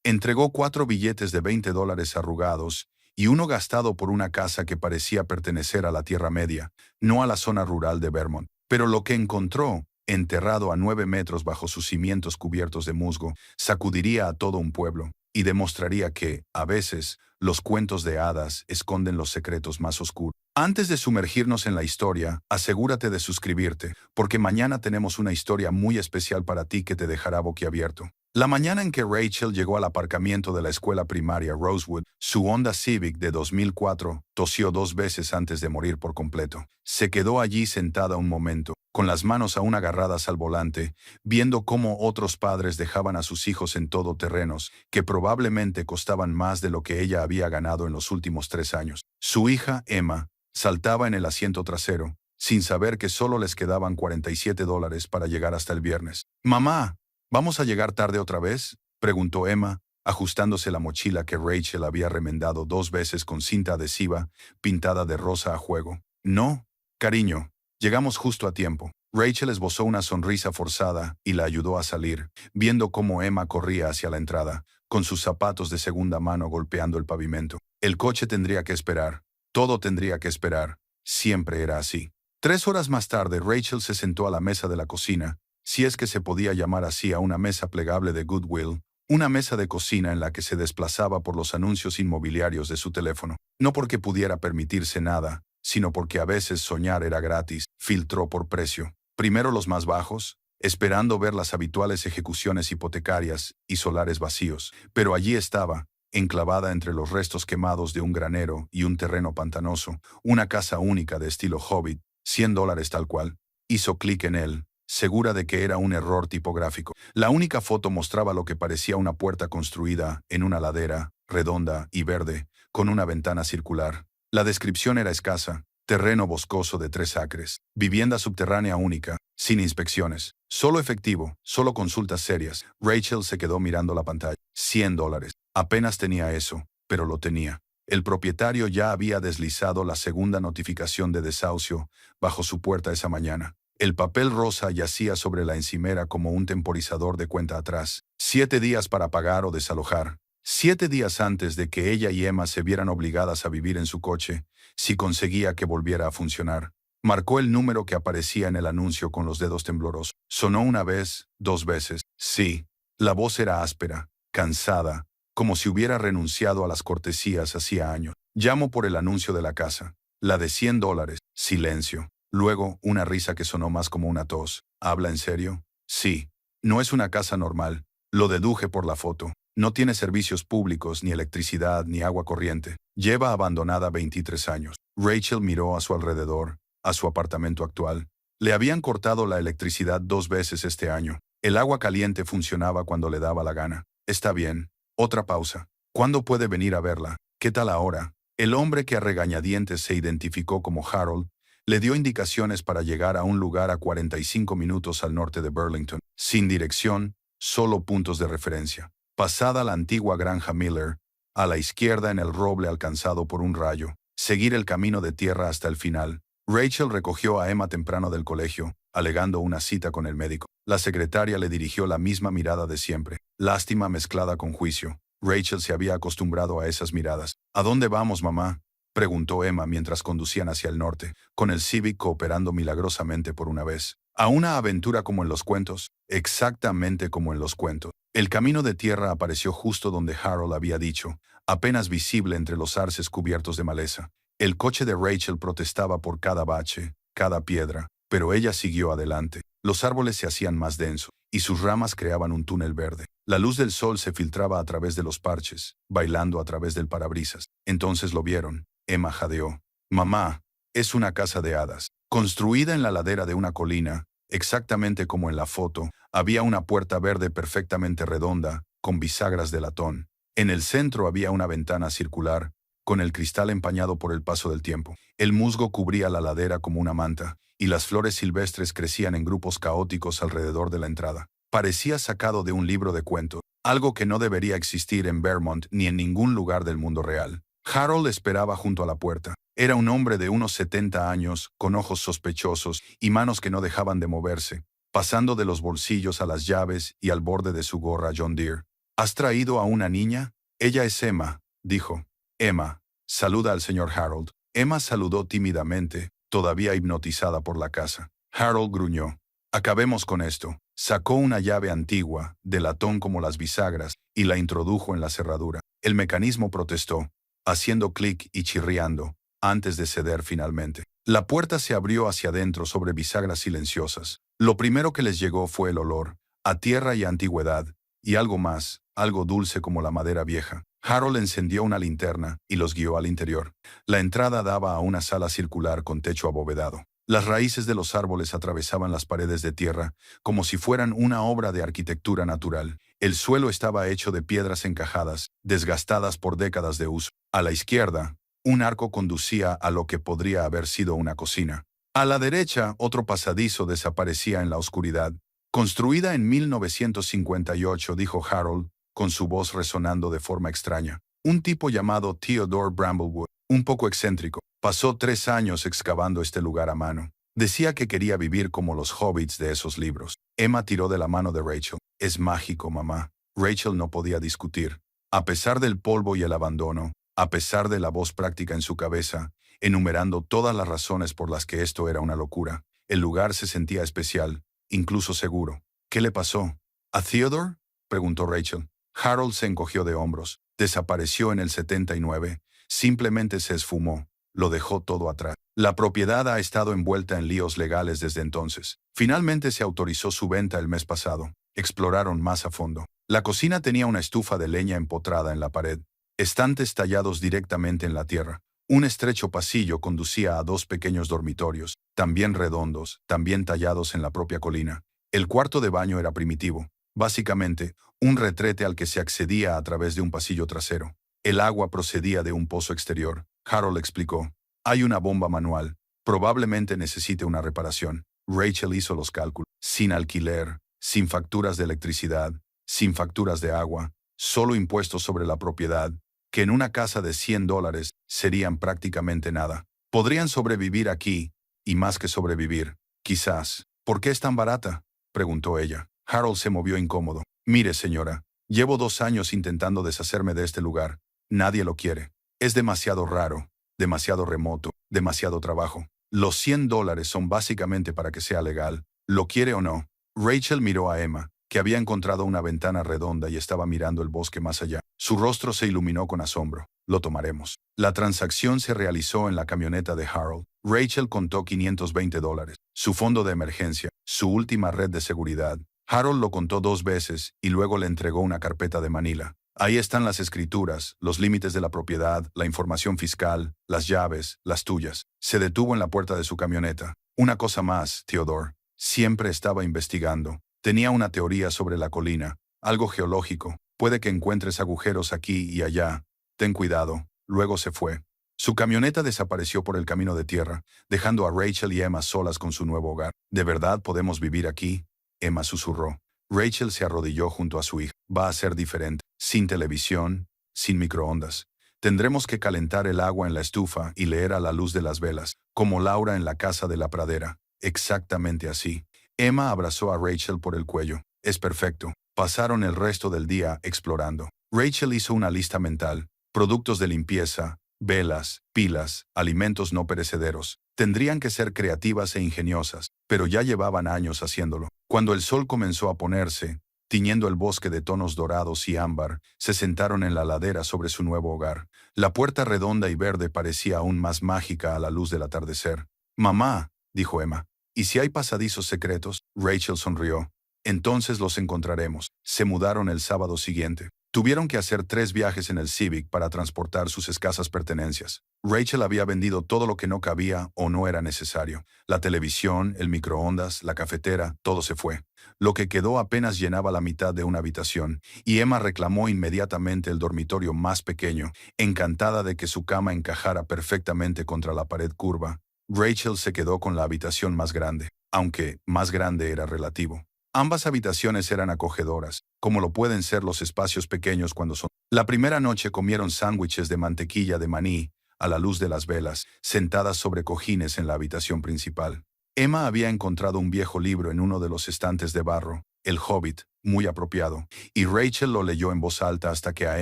Entregó 4 billetes de $20 arrugados y uno gastado por una casa que parecía pertenecer a la Tierra Media, no a la zona rural de Vermont. Pero lo que encontró, enterrado a 9 metros bajo sus cimientos cubiertos de musgo, sacudiría a todo un pueblo y demostraría que, a veces, los cuentos de hadas esconden los secretos más oscuros. Antes de sumergirnos en la historia, asegúrate de suscribirte, porque mañana tenemos una historia muy especial para ti que te dejará boquiabierto. La mañana en que Rachel llegó al aparcamiento de la escuela primaria Rosewood, su Honda Civic de 2004 tosió 2 veces antes de morir por completo. Se quedó allí sentada un momento, con las manos aún agarradas al volante, viendo cómo otros padres dejaban a sus hijos en todoterrenos, que probablemente costaban más de lo que ella había ganado en los últimos 3 años. Su hija, Emma, saltaba en el asiento trasero, sin saber que solo les quedaban $47 para llegar hasta el viernes. «Mamá, ¿vamos a llegar tarde otra vez?», preguntó Emma, ajustándose la mochila que Rachel había remendado 2 veces con cinta adhesiva pintada de rosa a juego. «No, cariño, llegamos justo a tiempo». Rachel esbozó una sonrisa forzada y la ayudó a salir, viendo cómo Emma corría hacia la entrada, con sus zapatos de segunda mano golpeando el pavimento. El coche tendría que esperar. Todo tendría que esperar. Siempre era así. 3 horas más tarde, Rachel se sentó a la mesa de la cocina, si es que se podía llamar así a una mesa plegable de Goodwill, una mesa de cocina en la que se desplazaba por los anuncios inmobiliarios de su teléfono. No porque pudiera permitirse nada, sino porque a veces soñar era gratis. Filtró por precio. Primero los más bajos, esperando ver las habituales ejecuciones hipotecarias y solares vacíos. Pero allí estaba, enclavada entre los restos quemados de un granero y un terreno pantanoso, una casa única de estilo Hobbit, $100 tal cual. Hizo clic en él, segura de que era un error tipográfico. La única foto mostraba lo que parecía una puerta construida en una ladera, redonda y verde, con una ventana circular. La descripción era escasa: terreno boscoso de 3 acres, vivienda subterránea única, sin inspecciones, solo efectivo, solo consultas serias. Rachel se quedó mirando la pantalla. $100. Apenas tenía eso, pero lo tenía. El propietario ya había deslizado la segunda notificación de desahucio bajo su puerta esa mañana. El papel rosa yacía sobre la encimera como un temporizador de cuenta atrás. 7 días para pagar o desalojar. 7 días antes de que ella y Emma se vieran obligadas a vivir en su coche, si conseguía que volviera a funcionar. Marcó el número que aparecía en el anuncio con los dedos temblorosos. Sonó una vez, 2 veces. Sí. La voz era áspera, cansada, como si hubiera renunciado a las cortesías hacía años. Llamo por el anuncio de la casa. La de $100. Silencio. Luego, una risa que sonó más como una tos. ¿Habla en serio? Sí. No es una casa normal. Lo deduje por la foto. No tiene servicios públicos, ni electricidad, ni agua corriente. Lleva abandonada 23 años. Rachel miró a su alrededor, a su apartamento actual. Le habían cortado la electricidad 2 veces este año. El agua caliente funcionaba cuando le daba la gana. Está bien. Otra pausa. ¿Cuándo puede venir a verla? ¿Qué tal ahora? El hombre que a regañadientes se identificó como Harold le dio indicaciones para llegar a un lugar a 45 minutos al norte de Burlington, sin dirección, solo puntos de referencia. Pasada la antigua granja Miller, a la izquierda en el roble alcanzado por un rayo, seguir el camino de tierra hasta el final. Rachel recogió a Emma temprano del colegio, alegando una cita con el médico. La secretaria le dirigió la misma mirada de siempre, lástima mezclada con juicio. Rachel se había acostumbrado a esas miradas. ¿A dónde vamos, mamá?, preguntó Emma mientras conducían hacia el norte, con el Civic cooperando milagrosamente por una vez. ¿A una aventura como en los cuentos? Exactamente como en los cuentos. El camino de tierra apareció justo donde Harold había dicho, apenas visible entre los arces cubiertos de maleza. El coche de Rachel protestaba por cada bache, cada piedra, pero ella siguió adelante. Los árboles se hacían más densos, y sus ramas creaban un túnel verde. La luz del sol se filtraba a través de los parches, bailando a través del parabrisas. Entonces lo vieron. Emma jadeó. «Mamá, es una casa de hadas. Construida en la ladera de una colina, exactamente como en la foto, había una puerta verde perfectamente redonda, con bisagras de latón. En el centro había una ventana circular, con el cristal empañado por el paso del tiempo. El musgo cubría la ladera como una manta, y las flores silvestres crecían en grupos caóticos alrededor de la entrada. Parecía sacado de un libro de cuentos, algo que no debería existir en Vermont ni en ningún lugar del mundo real. Harold esperaba junto a la puerta. Era un hombre de unos 70 años, con ojos sospechosos y manos que no dejaban de moverse, pasando de los bolsillos a las llaves y al borde de su gorra John Deere. ¿Has traído a una niña? Ella es Emma, dijo. Emma, saluda al señor Harold. Emma saludó tímidamente, todavía hipnotizada por la casa. Harold gruñó. Acabemos con esto. Sacó una llave antigua, de latón como las bisagras, y la introdujo en la cerradura. El mecanismo protestó, haciendo clic y chirriando, antes de ceder finalmente. La puerta se abrió hacia adentro sobre bisagras silenciosas. Lo primero que les llegó fue el olor, a tierra y a antigüedad, y algo más, algo dulce como la madera vieja. Harold encendió una linterna y los guió al interior. La entrada daba a una sala circular con techo abovedado. Las raíces de los árboles atravesaban las paredes de tierra, como si fueran una obra de arquitectura natural. El suelo estaba hecho de piedras encajadas, desgastadas por décadas de uso. A la izquierda, un arco conducía a lo que podría haber sido una cocina. A la derecha, otro pasadizo desaparecía en la oscuridad. Construida en 1958, dijo Harold, con su voz resonando de forma extraña. Un tipo llamado Theodore Bramblewood, un poco excéntrico, pasó 3 años excavando este lugar a mano. Decía que quería vivir como los hobbits de esos libros. Emma tiró de la mano de Rachel. Es mágico, mamá. Rachel no podía discutir. A pesar del polvo y el abandono, a pesar de la voz práctica en su cabeza, enumerando todas las razones por las que esto era una locura, el lugar se sentía especial, incluso seguro. ¿Qué le pasó? ¿A Theodore?, preguntó Rachel. Harold se encogió de hombros. Desapareció en el 79. Simplemente se esfumó. Lo dejó todo atrás. La propiedad ha estado envuelta en líos legales desde entonces. Finalmente se autorizó su venta el mes pasado. Exploraron más a fondo. La cocina tenía una estufa de leña empotrada en la pared, estantes tallados directamente en la tierra. Un estrecho pasillo conducía a 2 pequeños dormitorios, también redondos, también tallados en la propia colina. El cuarto de baño era primitivo. Básicamente, un retrete al que se accedía a través de un pasillo trasero. El agua procedía de un pozo exterior. Harold explicó. Hay una bomba manual. Probablemente necesite una reparación. Rachel hizo los cálculos. Sin alquiler, sin facturas de electricidad, sin facturas de agua, solo impuestos sobre la propiedad, que en una casa de $100 serían prácticamente nada. Podrían sobrevivir aquí, y más que sobrevivir, quizás. ¿Por qué es tan barata?, preguntó ella. Harold se movió incómodo. Mire, señora, llevo 2 años intentando deshacerme de este lugar. Nadie lo quiere. Es demasiado raro, demasiado remoto, demasiado trabajo. Los $100 son básicamente para que sea legal, lo quiere o no. Rachel miró a Emma, que había encontrado una ventana redonda y estaba mirando el bosque más allá. Su rostro se iluminó con asombro. Lo tomaremos. La transacción se realizó en la camioneta de Harold. Rachel contó $520. Su fondo de emergencia, su última red de seguridad. Harold lo contó 2 veces y luego le entregó una carpeta de Manila. Ahí están las escrituras, los límites de la propiedad, la información fiscal, las llaves, las tuyas. Se detuvo en la puerta de su camioneta. Una cosa más, Theodore. Siempre estaba investigando. Tenía una teoría sobre la colina, algo geológico. Puede que encuentres agujeros aquí y allá. Ten cuidado. Luego se fue. Su camioneta desapareció por el camino de tierra, dejando a Rachel y Emma solas con su nuevo hogar. ¿De verdad podemos vivir aquí?, Emma susurró. Rachel se arrodilló junto a su hija. Va a ser diferente. Sin televisión, sin microondas. Tendremos que calentar el agua en la estufa y leer a la luz de las velas, como Laura en la casa de la pradera. Exactamente así. Emma abrazó a Rachel por el cuello. Es perfecto. Pasaron el resto del día explorando. Rachel hizo una lista mental. Productos de limpieza, velas, pilas, alimentos no perecederos. Tendrían que ser creativas e ingeniosas, pero ya llevaban años haciéndolo. Cuando el sol comenzó a ponerse, tiñendo el bosque de tonos dorados y ámbar, se sentaron en la ladera sobre su nuevo hogar. La puerta redonda y verde parecía aún más mágica a la luz del atardecer. «Mamá», dijo Emma, «¿y si hay pasadizos secretos?». Rachel sonrió. «Entonces los encontraremos». Se mudaron el sábado siguiente. Tuvieron que hacer 3 viajes en el Civic para transportar sus escasas pertenencias. Rachel había vendido todo lo que no cabía o no era necesario. La televisión, el microondas, la cafetera, todo se fue. Lo que quedó apenas llenaba la mitad de una habitación, y Emma reclamó inmediatamente el dormitorio más pequeño, encantada de que su cama encajara perfectamente contra la pared curva. Rachel se quedó con la habitación más grande, aunque más grande era relativo. Ambas habitaciones eran acogedoras, como lo pueden ser los espacios pequeños cuando son. La primera noche comieron sándwiches de mantequilla de maní, a la luz de las velas, sentadas sobre cojines en la habitación principal. Emma había encontrado un viejo libro en uno de los estantes de barro, El Hobbit, muy apropiado, y Rachel lo leyó en voz alta hasta que a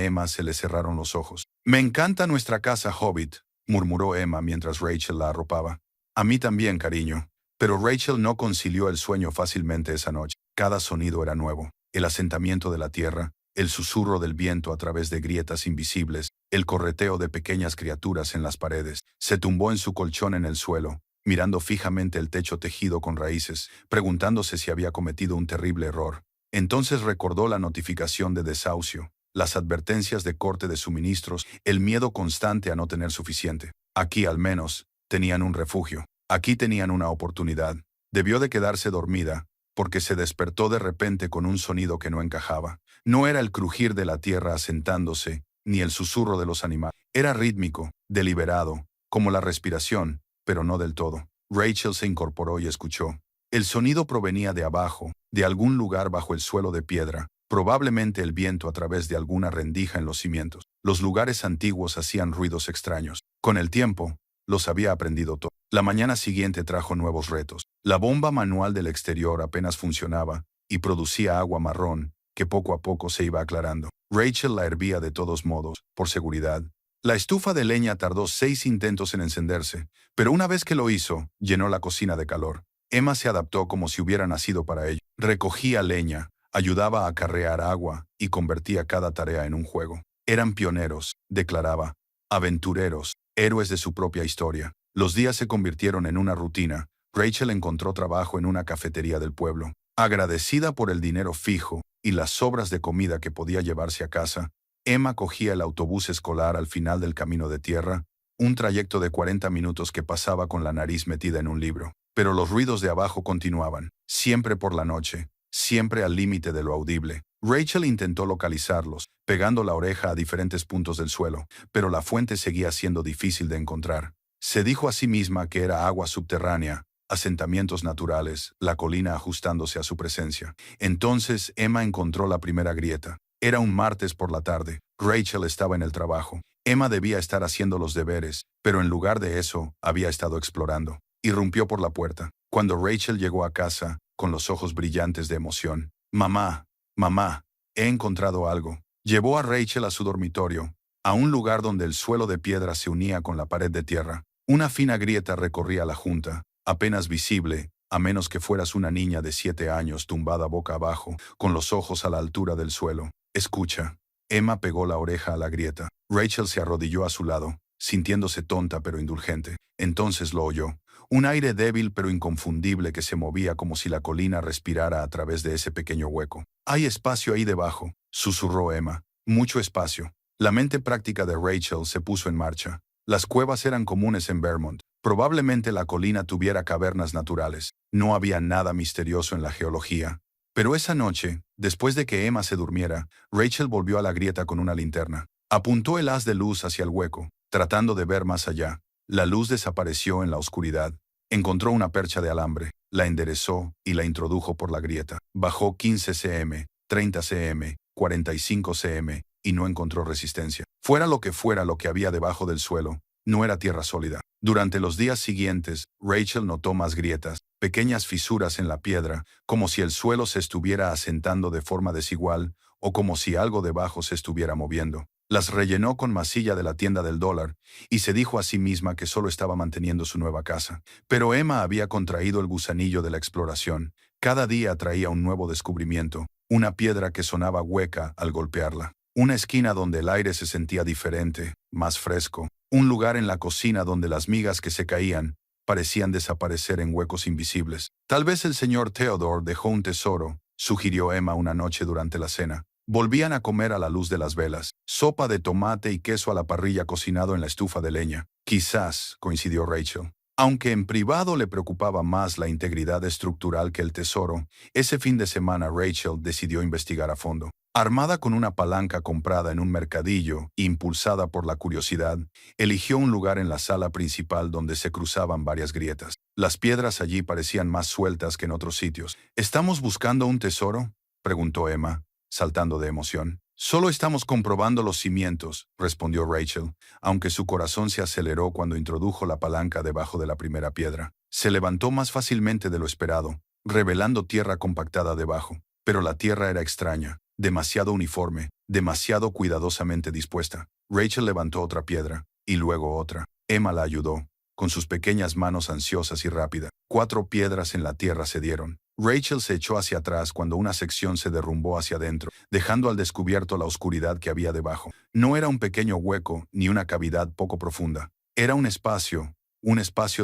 Emma se le cerraron los ojos. «Me encanta nuestra casa, Hobbit», murmuró Emma mientras Rachel la arropaba. «A mí también, cariño». Pero Rachel no concilió el sueño fácilmente esa noche. Cada sonido era nuevo. El asentamiento de la tierra, el susurro del viento a través de grietas invisibles, el correteo de pequeñas criaturas en las paredes. Se tumbó en su colchón en el suelo, mirando fijamente el techo tejido con raíces, preguntándose si había cometido un terrible error. Entonces recordó la notificación de desahucio, las advertencias de corte de suministros, el miedo constante a no tener suficiente. Aquí, al menos, tenían un refugio. Aquí tenían una oportunidad. Debió de quedarse dormida, porque se despertó de repente con un sonido que no encajaba. No era el crujir de la tierra asentándose, ni el susurro de los animales. Era rítmico, deliberado, como la respiración, pero no del todo. Rachel se incorporó y escuchó. El sonido provenía de abajo, de algún lugar bajo el suelo de piedra, probablemente el viento a través de alguna rendija en los cimientos. Los lugares antiguos hacían ruidos extraños. Con el tiempo, los había aprendido todo. La mañana siguiente trajo nuevos retos. La bomba manual del exterior apenas funcionaba y producía agua marrón, que poco a poco se iba aclarando. Rachel la hervía de todos modos, por seguridad. La estufa de leña tardó 6 intentos en encenderse, pero una vez que lo hizo, llenó la cocina de calor. Emma se adaptó como si hubiera nacido para ello. Recogía leña, ayudaba a acarrear agua y convertía cada tarea en un juego. Eran pioneros, declaraba, aventureros, héroes de su propia historia. Los días se convirtieron en una rutina. Rachel encontró trabajo en una cafetería del pueblo. Agradecida por el dinero fijo y las sobras de comida que podía llevarse a casa, Emma cogía el autobús escolar al final del camino de tierra, un trayecto de 40 minutos que pasaba con la nariz metida en un libro. Pero los ruidos de abajo continuaban, siempre por la noche, siempre al límite de lo audible. Rachel intentó localizarlos, pegando la oreja a diferentes puntos del suelo, pero la fuente seguía siendo difícil de encontrar. Se dijo a sí misma que era agua subterránea, asentamientos naturales, la colina ajustándose a su presencia. Entonces Emma encontró la primera grieta. Era un martes por la tarde. Rachel estaba en el trabajo. Emma debía estar haciendo los deberes, pero en lugar de eso, había estado explorando. Irrumpió por la puerta. Cuando Rachel llegó a casa, con los ojos brillantes de emoción. «Mamá, mamá, he encontrado algo». Llevó a Rachel a su dormitorio, a un lugar donde el suelo de piedra se unía con la pared de tierra. Una fina grieta recorría la junta, apenas visible, a menos que fueras una niña de 7 años tumbada boca abajo, con los ojos a la altura del suelo. «Escucha». Emma pegó la oreja a la grieta. Rachel se arrodilló a su lado, sintiéndose tonta pero indulgente. Entonces lo oyó. Un aire débil pero inconfundible que se movía como si la colina respirara a través de ese pequeño hueco. «Hay espacio ahí debajo», susurró Emma. «Mucho espacio». La mente práctica de Rachel se puso en marcha. Las cuevas eran comunes en Vermont. Probablemente la colina tuviera cavernas naturales. No había nada misterioso en la geología. Pero esa noche, después de que Emma se durmiera, Rachel volvió a la grieta con una linterna. Apuntó el haz de luz hacia el hueco, tratando de ver más allá. La luz desapareció en la oscuridad. Encontró una percha de alambre, la enderezó y la introdujo por la grieta. Bajó 15 cm, 30 cm, 45 cm y no encontró resistencia. Fuera lo que había debajo del suelo, no era tierra sólida. Durante los días siguientes, Rachel notó más grietas, pequeñas fisuras en la piedra, como si el suelo se estuviera asentando de forma desigual o como si algo debajo se estuviera moviendo. Las rellenó con masilla de la tienda del dólar y se dijo a sí misma que solo estaba manteniendo su nueva casa. Pero Emma había contraído el gusanillo de la exploración. Cada día traía un nuevo descubrimiento, una piedra que sonaba hueca al golpearla, una esquina donde el aire se sentía diferente, más fresco, un lugar en la cocina donde las migas que se caían parecían desaparecer en huecos invisibles. Tal vez el señor Theodore dejó un tesoro, sugirió Emma una noche durante la cena. Volvían a comer a la luz de las velas, sopa de tomate y queso a la parrilla cocinado en la estufa de leña. Quizás, coincidió Rachel. Aunque en privado le preocupaba más la integridad estructural que el tesoro, ese fin de semana Rachel decidió investigar a fondo. Armada con una palanca comprada en un mercadillo e impulsada por la curiosidad, eligió un lugar en la sala principal donde se cruzaban varias grietas. Las piedras allí parecían más sueltas que en otros sitios. ¿Estamos buscando un tesoro?, preguntó Emma, saltando de emoción. «Solo estamos comprobando los cimientos», respondió Rachel, aunque su corazón se aceleró cuando introdujo la palanca debajo de la primera piedra. Se levantó más fácilmente de lo esperado, revelando tierra compactada debajo. pero la tierra era extraña, demasiado uniforme, demasiado cuidadosamente dispuesta. Rachel levantó otra piedra, y luego otra. Emma la ayudó, con sus pequeñas manos ansiosas y rápidas. 4 piedras en la tierra cedieron. Rachel se echó hacia atrás cuando una sección se derrumbó hacia adentro, dejando al descubierto la oscuridad que había debajo. No era un pequeño hueco ni una cavidad poco profunda. Era un espacio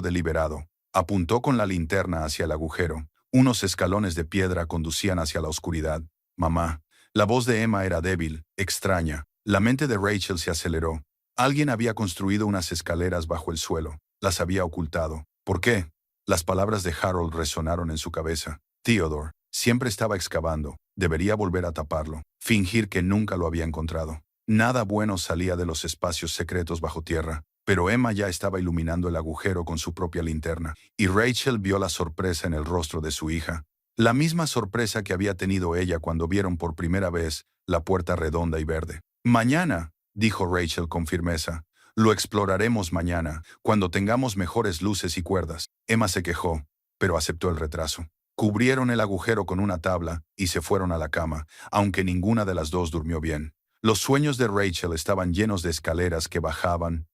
deliberado. Apuntó con la linterna hacia el agujero. Unos escalones de piedra conducían hacia la oscuridad. Mamá. La voz de Emma era débil, extraña. La mente de Rachel se aceleró. Alguien había construido unas escaleras bajo el suelo. Las había ocultado. ¿Por qué? Las palabras de Harold resonaron en su cabeza. Theodore siempre estaba excavando. Debería volver a taparlo. Fingir que nunca lo había encontrado. Nada bueno salía de los espacios secretos bajo tierra. Pero Emma ya estaba iluminando el agujero con su propia linterna. Y Rachel vio la sorpresa en el rostro de su hija. La misma sorpresa que había tenido ella cuando vieron por primera vez la puerta redonda y verde. Mañana, dijo Rachel con firmeza. Lo exploraremos mañana, cuando tengamos mejores luces y cuerdas. Emma se quejó, pero aceptó el retraso. Cubrieron el agujero con una tabla y se fueron a la cama, aunque ninguna de las dos durmió bien. Los sueños de Rachel estaban llenos de escaleras que bajaban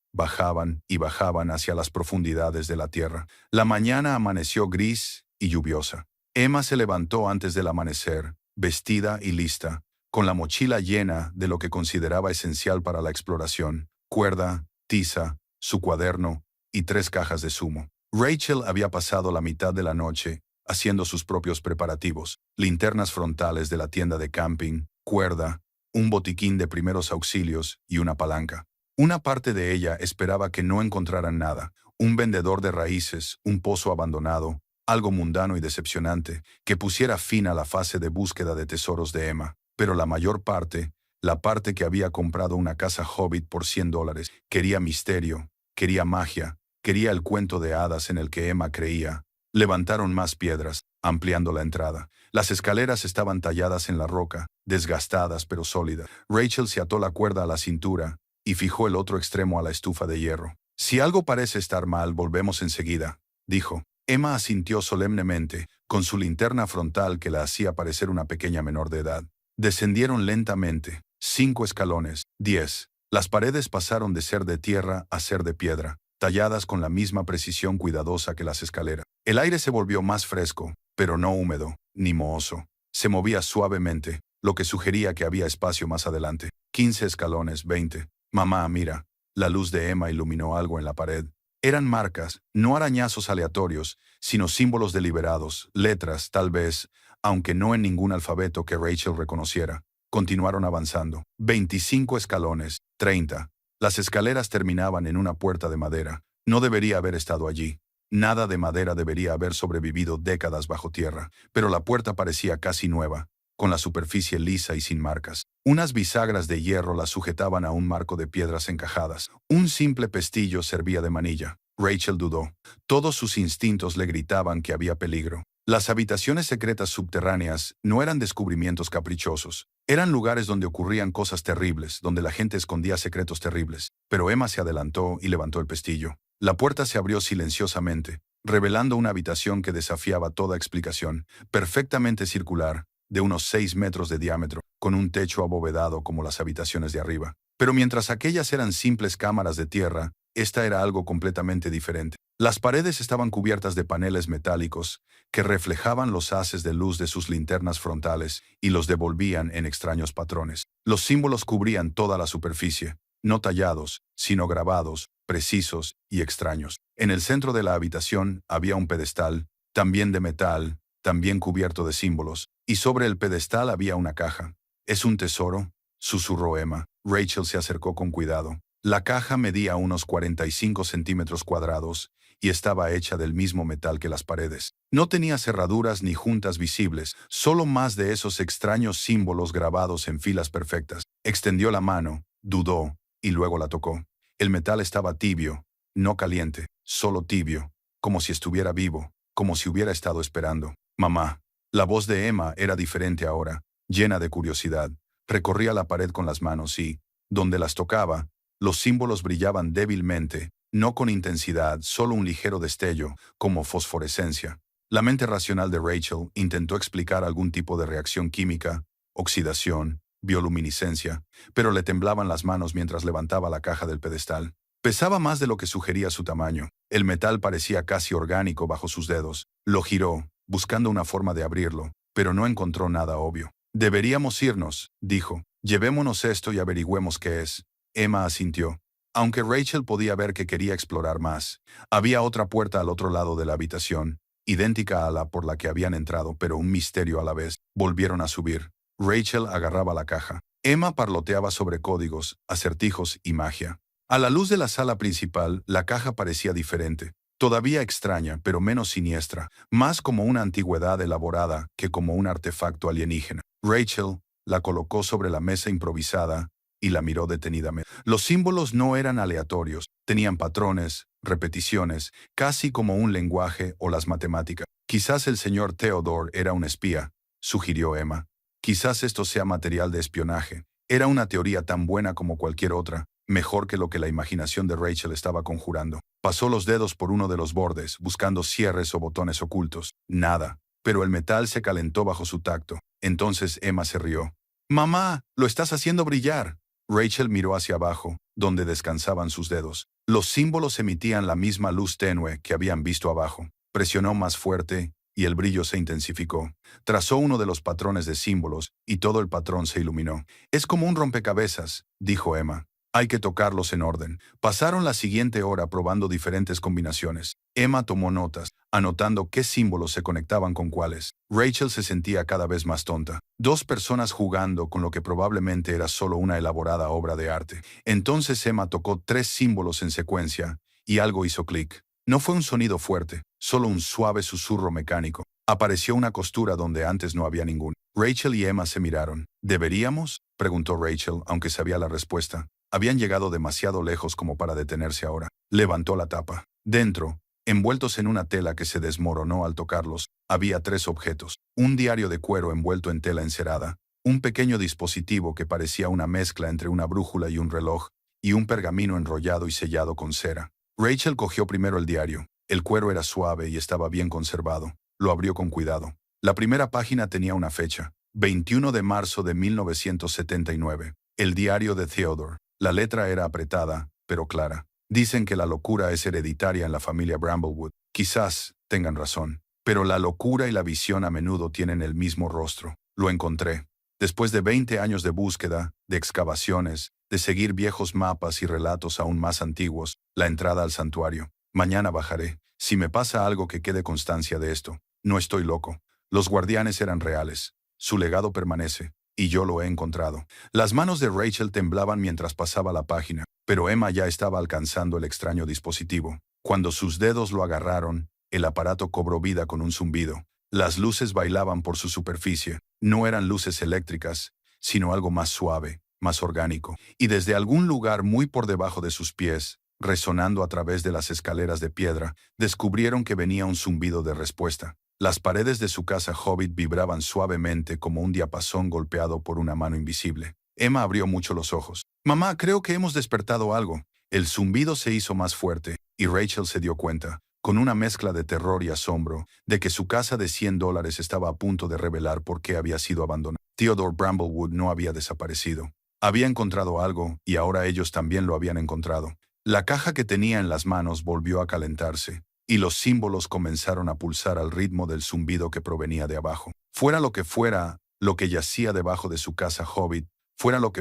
y bajaban hacia las profundidades de la tierra. La mañana amaneció gris y lluviosa. Emma se levantó antes del amanecer, vestida y lista, con la mochila llena de lo que consideraba esencial para la exploración: cuerda, tiza, su cuaderno y 3 cajas de zumo. Rachel había pasado la mitad de la noche haciendo sus propios preparativos: linternas frontales de la tienda de camping, cuerda, un botiquín de primeros auxilios y una palanca. Una parte de ella esperaba que no encontraran nada: un vendedor de raíces, un pozo abandonado, algo mundano y decepcionante, que pusiera fin a la fase de búsqueda de tesoros de Emma. Pero la mayor parte, la parte que había comprado una casa hobbit por $100, quería misterio, quería magia, quería el cuento de hadas en el que Emma creía. Levantaron más piedras, ampliando la entrada. Las escaleras estaban talladas en la roca, desgastadas pero sólidas. Rachel se ató la cuerda a la cintura y fijó el otro extremo a la estufa de hierro. Si algo parece estar mal, volvemos enseguida, dijo. Emma asintió solemnemente, con su linterna frontal que la hacía parecer una pequeña menor de edad. Descendieron lentamente. 5 escalones, 10. Las paredes pasaron de ser de tierra a ser de piedra, talladas con la misma precisión cuidadosa que las escaleras. El aire se volvió más fresco, pero no húmedo, ni mohoso. Se movía suavemente, lo que sugería que había espacio más adelante. 15 escalones, 20. Mamá, mira. La luz de Emma iluminó algo en la pared. Eran marcas, no arañazos aleatorios, sino símbolos deliberados, letras, tal vez, aunque no en ningún alfabeto que Rachel reconociera. Continuaron avanzando. 25 escalones, 30. Las escaleras terminaban en una puerta de madera. No debería haber estado allí. Nada de madera debería haber sobrevivido décadas bajo tierra, pero la puerta parecía casi nueva, con la superficie lisa y sin marcas. Unas bisagras de hierro la sujetaban a un marco de piedras encajadas. Un simple pestillo servía de manilla. Rachel dudó. Todos sus instintos le gritaban que había peligro. Las habitaciones secretas subterráneas no eran descubrimientos caprichosos. Eran lugares donde ocurrían cosas terribles, donde la gente escondía secretos terribles. Pero Emma se adelantó y levantó el pestillo. La puerta se abrió silenciosamente, revelando una habitación que desafiaba toda explicación, perfectamente circular, de unos 6 metros de diámetro, con un techo abovedado como las habitaciones de arriba. Pero mientras aquellas eran simples cámaras de tierra, esta era algo completamente diferente. Las paredes estaban cubiertas de paneles metálicos que reflejaban los haces de luz de sus linternas frontales y los devolvían en extraños patrones. Los símbolos cubrían toda la superficie, no tallados, sino grabados, precisos y extraños. En el centro de la habitación había un pedestal, también de metal, también cubierto de símbolos, y sobre el pedestal había una caja. ¿Es un tesoro?, susurró Emma. Rachel se acercó con cuidado. La caja medía unos 45 centímetros cuadrados y estaba hecha del mismo metal que las paredes. No tenía cerraduras ni juntas visibles, solo más de esos extraños símbolos grabados en filas perfectas. Extendió la mano, dudó, y luego la tocó. El metal estaba tibio, no caliente, solo tibio, como si estuviera vivo, como si hubiera estado esperando. Mamá. La voz de Emma era diferente ahora, llena de curiosidad. Recorría la pared con las manos y, donde las tocaba, los símbolos brillaban débilmente, no con intensidad, solo un ligero destello, como fosforescencia. La mente racional de Rachel intentó explicar algún tipo de reacción química, oxidación, bioluminiscencia, pero le temblaban las manos mientras levantaba la caja del pedestal. Pesaba más de lo que sugería su tamaño. El metal parecía casi orgánico bajo sus dedos. Lo giró, buscando una forma de abrirlo, pero no encontró nada obvio. Deberíamos irnos, dijo. Llevémonos esto y averigüemos qué es. Emma asintió. Aunque Rachel podía ver que quería explorar más, había otra puerta al otro lado de la habitación, idéntica a la por la que habían entrado, pero un misterio a la vez. Volvieron a subir. Rachel agarraba la caja. Emma parloteaba sobre códigos, acertijos y magia. A la luz de la sala principal, la caja parecía diferente. Todavía extraña, pero menos siniestra, más como una antigüedad elaborada que como un artefacto alienígena. Rachel la colocó sobre la mesa improvisada y la miró detenidamente. Los símbolos no eran aleatorios, tenían patrones, repeticiones, casi como un lenguaje o las matemáticas. Quizás el señor Theodore era un espía, sugirió Emma. Quizás esto sea material de espionaje. Era una teoría tan buena como cualquier otra, mejor que lo que la imaginación de Rachel estaba conjurando. Pasó los dedos por uno de los bordes, buscando cierres o botones ocultos. Nada. Pero el metal se calentó bajo su tacto. Entonces Emma se rió. «Mamá, lo estás haciendo brillar». Rachel miró hacia abajo, donde descansaban sus dedos. Los símbolos emitían la misma luz tenue que habían visto abajo. Presionó más fuerte y el brillo se intensificó. Trazó uno de los patrones de símbolos y todo el patrón se iluminó. «Es como un rompecabezas», dijo Emma. «Hay que tocarlos en orden». Pasaron la siguiente hora probando diferentes combinaciones. Emma tomó notas, anotando qué símbolos se conectaban con cuáles. Rachel se sentía cada vez más tonta. Dos personas jugando con lo que probablemente era solo una elaborada obra de arte. Entonces Emma tocó 3 símbolos en secuencia, y algo hizo clic. No fue un sonido fuerte, solo un suave susurro mecánico. Apareció una costura donde antes no había ninguna. Rachel y Emma se miraron. ¿Deberíamos?, preguntó Rachel, aunque sabía la respuesta. Habían llegado demasiado lejos como para detenerse ahora. Levantó la tapa. Dentro, envueltos en una tela que se desmoronó al tocarlos, había 3 objetos. Un diario de cuero envuelto en tela encerada, un pequeño dispositivo que parecía una mezcla entre una brújula y un reloj, y un pergamino enrollado y sellado con cera. Rachel cogió primero el diario. El cuero era suave y estaba bien conservado. Lo abrió con cuidado. La primera página tenía una fecha, 21 de marzo de 1979. El diario de Theodore. La letra era apretada, pero clara. Dicen que la locura es hereditaria en la familia Bramblewood. Quizás tengan razón. Pero la locura y la visión a menudo tienen el mismo rostro. Lo encontré. Después de 20 años de búsqueda, de excavaciones, de seguir viejos mapas y relatos aún más antiguos, la entrada al santuario. Mañana bajaré. Si me pasa algo que quede constancia de esto. No estoy loco. Los guardianes eran reales. Su legado permanece. Y yo lo he encontrado. Las manos de Rachel temblaban mientras pasaba la página, pero Emma ya estaba alcanzando el extraño dispositivo. Cuando sus dedos lo agarraron, el aparato cobró vida con un zumbido. Las luces bailaban por su superficie. No eran luces eléctricas, sino algo más suave, más orgánico. Y desde algún lugar muy por debajo de sus pies, resonando a través de las escaleras de piedra, descubrieron que venía un zumbido de respuesta. Las paredes de su casa Hobbit vibraban suavemente como un diapasón golpeado por una mano invisible. Emma abrió mucho los ojos. «Mamá, creo que hemos despertado algo». El zumbido se hizo más fuerte, y Rachel se dio cuenta, con una mezcla de terror y asombro, de que su casa de $100 estaba a punto de revelar por qué había sido abandonada. Theodore Bramblewood no había desaparecido. Había encontrado algo, y ahora ellos también lo habían encontrado. La caja que tenía en las manos volvió a calentarse, y los símbolos comenzaron a pulsar al ritmo del zumbido que provenía de abajo. Fuera lo que yacía debajo de su casa Hobbit, fuera lo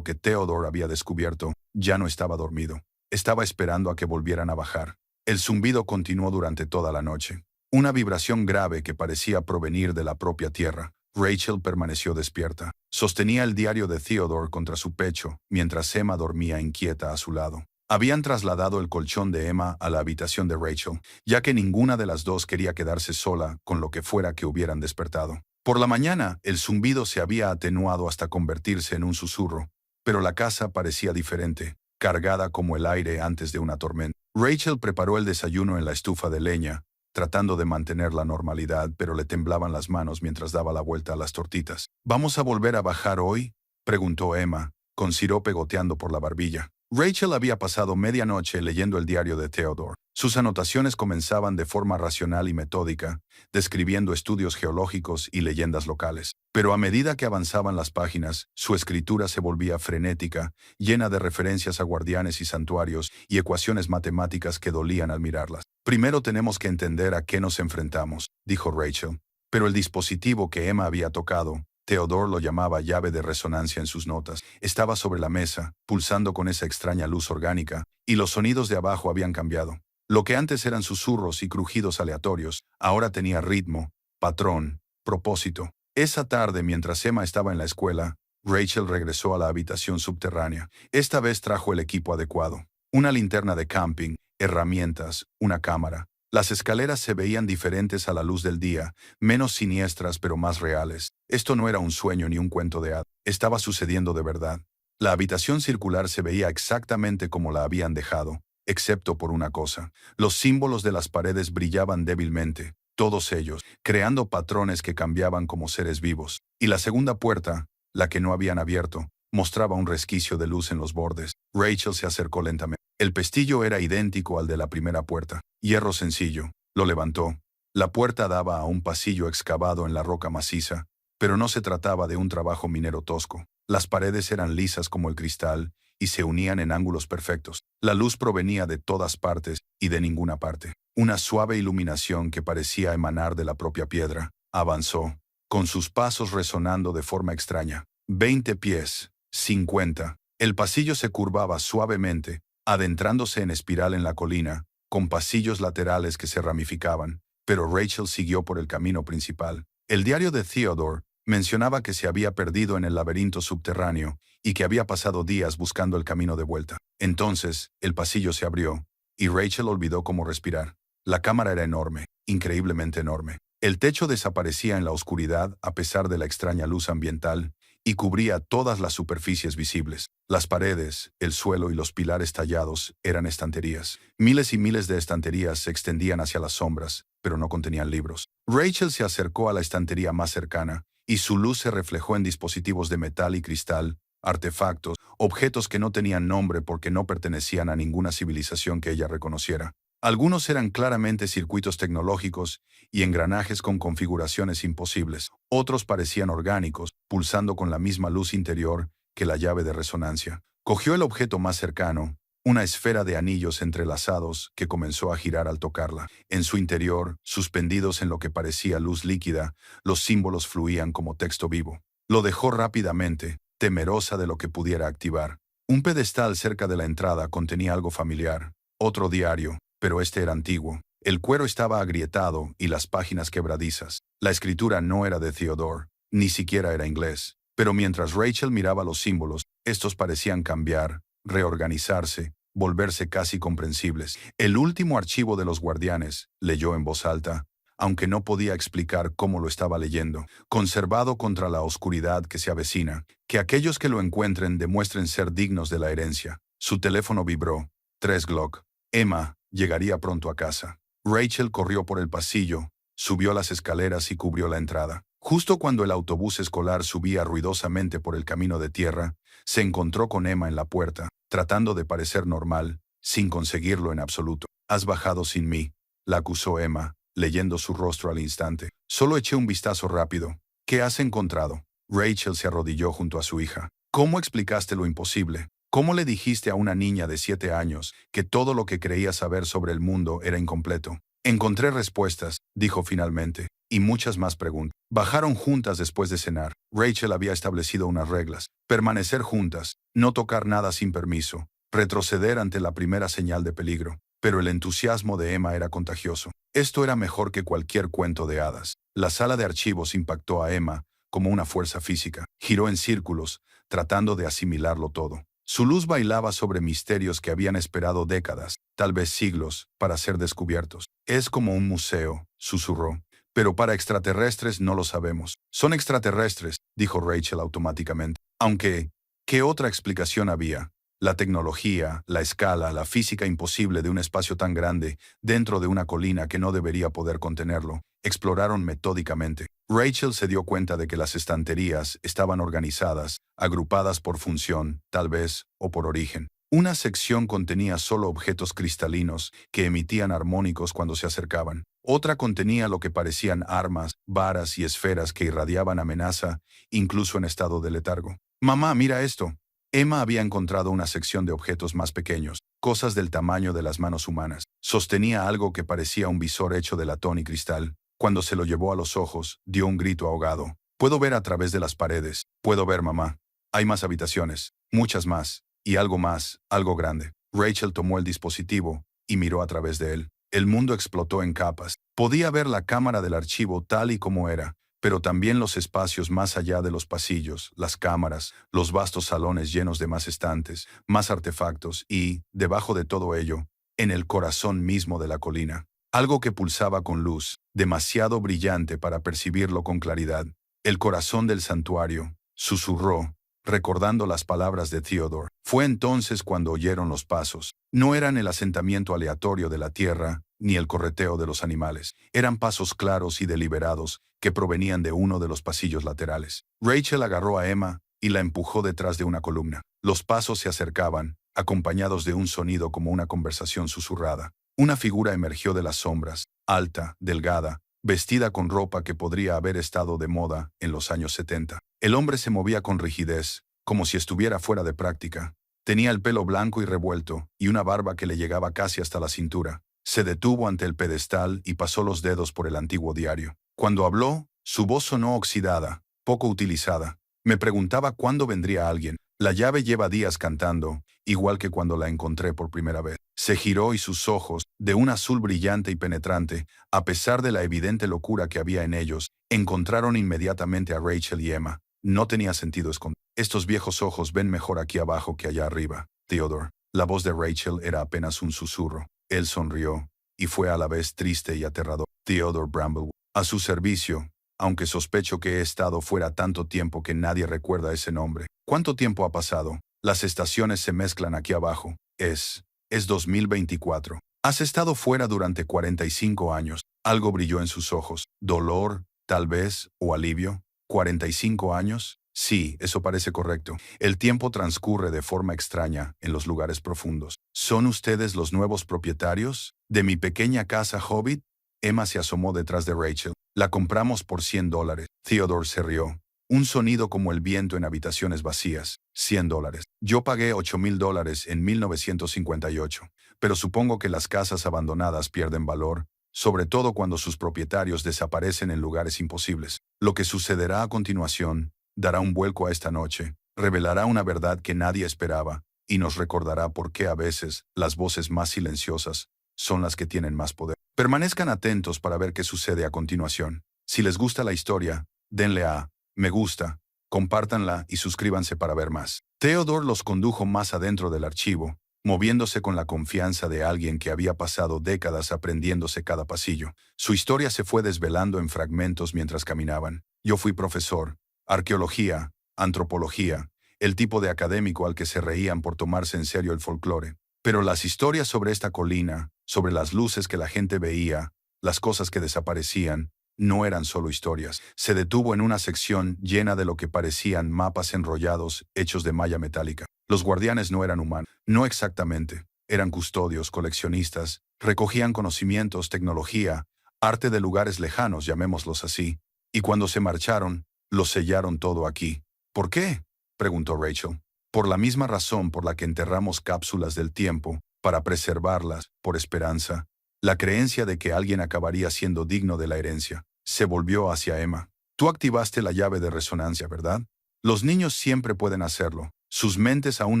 que Theodore había descubierto, ya no estaba dormido. Estaba esperando a que volvieran a bajar. El zumbido continuó durante toda la noche. Una vibración grave que parecía provenir de la propia tierra. Rachel permaneció despierta. Sostenía el diario de Theodore contra su pecho, mientras Emma dormía inquieta a su lado. Habían trasladado el colchón de Emma a la habitación de Rachel, ya que ninguna de las dos quería quedarse sola con lo que fuera que hubieran despertado. Por la mañana, el zumbido se había atenuado hasta convertirse en un susurro, pero la casa parecía diferente, cargada como el aire antes de una tormenta. Rachel preparó el desayuno en la estufa de leña, tratando de mantener la normalidad, pero le temblaban las manos mientras daba la vuelta a las tortitas. ¿Vamos a volver a bajar hoy?, preguntó Emma, con sirope goteando por la barbilla. Rachel había pasado medianoche leyendo el diario de Theodore. Sus anotaciones comenzaban de forma racional y metódica, describiendo estudios geológicos y leyendas locales. Pero a medida que avanzaban las páginas, su escritura se volvía frenética, llena de referencias a guardianes y santuarios y ecuaciones matemáticas que dolían al mirarlas. Primero tenemos que entender a qué nos enfrentamos, dijo Rachel. Pero el dispositivo que Emma había tocado, Theodore lo llamaba llave de resonancia en sus notas, estaba sobre la mesa, pulsando con esa extraña luz orgánica, y los sonidos de abajo habían cambiado. Lo que antes eran susurros y crujidos aleatorios, ahora tenía ritmo, patrón, propósito. Esa tarde, mientras Emma estaba en la escuela, Rachel regresó a la habitación subterránea. Esta vez trajo el equipo adecuado. Una linterna de camping, herramientas, una cámara. Las escaleras se veían diferentes a la luz del día, menos siniestras pero más reales. Esto no era un sueño ni un cuento de hadas. Estaba sucediendo de verdad. La habitación circular se veía exactamente como la habían dejado, excepto por una cosa. Los símbolos de las paredes brillaban débilmente, todos ellos, creando patrones que cambiaban como seres vivos. Y la segunda puerta, la que no habían abierto, mostraba un resquicio de luz en los bordes. Rachel se acercó lentamente. El pestillo era idéntico al de la primera puerta. Hierro sencillo. Lo levantó. La puerta daba a un pasillo excavado en la roca maciza, pero no se trataba de un trabajo minero tosco. Las paredes eran lisas como el cristal y se unían en ángulos perfectos. La luz provenía de todas partes y de ninguna parte. Una suave iluminación que parecía emanar de la propia piedra. Avanzó, con sus pasos resonando de forma extraña. 20 pies, 50. El pasillo se curvaba suavemente, adentrándose en espiral en la colina, con pasillos laterales que se ramificaban, pero Rachel siguió por el camino principal. El diario de Theodore mencionaba que se había perdido en el laberinto subterráneo y que había pasado días buscando el camino de vuelta. Entonces, el pasillo se abrió, y Rachel olvidó cómo respirar. La cámara era enorme, increíblemente enorme. El techo desaparecía en la oscuridad a pesar de la extraña luz ambiental, y cubría todas las superficies visibles. Las paredes, el suelo y los pilares tallados eran estanterías. Miles y miles de estanterías se extendían hacia las sombras, pero no contenían libros. Rachel se acercó a la estantería más cercana, y su luz se reflejó en dispositivos de metal y cristal, artefactos, objetos que no tenían nombre porque no pertenecían a ninguna civilización que ella reconociera. Algunos eran claramente circuitos tecnológicos y engranajes con configuraciones imposibles. Otros parecían orgánicos, pulsando con la misma luz interior que la llave de resonancia. Cogió el objeto más cercano, una esfera de anillos entrelazados que comenzó a girar al tocarla. En su interior, suspendidos en lo que parecía luz líquida, los símbolos fluían como texto vivo. Lo dejó rápidamente, temerosa de lo que pudiera activar. Un pedestal cerca de la entrada contenía algo familiar, otro diario, pero este era antiguo. El cuero estaba agrietado y las páginas quebradizas. La escritura no era de Theodore, ni siquiera era inglés. Pero mientras Rachel miraba los símbolos, estos parecían cambiar, reorganizarse, volverse casi comprensibles. El último archivo de los guardianes, leyó en voz alta, aunque no podía explicar cómo lo estaba leyendo. Conservado contra la oscuridad que se avecina. Que aquellos que lo encuentren demuestren ser dignos de la herencia. Su teléfono vibró. 3 Glock. Emma llegaría pronto a casa. Rachel corrió por el pasillo, subió las escaleras y cubrió la entrada. Justo cuando el autobús escolar subía ruidosamente por el camino de tierra, se encontró con Emma en la puerta, tratando de parecer normal, sin conseguirlo en absoluto. «Has bajado sin mí», la acusó Emma, leyendo su rostro al instante. «Solo eché un vistazo rápido. ¿Qué has encontrado?» Rachel se arrodilló junto a su hija. «¿Cómo explicaste lo imposible? ¿Cómo le dijiste a una niña de 7 años que todo lo que creía saber sobre el mundo era incompleto?» «Encontré respuestas», dijo finalmente, «y muchas más preguntas». Bajaron juntas después de cenar. Rachel había establecido unas reglas. Permanecer juntas, no tocar nada sin permiso, retroceder ante la primera señal de peligro. Pero el entusiasmo de Emma era contagioso. Esto era mejor que cualquier cuento de hadas. La sala de archivos impactó a Emma como una fuerza física. Giró en círculos, tratando de asimilarlo todo. Su luz bailaba sobre misterios que habían esperado décadas, tal vez siglos, para ser descubiertos. «Es como un museo», susurró. «Pero para extraterrestres no lo sabemos». «Son extraterrestres», dijo Rachel automáticamente. Aunque, ¿qué otra explicación había? La tecnología, la escala, la física imposible de un espacio tan grande, dentro de una colina que no debería poder contenerlo, exploraron metódicamente. Rachel se dio cuenta de que las estanterías estaban organizadas, agrupadas por función, tal vez, o por origen. Una sección contenía solo objetos cristalinos que emitían armónicos cuando se acercaban. Otra contenía lo que parecían armas, varas y esferas que irradiaban amenaza, incluso en estado de letargo. «Mamá, mira esto». Emma había encontrado una sección de objetos más pequeños, cosas del tamaño de las manos humanas. Sostenía algo que parecía un visor hecho de latón y cristal. Cuando se lo llevó a los ojos, dio un grito ahogado. «Puedo ver a través de las paredes. Puedo ver, mamá. Hay más habitaciones, muchas más, y algo más, algo grande». Rachel tomó el dispositivo y miró a través de él. El mundo explotó en capas. Podía ver la cámara del archivo tal y como era, pero también los espacios más allá de los pasillos, las cámaras, los vastos salones llenos de más estantes, más artefactos y, debajo de todo ello, en el corazón mismo de la colina, algo que pulsaba con luz, demasiado brillante para percibirlo con claridad. «El corazón del santuario», susurró, recordando las palabras de Theodore. Fue entonces cuando oyeron los pasos. No eran el asentamiento aleatorio de la tierra, ni el correteo de los animales. Eran pasos claros y deliberados que provenían de uno de los pasillos laterales. Rachel agarró a Emma y la empujó detrás de una columna. Los pasos se acercaban, acompañados de un sonido como una conversación susurrada. Una figura emergió de las sombras, alta, delgada, vestida con ropa que podría haber estado de moda en los años 70. El hombre se movía con rigidez, como si estuviera fuera de práctica. Tenía el pelo blanco y revuelto, y una barba que le llegaba casi hasta la cintura. Se detuvo ante el pedestal y pasó los dedos por el antiguo diario. Cuando habló, su voz sonó oxidada, poco utilizada. Me preguntaba cuándo vendría alguien. La llave lleva días cantando, igual que cuando la encontré por primera vez. Se giró y sus ojos, de un azul brillante y penetrante, a pesar de la evidente locura que había en ellos, encontraron inmediatamente a Rachel y Emma. No tenía sentido esconder. «Estos viejos ojos ven mejor aquí abajo que allá arriba, Theodore». La voz de Rachel era apenas un susurro. Él sonrió, y fue a la vez triste y aterrador. «Theodore Bramblewood, a su servicio, aunque sospecho que he estado fuera tanto tiempo que nadie recuerda ese nombre». «¿Cuánto tiempo ha pasado? Las estaciones se mezclan aquí abajo. Es 2024. Has estado fuera durante 45 años». Algo brilló en sus ojos. «¿Dolor, tal vez, o alivio? ¿45 años? Sí, eso parece correcto. El tiempo transcurre de forma extraña en los lugares profundos. ¿Son ustedes los nuevos propietarios de mi pequeña casa Hobbit?» Emma se asomó detrás de Rachel. «La compramos por $100. Theodore se rió. Un sonido como el viento en habitaciones vacías. $100. Yo pagué $8,000 en 1958. Pero supongo que las casas abandonadas pierden valor, sobre todo cuando sus propietarios desaparecen en lugares imposibles. Lo que sucederá a continuación dará un vuelco a esta noche, revelará una verdad que nadie esperaba, y nos recordará por qué a veces las voces más silenciosas son las que tienen más poder. Permanezcan atentos para ver qué sucede a continuación. Si les gusta la historia, denle a me gusta, compártanla y suscríbanse para ver más». Theodore los condujo más adentro del archivo, moviéndose con la confianza de alguien que había pasado décadas aprendiéndose cada pasillo. Su historia se fue desvelando en fragmentos mientras caminaban. «Yo fui profesor, arqueología, antropología, el tipo de académico al que se reían por tomarse en serio el folclore. Pero las historias sobre esta colina, sobre las luces que la gente veía, las cosas que desaparecían, no eran solo historias». Se detuvo en una sección llena de lo que parecían mapas enrollados hechos de malla metálica. Los guardianes no eran humanos. No exactamente. Eran custodios, coleccionistas, recogían conocimientos, tecnología, arte de lugares lejanos, llamémoslos así. Y cuando se marcharon, lo sellaron todo aquí. «¿Por qué?», preguntó Rachel. «Por la misma razón por la que enterramos cápsulas del tiempo, para preservarlas, por esperanza. La creencia de que alguien acabaría siendo digno de la herencia». Se volvió hacia Emma. «Tú activaste la llave de resonancia, ¿verdad? Los niños siempre pueden hacerlo. Sus mentes aún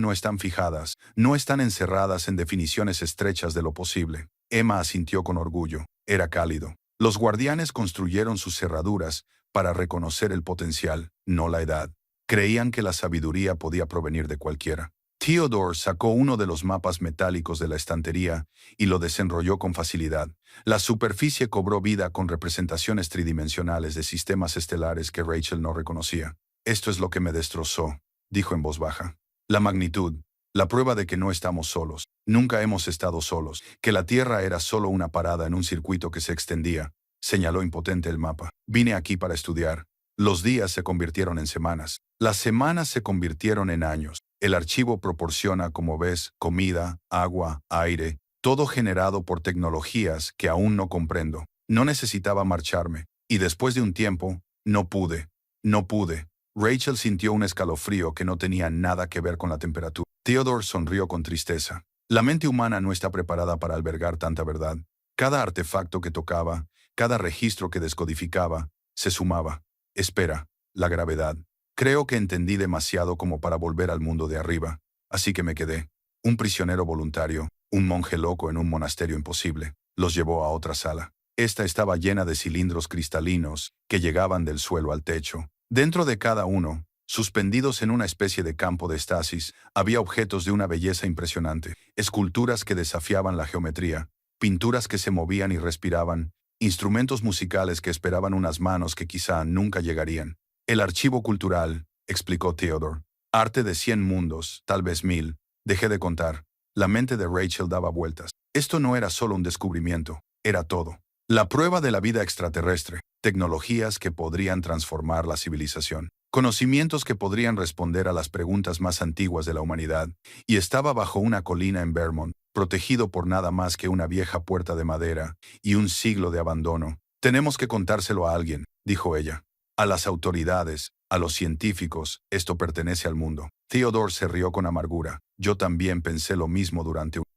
no están fijadas, no están encerradas en definiciones estrechas de lo posible». Emma asintió con orgullo. Era cálido. «Los guardianes construyeron sus cerraduras para reconocer el potencial, no la edad. Creían que la sabiduría podía provenir de cualquiera». Theodore sacó uno de los mapas metálicos de la estantería y lo desenrolló con facilidad. La superficie cobró vida con representaciones tridimensionales de sistemas estelares que Rachel no reconocía. «Esto es lo que me destrozó», dijo en voz baja. «La magnitud, la prueba de que no estamos solos. Nunca hemos estado solos, que la Tierra era solo una parada en un circuito que se extendía», señaló impotente el mapa. «Vine aquí para estudiar». Los días se convirtieron en semanas. Las semanas se convirtieron en años. El archivo proporciona, como ves, comida, agua, aire, todo generado por tecnologías que aún no comprendo. No necesitaba marcharme. Y después de un tiempo, no pude. No pude. Rachel sintió un escalofrío que no tenía nada que ver con la temperatura. Theodore sonrió con tristeza. La mente humana no está preparada para albergar tanta verdad. Cada artefacto que tocaba, cada registro que descodificaba, se sumaba. Espera, la gravedad. Creo que entendí demasiado como para volver al mundo de arriba. Así que me quedé. Un prisionero voluntario, un monje loco en un monasterio imposible, los llevó a otra sala. Esta estaba llena de cilindros cristalinos que llegaban del suelo al techo. Dentro de cada uno, suspendidos en una especie de campo de estasis, había objetos de una belleza impresionante, esculturas que desafiaban la geometría, pinturas que se movían y respiraban, instrumentos musicales que esperaban unas manos que quizá nunca llegarían. El archivo cultural, explicó Theodore. Arte de 100 mundos, tal vez 1000. Dejé de contar. La mente de Rachel daba vueltas. Esto no era solo un descubrimiento, era todo. La prueba de la vida extraterrestre, tecnologías que podrían transformar la civilización, conocimientos que podrían responder a las preguntas más antiguas de la humanidad, y estaba bajo una colina en Vermont, protegido por nada más que una vieja puerta de madera y un siglo de abandono. Tenemos que contárselo a alguien, dijo ella. A las autoridades, a los científicos, esto pertenece al mundo. Theodore se rió con amargura. Yo también pensé lo mismo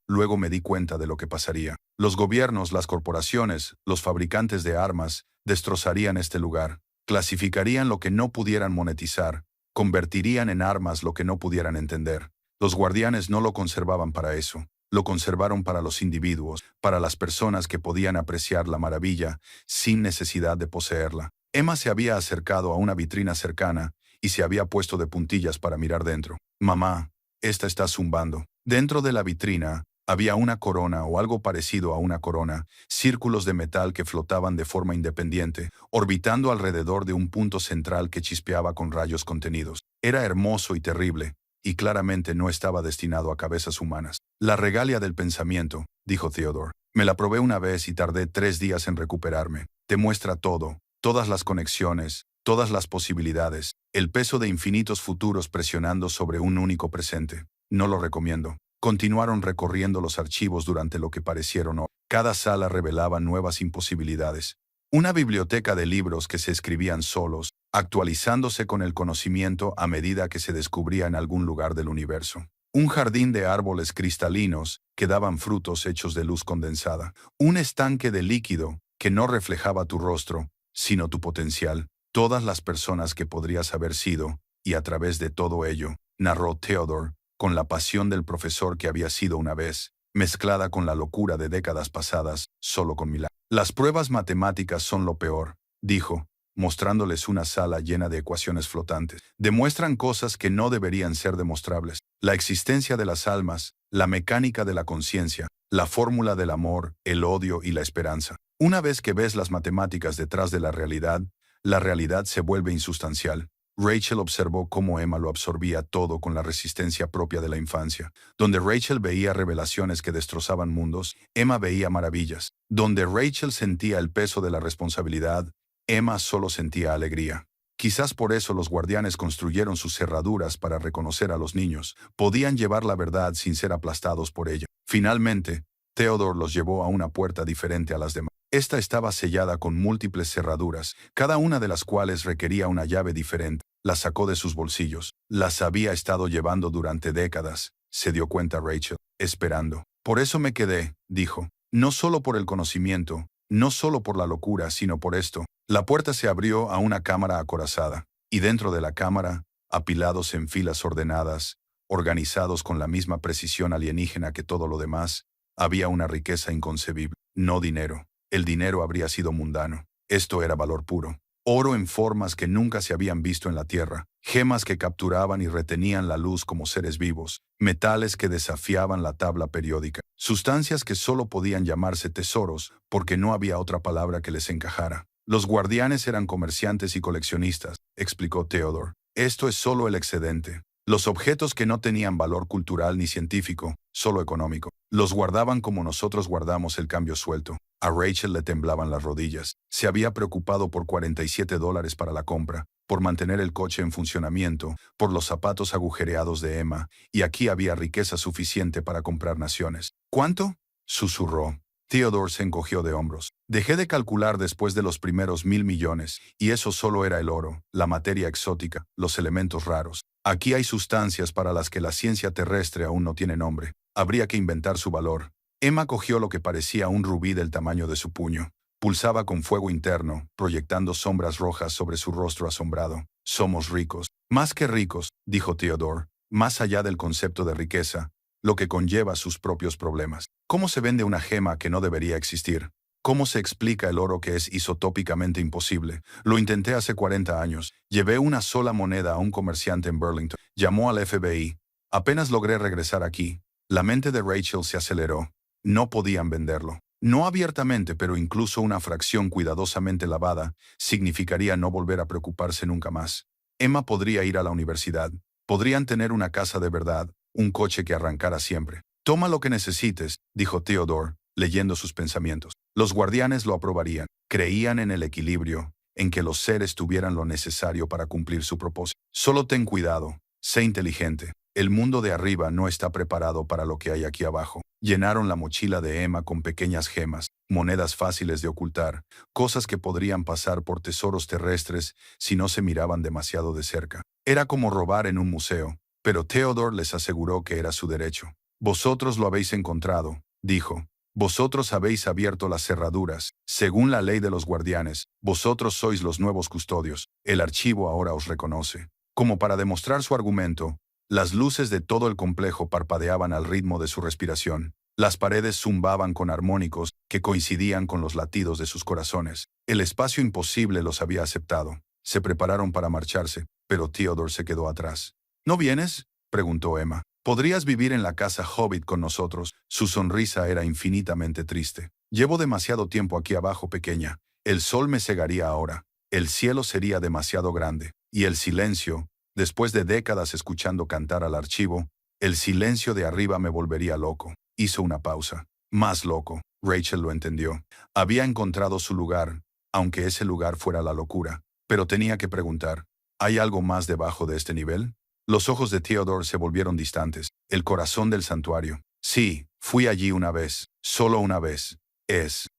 Luego me di cuenta de lo que pasaría. Los gobiernos, las corporaciones, los fabricantes de armas, destrozarían este lugar. Clasificarían lo que no pudieran monetizar. Convertirían en armas lo que no pudieran entender. Los guardianes no lo conservaban para eso. Lo conservaron para los individuos, para las personas que podían apreciar la maravilla sin necesidad de poseerla. Emma se había acercado a una vitrina cercana y se había puesto de puntillas para mirar dentro. Mamá, esta está zumbando. Dentro de la vitrina había una corona o algo parecido a una corona, círculos de metal que flotaban de forma independiente, orbitando alrededor de un punto central que chispeaba con rayos contenidos. Era hermoso y terrible, y claramente no estaba destinado a cabezas humanas. La regalia del pensamiento, dijo Theodore. Me la probé una vez y tardé 3 días en recuperarme. Te muestra todo. Todas las conexiones, todas las posibilidades, el peso de infinitos futuros presionando sobre un único presente. No lo recomiendo. Continuaron recorriendo los archivos durante lo que parecieron horas. Cada sala revelaba nuevas imposibilidades. Una biblioteca de libros que se escribían solos, actualizándose con el conocimiento a medida que se descubría en algún lugar del universo. Un jardín de árboles cristalinos que daban frutos hechos de luz condensada. Un estanque de líquido que no reflejaba tu rostro, sino tu potencial, todas las personas que podrías haber sido, y a través de todo ello, narró Theodore, con la pasión del profesor que había sido una vez, mezclada con la locura de décadas pasadas, solo con milagros. Las pruebas matemáticas son lo peor, dijo, mostrándoles una sala llena de ecuaciones flotantes. Demuestran cosas que no deberían ser demostrables. La existencia de las almas, la mecánica de la conciencia, la fórmula del amor, el odio y la esperanza. Una vez que ves las matemáticas detrás de la realidad se vuelve insustancial. Rachel observó cómo Emma lo absorbía todo con la resistencia propia de la infancia. Donde Rachel veía revelaciones que destrozaban mundos, Emma veía maravillas. Donde Rachel sentía el peso de la responsabilidad, Emma solo sentía alegría. Quizás por eso los guardianes construyeron sus cerraduras para reconocer a los niños. Podían llevar la verdad sin ser aplastados por ella. Finalmente, Theodore los llevó a una puerta diferente a las demás. Esta estaba sellada con múltiples cerraduras, cada una de las cuales requería una llave diferente. Las sacó de sus bolsillos. Las había estado llevando durante décadas, se dio cuenta Rachel, esperando. Por eso me quedé, dijo. No solo por el conocimiento, no solo por la locura, sino por esto. La puerta se abrió a una cámara acorazada, y dentro de la cámara, apilados en filas ordenadas, organizados con la misma precisión alienígena que todo lo demás, había una riqueza inconcebible. No dinero. El dinero habría sido mundano. Esto era valor puro. Oro en formas que nunca se habían visto en la Tierra, gemas que capturaban y retenían la luz como seres vivos, metales que desafiaban la tabla periódica, sustancias que solo podían llamarse tesoros porque no había otra palabra que les encajara. Los guardianes eran comerciantes y coleccionistas, explicó Theodore. Esto es solo el excedente. Los objetos que no tenían valor cultural ni científico, solo económico, los guardaban como nosotros guardamos el cambio suelto. A Rachel le temblaban las rodillas. Se había preocupado por $47 para la compra, por mantener el coche en funcionamiento, por los zapatos agujereados de Emma, y aquí había riqueza suficiente para comprar naciones. ¿Cuánto?, susurró. Theodore se encogió de hombros. Dejé de calcular después de los primeros 1.000 millones, y eso solo era el oro, la materia exótica, los elementos raros. Aquí hay sustancias para las que la ciencia terrestre aún no tiene nombre. Habría que inventar su valor. Emma cogió lo que parecía un rubí del tamaño de su puño. Pulsaba con fuego interno, proyectando sombras rojas sobre su rostro asombrado. Somos ricos. Más que ricos, dijo Theodore, más allá del concepto de riqueza, lo que conlleva sus propios problemas. ¿Cómo se vende una gema que no debería existir? ¿Cómo se explica el oro que es isotópicamente imposible? Lo intenté hace 40 años. Llevé una sola moneda a un comerciante en Burlington. Llamó al FBI. Apenas logré regresar aquí. La mente de Rachel se aceleró. No podían venderlo. No abiertamente, pero incluso una fracción cuidadosamente lavada significaría no volver a preocuparse nunca más. Emma podría ir a la universidad. Podrían tener una casa de verdad, un coche que arrancara siempre. Toma lo que necesites, dijo Theodore, leyendo sus pensamientos. Los guardianes lo aprobarían. Creían en el equilibrio, en que los seres tuvieran lo necesario para cumplir su propósito. Solo ten cuidado, sé inteligente. El mundo de arriba no está preparado para lo que hay aquí abajo. Llenaron la mochila de Emma con pequeñas gemas, monedas fáciles de ocultar, cosas que podrían pasar por tesoros terrestres si no se miraban demasiado de cerca. Era como robar en un museo, pero Theodore les aseguró que era su derecho. Vosotros lo habéis encontrado, dijo. Vosotros habéis abierto las cerraduras. Según la ley de los guardianes, vosotros sois los nuevos custodios. El archivo ahora os reconoce. Como para demostrar su argumento, las luces de todo el complejo parpadeaban al ritmo de su respiración. Las paredes zumbaban con armónicos que coincidían con los latidos de sus corazones. El espacio imposible los había aceptado. Se prepararon para marcharse, pero Theodore se quedó atrás. ¿No vienes?, preguntó Emma. ¿Podrías vivir en la casa Hobbit con nosotros? Su sonrisa era infinitamente triste. Llevo demasiado tiempo aquí abajo, pequeña. El sol me cegaría ahora. El cielo sería demasiado grande. Y el silencio, después de décadas escuchando cantar al archivo, el silencio de arriba me volvería loco. Hizo una pausa. Más loco. Rachel lo entendió. Había encontrado su lugar, aunque ese lugar fuera la locura. Pero tenía que preguntar, ¿hay algo más debajo de este nivel? Los ojos de Theodore se volvieron distantes. El corazón del santuario. Sí, fui allí una vez. Solo una vez.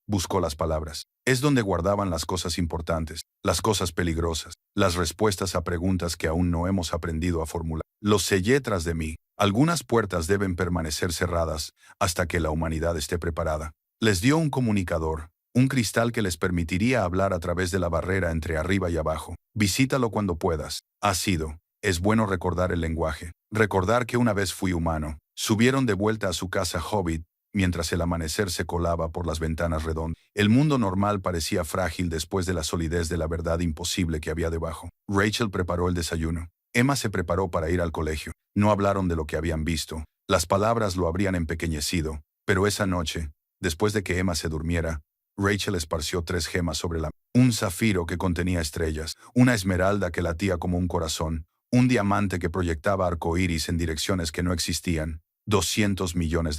Buscó las palabras. Es donde guardaban las cosas importantes, las cosas peligrosas, las respuestas a preguntas que aún no hemos aprendido a formular. Los sellé tras de mí. Algunas puertas deben permanecer cerradas hasta que la humanidad esté preparada. Les dio un comunicador, un cristal que les permitiría hablar a través de la barrera entre arriba y abajo. Visítalo cuando puedas. Es bueno recordar el lenguaje. Recordar que una vez fui humano. Subieron de vuelta a su casa Hobbit, mientras el amanecer se colaba por las ventanas redondas. El mundo normal parecía frágil después de la solidez de la verdad imposible que había debajo. Rachel preparó el desayuno. Emma se preparó para ir al colegio. No hablaron de lo que habían visto. Las palabras lo habrían empequeñecido. Pero esa noche, después de que Emma se durmiera, Rachel esparció 3 gemas sobre la mesa. Un zafiro que contenía estrellas, una esmeralda que latía como un corazón, un diamante que proyectaba arcoíris en direcciones que no existían, $200 millones.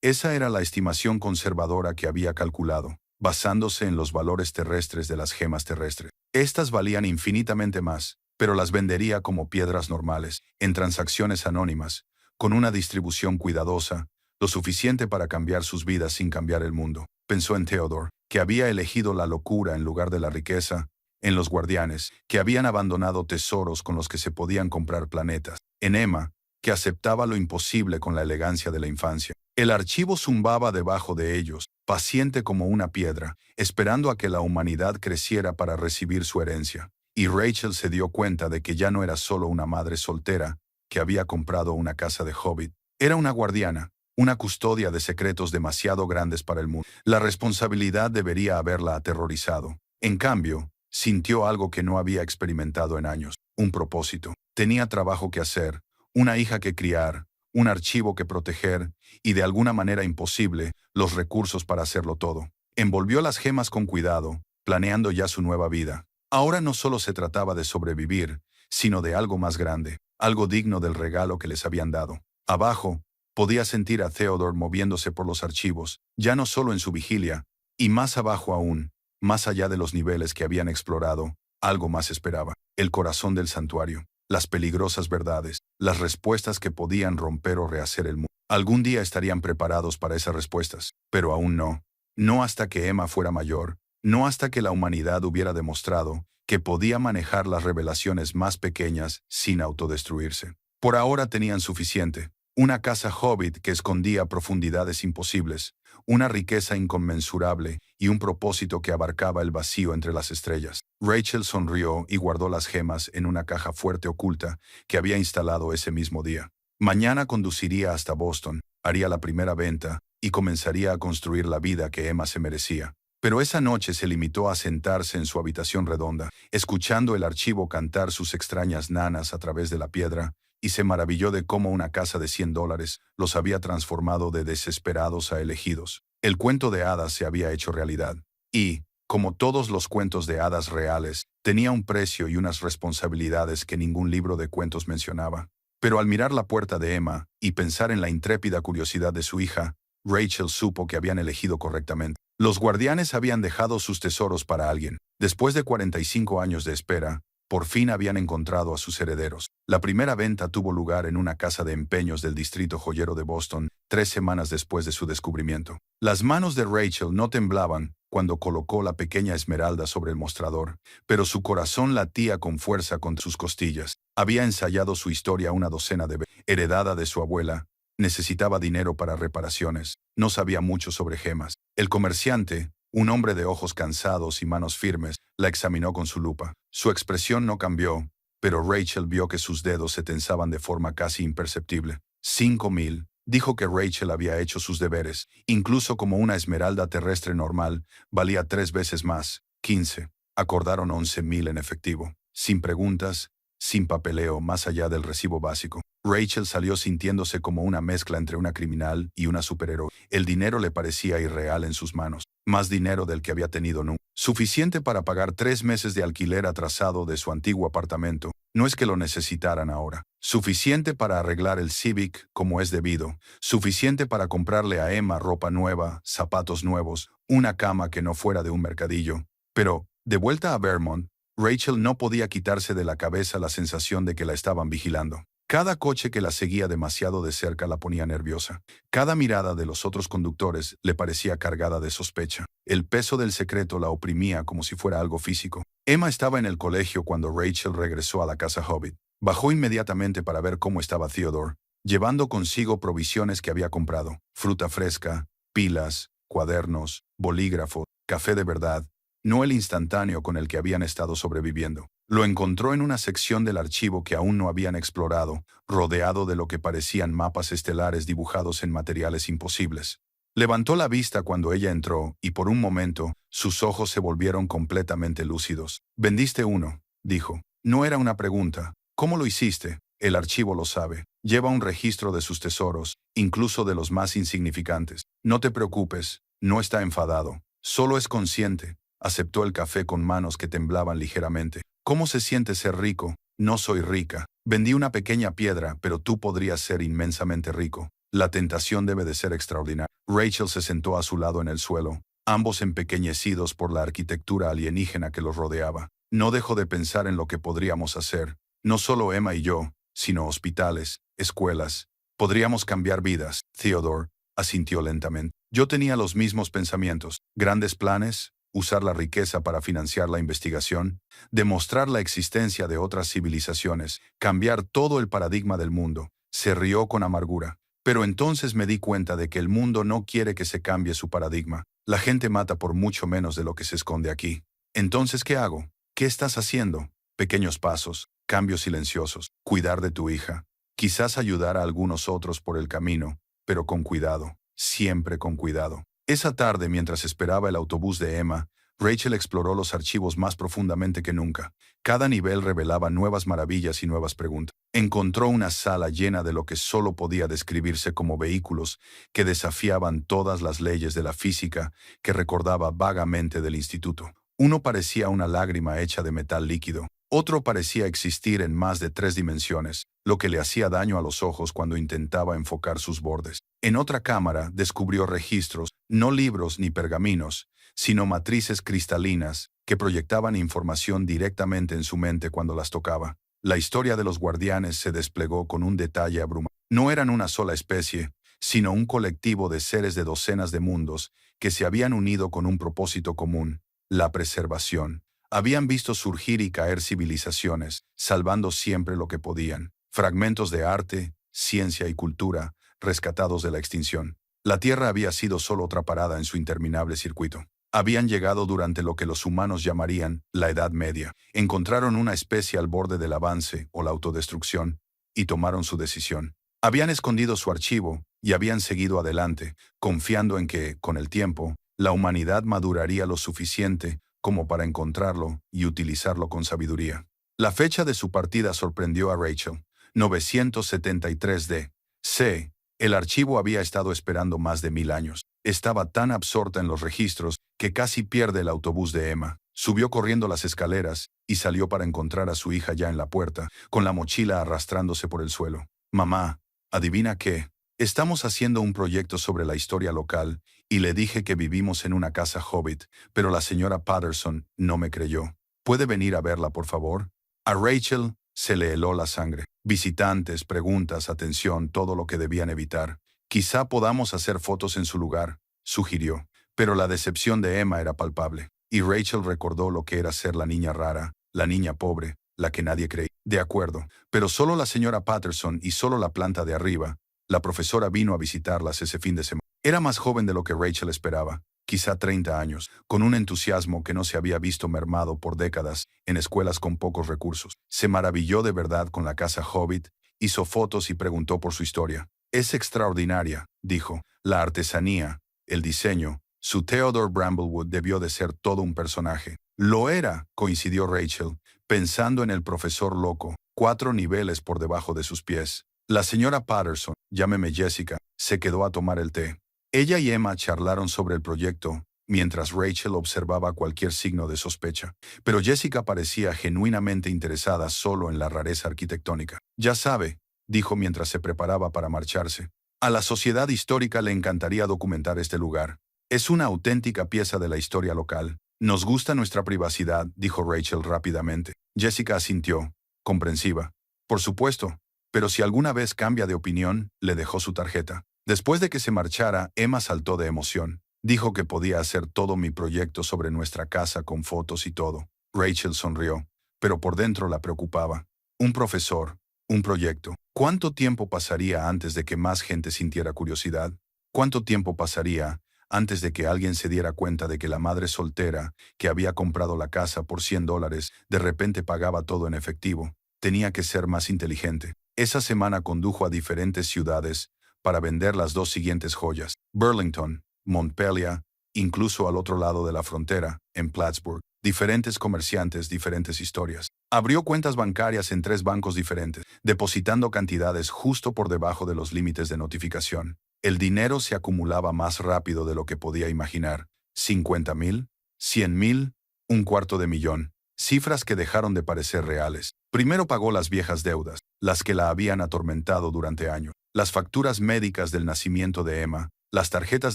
Esa era la estimación conservadora que había calculado, basándose en los valores terrestres de las gemas terrestres. Estas valían infinitamente más, pero las vendería como piedras normales, en transacciones anónimas, con una distribución cuidadosa, lo suficiente para cambiar sus vidas sin cambiar el mundo. Pensó en Theodore, que había elegido la locura en lugar de la riqueza, en los guardianes, que habían abandonado tesoros con los que se podían comprar planetas, en Emma, que aceptaba lo imposible con la elegancia de la infancia. El archivo zumbaba debajo de ellos, paciente como una piedra, esperando a que la humanidad creciera para recibir su herencia. Y Rachel se dio cuenta de que ya no era solo una madre soltera, que había comprado una casa de Hobbit. Era una guardiana, una custodia de secretos demasiado grandes para el mundo. La responsabilidad debería haberla aterrorizado. En cambio, sintió algo que no había experimentado en años, un propósito. Tenía trabajo que hacer, una hija que criar, un archivo que proteger, y de alguna manera imposible, los recursos para hacerlo todo. Envolvió las gemas con cuidado, planeando ya su nueva vida. Ahora no solo se trataba de sobrevivir, sino de algo más grande, algo digno del regalo que les habían dado. Abajo, podía sentir a Theodore moviéndose por los archivos, ya no solo en su vigilia, Y más abajo aún, más allá de los niveles que habían explorado, algo más esperaba. El corazón del santuario, las peligrosas verdades, las respuestas que podían romper o rehacer el mundo. Algún día estarían preparados para esas respuestas, pero aún no. No hasta que Emma fuera mayor, no hasta que la humanidad hubiera demostrado que podía manejar las revelaciones más pequeñas sin autodestruirse. Por ahora tenían suficiente. Una casa hobbit que escondía profundidades imposibles, una riqueza inconmensurable y un propósito que abarcaba el vacío entre las estrellas. Rachel sonrió y guardó las gemas en una caja fuerte oculta que había instalado ese mismo día. Mañana conduciría hasta Boston, haría la primera venta y comenzaría a construir la vida que Emma se merecía. Pero esa noche se limitó a sentarse en su habitación redonda, escuchando el archivo cantar sus extrañas nanas a través de la piedra, y se maravilló de cómo una casa de $100 los había transformado de desesperados a elegidos. El cuento de hadas se había hecho realidad. Y, como todos los cuentos de hadas reales, tenía un precio y unas responsabilidades que ningún libro de cuentos mencionaba. Pero al mirar la puerta de Emma y pensar en la intrépida curiosidad de su hija, Rachel supo que habían elegido correctamente. Los guardianes habían dejado sus tesoros para alguien. Después de 45 años de espera, por fin habían encontrado a sus herederos. La primera venta tuvo lugar en una casa de empeños del distrito joyero de Boston, 3 semanas después de su descubrimiento. Las manos de Rachel no temblaban cuando colocó la pequeña esmeralda sobre el mostrador, pero su corazón latía con fuerza contra sus costillas. Había ensayado su historia una docena de veces, heredada de su abuela. Necesitaba dinero para reparaciones. No sabía mucho sobre gemas. El comerciante, un hombre de ojos cansados y manos firmes, la examinó con su lupa. Su expresión no cambió, pero Rachel vio que sus dedos se tensaban de forma casi imperceptible. 5,000. Dijo que Rachel había hecho sus deberes. Incluso como una esmeralda terrestre normal, valía 3 veces más. 15. Acordaron 11,000 en efectivo. Sin preguntas, sin papeleo más allá del recibo básico. Rachel salió sintiéndose como una mezcla entre una criminal y una superhéroe. El dinero le parecía irreal en sus manos. Más dinero del que había tenido nunca. Suficiente para pagar 3 meses de alquiler atrasado de su antiguo apartamento. No es que lo necesitaran ahora. Suficiente para arreglar el Civic como es debido. Suficiente para comprarle a Emma ropa nueva, zapatos nuevos, una cama que no fuera de un mercadillo. Pero, de vuelta a Vermont, Rachel no podía quitarse de la cabeza la sensación de que la estaban vigilando. Cada coche que la seguía demasiado de cerca la ponía nerviosa. Cada mirada de los otros conductores le parecía cargada de sospecha. El peso del secreto la oprimía como si fuera algo físico. Emma estaba en el colegio cuando Rachel regresó a la casa Hobbit. Bajó inmediatamente para ver cómo estaba Theodore, llevando consigo provisiones que había comprado: fruta fresca, pilas, cuadernos, bolígrafo, café de verdad, no el instantáneo con el que habían estado sobreviviendo. Lo encontró en una sección del archivo que aún no habían explorado, rodeado de lo que parecían mapas estelares dibujados en materiales imposibles. Levantó la vista cuando ella entró y por un momento sus ojos se volvieron completamente lúcidos. «Vendiste uno», dijo. No era una pregunta. «¿Cómo lo hiciste?» «El archivo lo sabe. Lleva un registro de sus tesoros, incluso de los más insignificantes. No te preocupes, no está enfadado. Solo es consciente». Aceptó el café con manos que temblaban ligeramente. «¿Cómo se siente ser rico?» «No soy rica. Vendí una pequeña piedra, pero tú podrías ser inmensamente rico. La tentación debe de ser extraordinaria». Rachel se sentó a su lado en el suelo, ambos empequeñecidos por la arquitectura alienígena que los rodeaba. «No dejo de pensar en lo que podríamos hacer. No solo Emma y yo, sino hospitales, escuelas. Podríamos cambiar vidas». Theodore asintió lentamente. «Yo tenía los mismos pensamientos. Grandes planes, usar la riqueza para financiar la investigación, demostrar la existencia de otras civilizaciones, cambiar todo el paradigma del mundo». Se rió con amargura. «Pero entonces me di cuenta de que el mundo no quiere que se cambie su paradigma. La gente mata por mucho menos de lo que se esconde aquí. Entonces, ¿qué hago? ¿Qué estás haciendo?» «Pequeños pasos, cambios silenciosos, cuidar de tu hija, quizás ayudar a algunos otros por el camino, pero con cuidado, siempre con cuidado». Esa tarde, mientras esperaba el autobús de Emma, Rachel exploró los archivos más profundamente que nunca. Cada nivel revelaba nuevas maravillas y nuevas preguntas. Encontró una sala llena de lo que solo podía describirse como vehículos que desafiaban todas las leyes de la física que recordaba vagamente del instituto. Uno parecía una lágrima hecha de metal líquido. Otro parecía existir en más de 3 dimensiones, lo que le hacía daño a los ojos cuando intentaba enfocar sus bordes. En otra cámara descubrió registros No libros ni pergaminos, sino matrices cristalinas que proyectaban información directamente en su mente cuando las tocaba. La historia de los guardianes se desplegó con un detalle abrumador. No eran una sola especie, sino un colectivo de seres de docenas de mundos que se habían unido con un propósito común, la preservación. Habían visto surgir y caer civilizaciones, salvando siempre lo que podían. Fragmentos de arte, ciencia y cultura, rescatados de la extinción. La Tierra había sido solo otra parada en su interminable circuito. Habían llegado durante lo que los humanos llamarían la Edad Media. Encontraron una especie al borde del avance o la autodestrucción y tomaron su decisión. Habían escondido su archivo y habían seguido adelante, confiando en que, con el tiempo, la humanidad maduraría lo suficiente como para encontrarlo y utilizarlo con sabiduría. La fecha de su partida sorprendió a Rachel. 973 D.C. El archivo había estado esperando más de 1000 años. Estaba tan absorta en los registros que casi pierde el autobús de Emma. Subió corriendo las escaleras y salió para encontrar a su hija ya en la puerta, con la mochila arrastrándose por el suelo. Mamá, ¿adivina qué? Estamos haciendo un proyecto sobre la historia local y le dije que vivimos en una casa hobbit, pero la señora Patterson no me creyó. ¿Puede venir a verla, por favor? A Rachel se le heló la sangre. Visitantes, preguntas, atención, todo lo que debían evitar. Quizá podamos hacer fotos en su lugar, sugirió. Pero la decepción de Emma era palpable, y Rachel recordó lo que era ser la niña rara, la niña pobre, la que nadie creía. De acuerdo, pero solo la señora Patterson y solo la planta de arriba. La profesora vino a visitarlas ese fin de semana. Era más joven de lo que Rachel esperaba, quizá 30 años, con un entusiasmo que no se había visto mermado por décadas en escuelas con pocos recursos. Se maravilló de verdad con la casa Hobbit, hizo fotos y preguntó por su historia. Es extraordinaria, dijo, la artesanía, el diseño. Su Theodore Bramblewood debió de ser todo un personaje. Lo era, coincidió Rachel, pensando en el profesor loco, 4 niveles por debajo de sus pies. La señora Patterson, llámeme Jessica, se quedó a tomar el té. Ella y Emma charlaron sobre el proyecto, mientras Rachel observaba cualquier signo de sospecha. Pero Jessica parecía genuinamente interesada solo en la rareza arquitectónica. Ya sabe, dijo mientras se preparaba para marcharse. A la sociedad histórica le encantaría documentar este lugar. Es una auténtica pieza de la historia local. Nos gusta nuestra privacidad, dijo Rachel rápidamente. Jessica asintió, comprensiva. Por supuesto, pero si alguna vez cambia de opinión, le dejó su tarjeta. Después de que se marchara, Emma saltó de emoción. Dijo que podía hacer todo mi proyecto sobre nuestra casa con fotos y todo. Rachel sonrió, pero por dentro la preocupaba. Un profesor, un proyecto. ¿Cuánto tiempo pasaría antes de que más gente sintiera curiosidad? ¿Cuánto tiempo pasaría antes de que alguien se diera cuenta de que la madre soltera, que había comprado la casa por $100, de repente pagaba todo en efectivo? Tenía que ser más inteligente. Esa semana condujo a diferentes ciudades para vender las 2 siguientes joyas: Burlington, Montpelier, incluso al otro lado de la frontera, en Plattsburgh. Diferentes comerciantes, diferentes historias. Abrió cuentas bancarias en 3 bancos diferentes, depositando cantidades justo por debajo de los límites de notificación. El dinero se acumulaba más rápido de lo que podía imaginar. 50,000, 100,000, $250,000. Cifras que dejaron de parecer reales. Primero pagó las viejas deudas, las que la habían atormentado durante años. Las facturas médicas del nacimiento de Emma, las tarjetas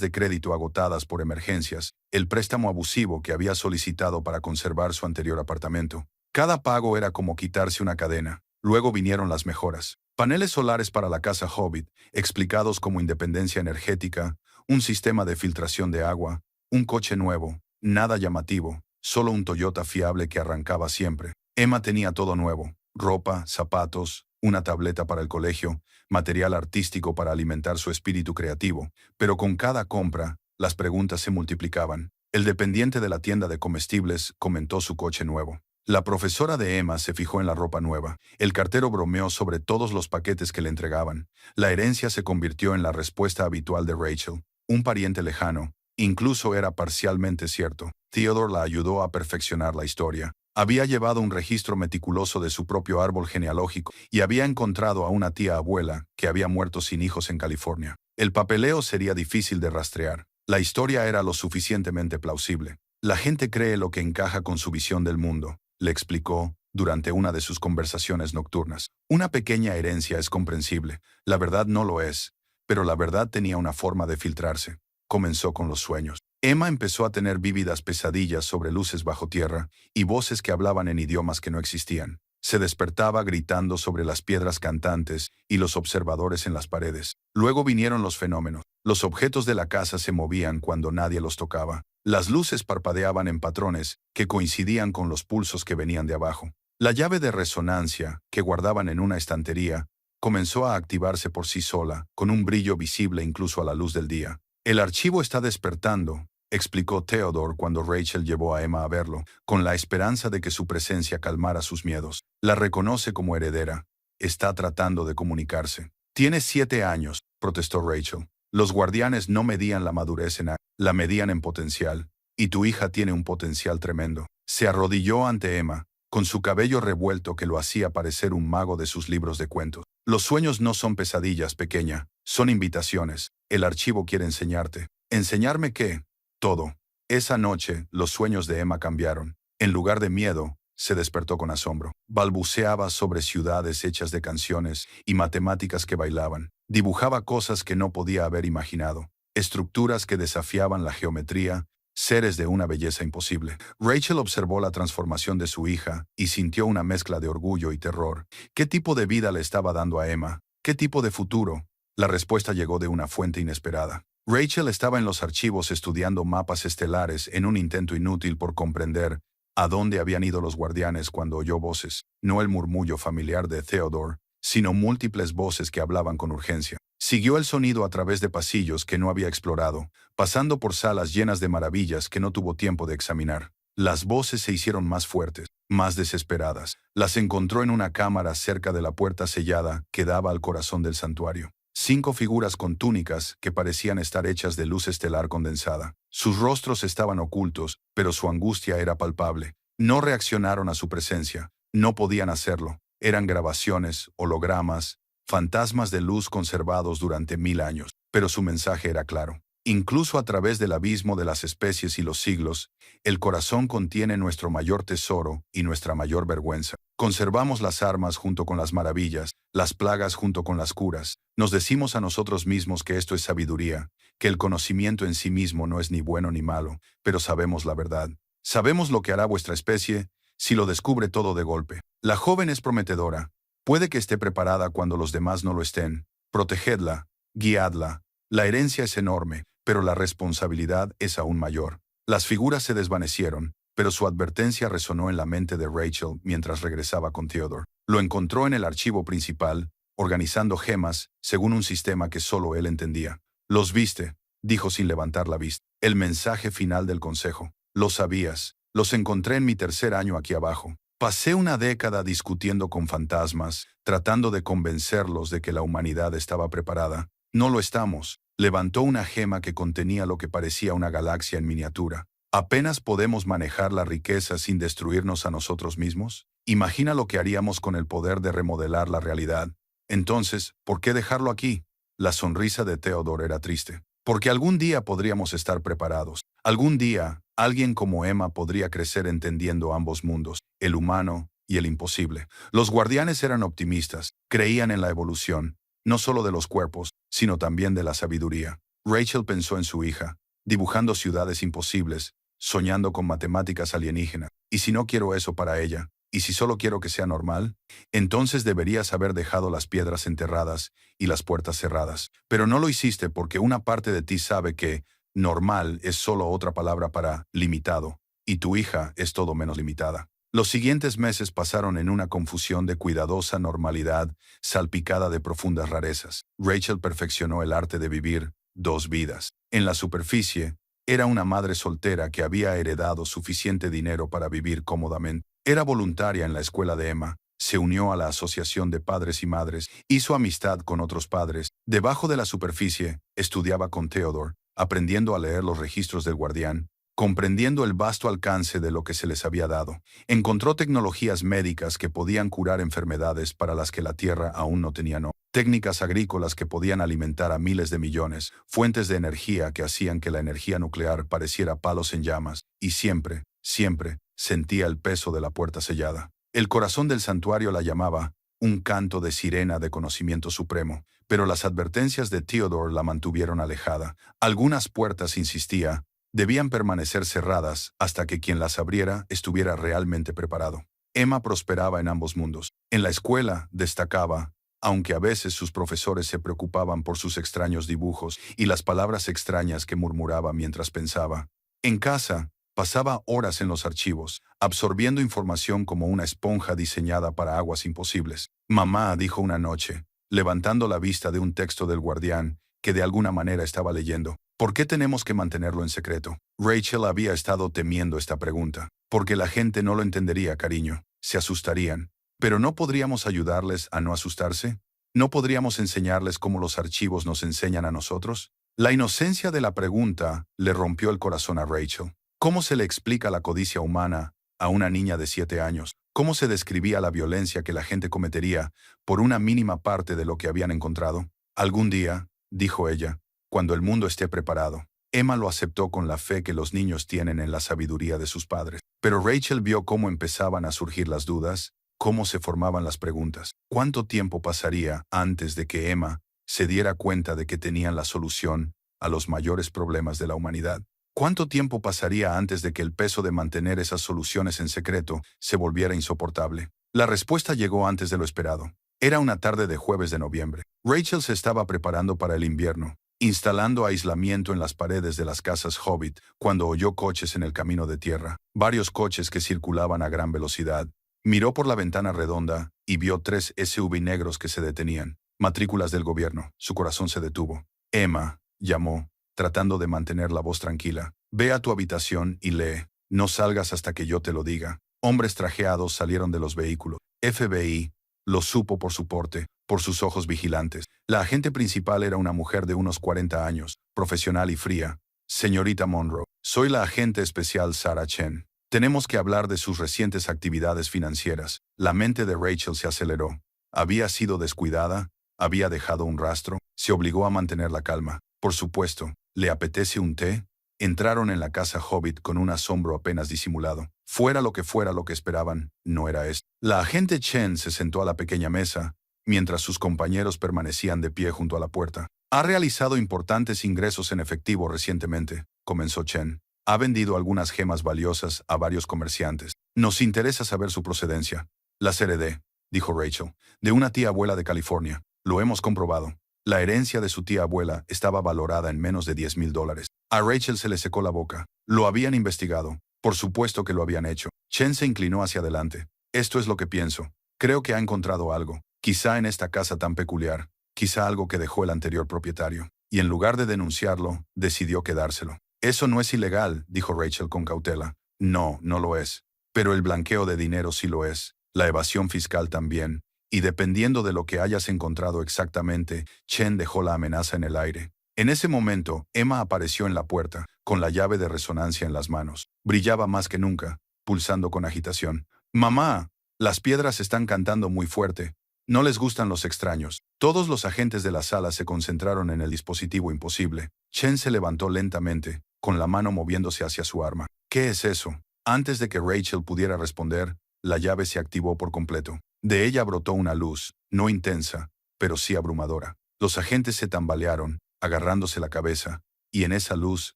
de crédito agotadas por emergencias, el préstamo abusivo que había solicitado para conservar su anterior apartamento. Cada pago era como quitarse una cadena. Luego vinieron las mejoras. Paneles solares para la casa Hobbit, explicados como independencia energética, un sistema de filtración de agua, un coche nuevo, nada llamativo, solo un Toyota fiable que arrancaba siempre. Emma tenía todo nuevo: ropa, zapatos, una tableta para el colegio, material artístico para alimentar su espíritu creativo. Pero con cada compra, las preguntas se multiplicaban. El dependiente de la tienda de comestibles comentó su coche nuevo. La profesora de Emma se fijó en la ropa nueva. El cartero bromeó sobre todos los paquetes que le entregaban. La herencia se convirtió en la respuesta habitual de Rachel. Un pariente lejano. Incluso era parcialmente cierto. Theodore la ayudó a perfeccionar la historia. Había llevado un registro meticuloso de su propio árbol genealógico y había encontrado a una tía abuela que había muerto sin hijos en California. El papeleo sería difícil de rastrear. La historia era lo suficientemente plausible. La gente cree lo que encaja con su visión del mundo, le explicó durante una de sus conversaciones nocturnas. Una pequeña herencia es comprensible. La verdad no lo es, pero la verdad tenía una forma de filtrarse. comenzó con los sueños. Emma empezó a tener vívidas pesadillas sobre luces bajo tierra y voces que hablaban en idiomas que no existían. Se despertaba gritando sobre las piedras cantantes y los observadores en las paredes. Luego vinieron los fenómenos. Los objetos de la casa se movían cuando nadie los tocaba. Las luces parpadeaban en patrones que coincidían con los pulsos que venían de abajo. La llave de resonancia, que guardaban en una estantería, comenzó a activarse por sí sola, con un brillo visible incluso a la luz del día. El archivo está despertando, explicó Theodore cuando Rachel llevó a Emma a verlo, con la esperanza de que su presencia calmara sus miedos. La reconoce como heredera. Está tratando de comunicarse. Tiene 7 años, protestó Rachel. Los guardianes no medían la madurez la medían en potencial. Y tu hija tiene un potencial tremendo. Se arrodilló ante Emma, con su cabello revuelto que lo hacía parecer un mago de sus libros de cuentos. Los sueños no son pesadillas, pequeña, son invitaciones. El archivo quiere enseñarte. ¿Enseñarme qué? Todo. Esa noche, los sueños de Emma cambiaron. En lugar de miedo, se despertó con asombro. Balbuceaba sobre ciudades hechas de canciones y matemáticas que bailaban. Dibujaba cosas que no podía haber imaginado. Estructuras que desafiaban la geometría, seres de una belleza imposible. Rachel observó la transformación de su hija y sintió una mezcla de orgullo y terror. ¿Qué tipo de vida le estaba dando a Emma? ¿Qué tipo de futuro? La respuesta llegó de una fuente inesperada. Rachel estaba en los archivos estudiando mapas estelares en un intento inútil por comprender a dónde habían ido los guardianes cuando oyó voces, no el murmullo familiar de Theodore, sino múltiples voces que hablaban con urgencia. Siguió el sonido a través de pasillos que no había explorado, pasando por salas llenas de maravillas que no tuvo tiempo de examinar. Las voces se hicieron más fuertes, más desesperadas. Las encontró en una cámara cerca de la puerta sellada que daba al corazón del santuario. 5 figuras con túnicas que parecían estar hechas de luz estelar condensada. Sus rostros estaban ocultos, pero su angustia era palpable. No reaccionaron a su presencia. No podían hacerlo. Eran grabaciones, hologramas, fantasmas de luz conservados durante 1000 años. Pero su mensaje era claro. Incluso a través del abismo de las especies y los siglos, el corazón contiene nuestro mayor tesoro y nuestra mayor vergüenza. Conservamos las armas junto con las maravillas, las plagas junto con las curas. Nos decimos a nosotros mismos que esto es sabiduría, que el conocimiento en sí mismo no es ni bueno ni malo, pero sabemos la verdad. Sabemos lo que hará vuestra especie si lo descubre todo de golpe. La joven es prometedora. Puede que esté preparada cuando los demás no lo estén. Protegedla, guiadla. La herencia es enorme, pero la responsabilidad es aún mayor. Las figuras se desvanecieron, pero su advertencia resonó en la mente de Rachel mientras regresaba con Theodore. Lo encontró en el archivo principal, organizando gemas según un sistema que solo él entendía. «Los viste», dijo sin levantar la vista. El mensaje final del consejo. «Lo sabías. Los encontré en mi 3er año aquí abajo. Pasé una década discutiendo con fantasmas, tratando de convencerlos de que la humanidad estaba preparada. No lo estamos». Levantó una gema que contenía lo que parecía una galaxia en miniatura. ¿Apenas podemos manejar la riqueza sin destruirnos a nosotros mismos? Imagina lo que haríamos con el poder de remodelar la realidad. Entonces, ¿por qué dejarlo aquí? La sonrisa de Theodore era triste. Porque algún día podríamos estar preparados. Algún día, alguien como Emma podría crecer entendiendo ambos mundos, el humano y el imposible. Los guardianes eran optimistas, creían en la evolución, no solo de los cuerpos, sino también de la sabiduría. Rachel pensó en su hija, dibujando ciudades imposibles, soñando con matemáticas alienígenas. ¿Y si no quiero eso para ella? ¿Y si solo quiero que sea normal? Entonces deberías haber dejado las piedras enterradas y las puertas cerradas. Pero no lo hiciste porque una parte de ti sabe que normal es solo otra palabra para limitado, y tu hija es todo menos limitada. Los siguientes meses pasaron en una confusión de cuidadosa normalidad, salpicada de profundas rarezas. Rachel perfeccionó el arte de vivir 2 vidas. En la superficie, era una madre soltera que había heredado suficiente dinero para vivir cómodamente. Era voluntaria en la escuela de Emma, se unió a la asociación de padres y madres, hizo amistad con otros padres. Debajo de la superficie, estudiaba con Theodore, aprendiendo a leer los registros del guardián, comprendiendo el vasto alcance de lo que se les había dado. Encontró tecnologías médicas que podían curar enfermedades para las que la Tierra aún no tenía nombre. Técnicas agrícolas que podían alimentar a miles de millones, fuentes de energía que hacían que la energía nuclear pareciera palos en llamas, y siempre, siempre, sentía el peso de la puerta sellada. El corazón del santuario la llamaba un canto de sirena de conocimiento supremo, pero las advertencias de Theodore la mantuvieron alejada. Algunas puertas, insistía, debían permanecer cerradas hasta que quien las abriera estuviera realmente preparado. Emma prosperaba en ambos mundos. En la escuela destacaba, aunque a veces sus profesores se preocupaban por sus extraños dibujos y las palabras extrañas que murmuraba mientras pensaba. En casa, pasaba horas en los archivos, absorbiendo información como una esponja diseñada para aguas imposibles. Mamá, dijo una noche, levantando la vista de un texto del Guardián que de alguna manera estaba leyendo. ¿Por qué tenemos que mantenerlo en secreto? Rachel había estado temiendo esta pregunta. Porque la gente no lo entendería, cariño. Se asustarían. ¿Pero no podríamos ayudarles a no asustarse? ¿No podríamos enseñarles cómo los archivos nos enseñan a nosotros? La inocencia de la pregunta le rompió el corazón a Rachel. ¿Cómo se le explica la codicia humana a una niña de 7 años? ¿Cómo se describía la violencia que la gente cometería por una mínima parte de lo que habían encontrado? Algún día, dijo ella, cuando el mundo esté preparado. Emma lo aceptó con la fe que los niños tienen en la sabiduría de sus padres. Pero Rachel vio cómo empezaban a surgir las dudas, cómo se formaban las preguntas. ¿Cuánto tiempo pasaría antes de que Emma se diera cuenta de que tenían la solución a los mayores problemas de la humanidad? ¿Cuánto tiempo pasaría antes de que el peso de mantener esas soluciones en secreto se volviera insoportable? La respuesta llegó antes de lo esperado. Era una tarde de jueves de noviembre. Rachel se estaba preparando para el invierno, instalando aislamiento en las paredes de las casas Hobbit, cuando oyó coches en el camino de tierra, varios coches que circulaban a gran velocidad. Miró por la ventana redonda y vio 3 SUV negros que se detenían, matrículas del gobierno. Su corazón se detuvo. Emma, llamó, tratando de mantener la voz tranquila. Ve a tu habitación y lee. No salgas hasta que yo te lo diga. Hombres trajeados salieron de los vehículos. FBI lo supo por su porte, por sus ojos vigilantes. La agente principal era una mujer de unos 40 años, profesional y fría. Señorita Monroe, soy la agente especial Sarah Chen. Tenemos que hablar de sus recientes actividades financieras. La mente de Rachel se aceleró. Había sido descuidada, había dejado un rastro, se obligó a mantener la calma. Por supuesto, ¿le apetece un té? Entraron en la casa Hobbit con un asombro apenas disimulado. Fuera lo que esperaban, no era esto. La agente Chen se sentó a la pequeña mesa, mientras sus compañeros permanecían de pie junto a la puerta. Ha realizado importantes ingresos en efectivo recientemente, comenzó Chen. Ha vendido algunas gemas valiosas a varios comerciantes. Nos interesa saber su procedencia. Las heredé, dijo Rachel, de una tía abuela de California. Lo hemos comprobado. La herencia de su tía abuela estaba valorada en menos de $10,000. A Rachel se le secó la boca. Lo habían investigado. Por supuesto que lo habían hecho. Chen se inclinó hacia adelante. Esto es lo que pienso. Creo que ha encontrado algo. Quizá en esta casa tan peculiar. Quizá algo que dejó el anterior propietario. Y en lugar de denunciarlo, decidió quedárselo. Eso no es ilegal, dijo Rachel con cautela. No, no lo es. Pero el blanqueo de dinero sí lo es. La evasión fiscal también. Y dependiendo de lo que hayas encontrado exactamente, Chen dejó la amenaza en el aire. En ese momento, Emma apareció en la puerta, con la llave de resonancia en las manos. Brillaba más que nunca, pulsando con agitación. «Mamá, las piedras están cantando muy fuerte. No les gustan los extraños». Todos los agentes de la sala se concentraron en el dispositivo imposible. Chen se levantó lentamente, con la mano moviéndose hacia su arma. «¿Qué es eso?» Antes de que Rachel pudiera responder, la llave se activó por completo. De ella brotó una luz, no intensa, pero sí abrumadora. Los agentes se tambalearon, agarrándose la cabeza, y en esa luz,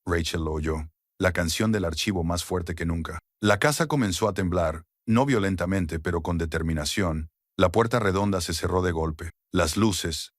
Rachel lo oyó. La canción del archivo más fuerte que nunca. La casa comenzó a temblar, no violentamente, pero con determinación. La puerta redonda se cerró de golpe. Las luces